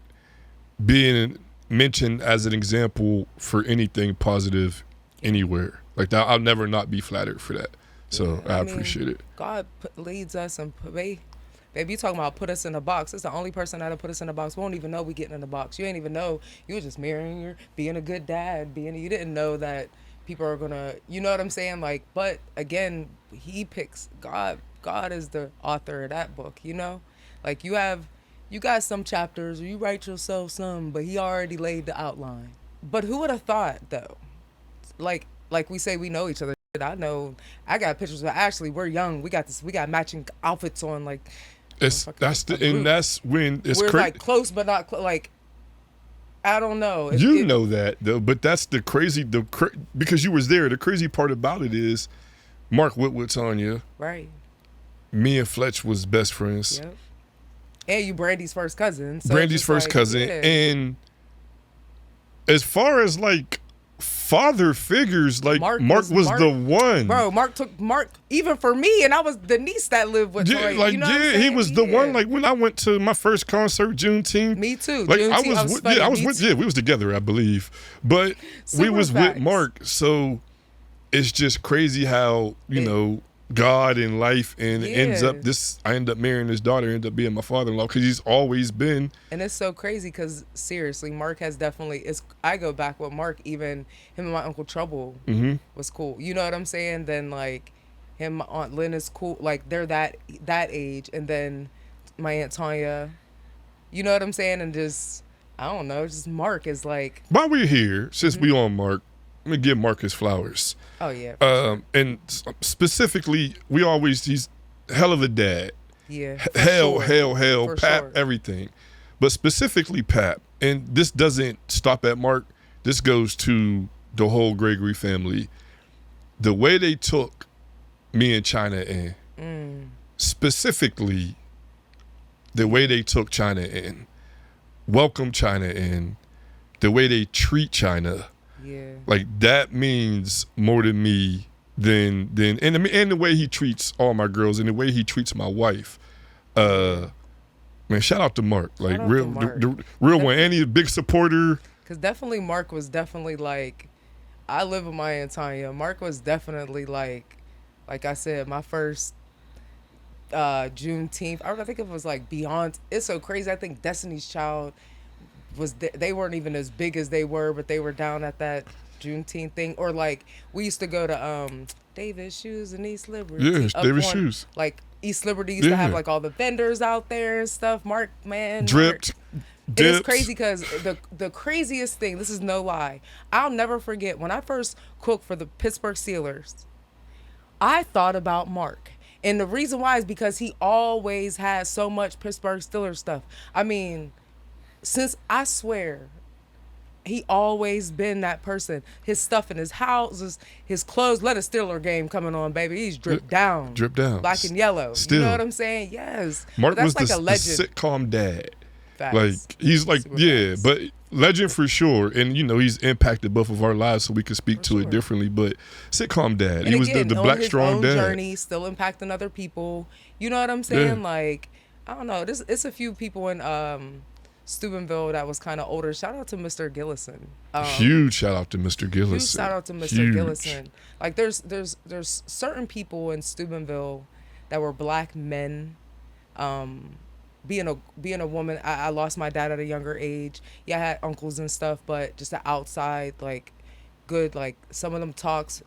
being mentioned as an example for anything positive anywhere. Like that, I'll never not be flattered for that. So I appreciate it. God leads us, and baby, you talking about put us in a box. It's the only person that'll put us in a box. We won't even know we getting in a box. You ain't even know. You were just marrying being a good dad, you didn't know that people are gonna, you know what I'm saying? Like, but again, he picks God is the author of that book, like you got some chapters or you write yourself some, but he already laid the outline. But who would have thought though, like we say we know each other. I know I got pictures with Ashley. We're young. We got matching outfits on. Like that's when it's we're like close but not like. I don't know. Know that though, but that's the crazy because you was there. The crazy part about it is Mark Whitwood's on you. Right. Me and Fletch was best friends. Yep. And you Brandy's first cousin. So Brandy's first cousin. Yeah. And as far as like father figures, like Mark was the one. Bro, Mark even for me, and I was the niece that lived with Troy. Like, he was the one. Like when I went to my first concert, Juneteenth. Me too. Like we was together, I believe. But we was with Mark. So it's just crazy how, God in life, and it ends up Yeah. I end up marrying his daughter, end up being my father-in-law because he's always been. And it's so crazy because seriously, Mark has definitely. It's I go back with Mark. Even him and my Uncle Trouble Mm-hmm. was cool. You know what I'm saying? Then like him, my Aunt Lynn is cool. Like they're that age, and then my Aunt Tanya. You know what I'm saying? And just I don't know. Just Mark is like, While we're here, since mm-hmm. we on Mark, let me give Mark his flowers. Oh yeah, for sure. And specifically, he's hell of a dad. Yeah, Hell, sure. For Pap, sure. everything. But specifically Pap, and this doesn't stop at Mark. This goes to the whole Gregory family. The way they took me and China in, specifically the way they took China in, welcome China in, the way they treat China, Yeah. like that means more to me than and the way he treats all my girls and the way he treats my wife. Man, shout out to Mark. Like out real to Mark. The real one. And he's a big supporter. Because definitely Mark was definitely like, I live with my Aunt Tanya. Mark was definitely like I said, my first Juneteenth. I think it was like beyond. It's so crazy. I think Destiny's Child was they weren't even as big as they were, but they were down at that Juneteenth thing. Or like we used to go to David's Shoes in East Liberty. Yeah, up David's on, Shoes. Like East Liberty used to have like all the vendors out there and stuff. Mark, man, Dripped. It is crazy because the craziest thing, this is no lie, I'll never forget when I first cooked for the Pittsburgh Steelers, I thought about Mark. And the reason why is because he always had so much Pittsburgh Steelers stuff. I mean, since I swear, he always been that person. His stuff in his house, his clothes. Let a Steeler game coming on, baby. He's dripped down. Drip down. Black and yellow. Still. You know what I'm saying? Yes. Mark But that's was like the a legend. sitcom dad. Facts. Like he's like, Super yeah, facts. but legend for sure. And you know, he's impacted both of our lives, so we can speak For to it sure. differently. But sitcom dad. And He was again, the on black his strong own dad. journey, still impacting other people. You know what I'm saying? Yeah. Like, I don't know. It's a few people in Steubenville that was kind of older. Shout out to Mr. Gillison. Huge shout out to Mr. Gillison. Huge shout out to Mr. Huge. Gillison. Like, there's certain people in Steubenville that were black men. Being a woman, I lost my dad at a younger age. Yeah, I had uncles and stuff, but just the outside, like, good, like, some of them talks,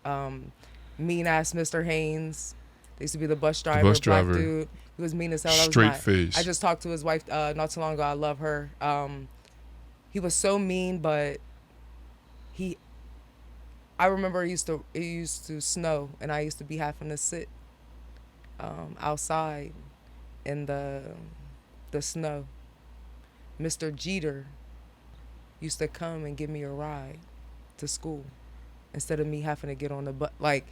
mean ass Mr. Haynes. They used to be the bus driver, black dude. He was mean as hell. Straight face. I just talked to his wife not too long ago. I love her. He was so mean, but I remember it used to snow, and I used to be having to sit outside in the snow. Mr. Jeter used to come and give me a ride to school instead of me having to get on the bus. Like,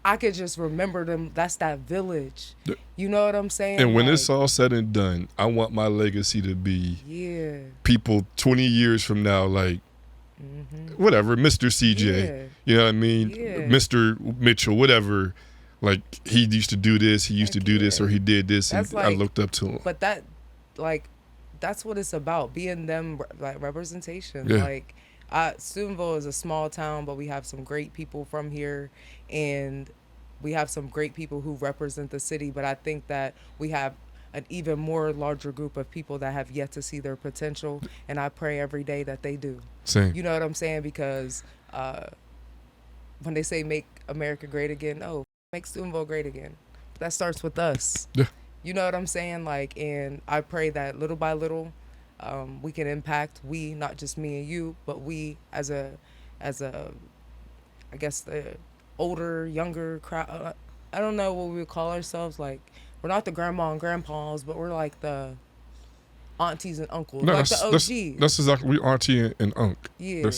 I could just remember them. That's that village. You know what I'm saying? And when like, it's all said and done, I want my legacy to be people 20 years from now, like, whatever, Mr. CJ, Yeah. you know what I mean? Yeah. Mr. Mitchell, whatever. Like, he used to do this, he used to do this, or he did this, That's and I like- looked up to him. But that's what it's about, being them, like, representation. Yeah. Like, Steubenville is a small town, but we have some great people from here, and we have some great people who represent the city. But I think that we have an even more larger group of people that have yet to see their potential, and I pray every day that they do. Same. You know what I'm saying? Because when they say make America great again, make Steubenville great again. But that starts with us. Yeah. You know what I'm saying? Like, and I pray that little by little, we can impact, not just me and you, but we as a, I guess the older, younger crowd. I don't know what we would call ourselves. Like, we're not the grandma and grandpas, but we're like the aunties and uncles, No, like the OG. that's exactly, we auntie and unc. Yeah.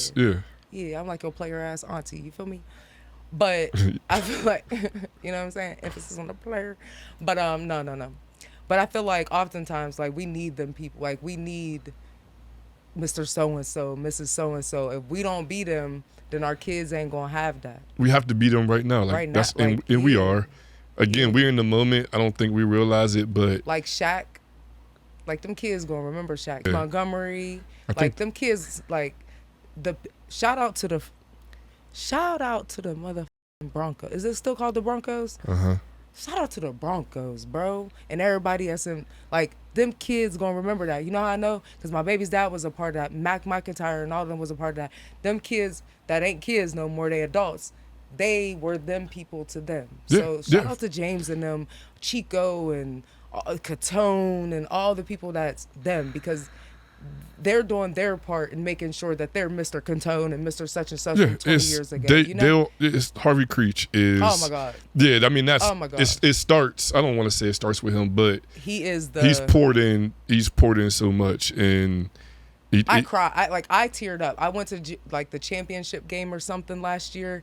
Yeah, I'm like your player ass auntie. You feel me? But I feel like, you know what I'm saying? Emphasis on the player. But no. But I feel like oftentimes, like, we need them people. Like, we need Mr. So-and-so, Mrs. So-and-so. If we don't be them, then our kids ain't going to have that. We have to beat them right now. Like, Right now, that's, like, and we yeah. are. Again, we're in the moment. I don't think we realize it, but Like Shaq, like, them kids going to remember Shaq. Yeah. Montgomery, I like, think- them kids, like, shout out to the motherfucking Broncos. Is it still called the Broncos? shout out to the Broncos, bro, and everybody that's in, like, them kids gonna remember that. You know how I know? Because my baby's dad was a part of that. Mac McIntyre and all of them was a part of that. Them kids that ain't kids no more, they adults. They were them people to them. Yeah, So shout yeah. out to James and them, Chico and Catone and all the people that's them, because they're doing their part in making sure that they're Mr. Cantone and Mr. Such and such Yeah, from 20 years ago. You know? It's Harvey Creech is. Oh my God. Yeah, I mean that's. Oh my God. It starts. I don't want to say it starts with him, but He is the. he's poured in. He's poured in so much, and I cried. I teared up. I went to like the championship game or something last year,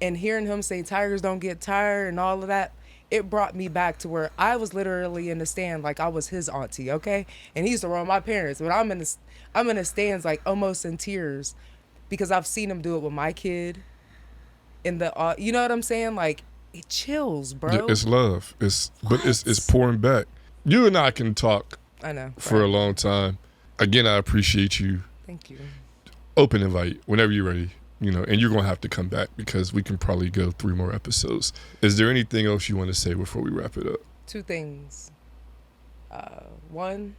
and hearing him say Tigers don't get tired and all of that, it brought me back to where I was literally in the stand like I was his auntie, okay? And he used to run my parents, but I'm in the stands like almost in tears because I've seen him do it with my kid. In the you know what I'm saying? Like, it chills, bro. Yeah, it's love. It's What? but it's pouring back. You and I can talk I know. for a right. long time. Again, I appreciate you. Thank you. Open invite whenever you're ready. And you're gonna have to come back because we can probably go 3 more episodes. Is there anything else you want to say before we wrap it up? 2 things. One,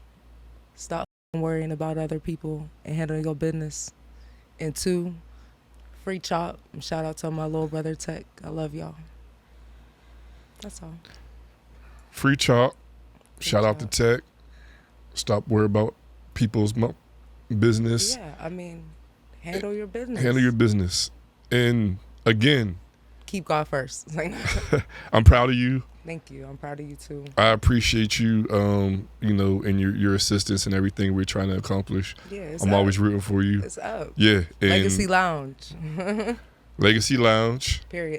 stop worrying about other people and handling your business. And 2, free chop. And shout out to my little brother Tech. I love y'all. That's all. Free chop. Shout out to chop. Tech. Stop worrying about people's business. Yeah, I mean, handle your business. Handle your business. And again, keep God first. I'm proud of you. Thank you. I'm proud of you too. I appreciate you, and your assistance and everything we're trying to accomplish. Yeah, it's I'm up. always rooting for you. It's up. Yeah. And Legacy Lounge. Legacy Lounge. Period.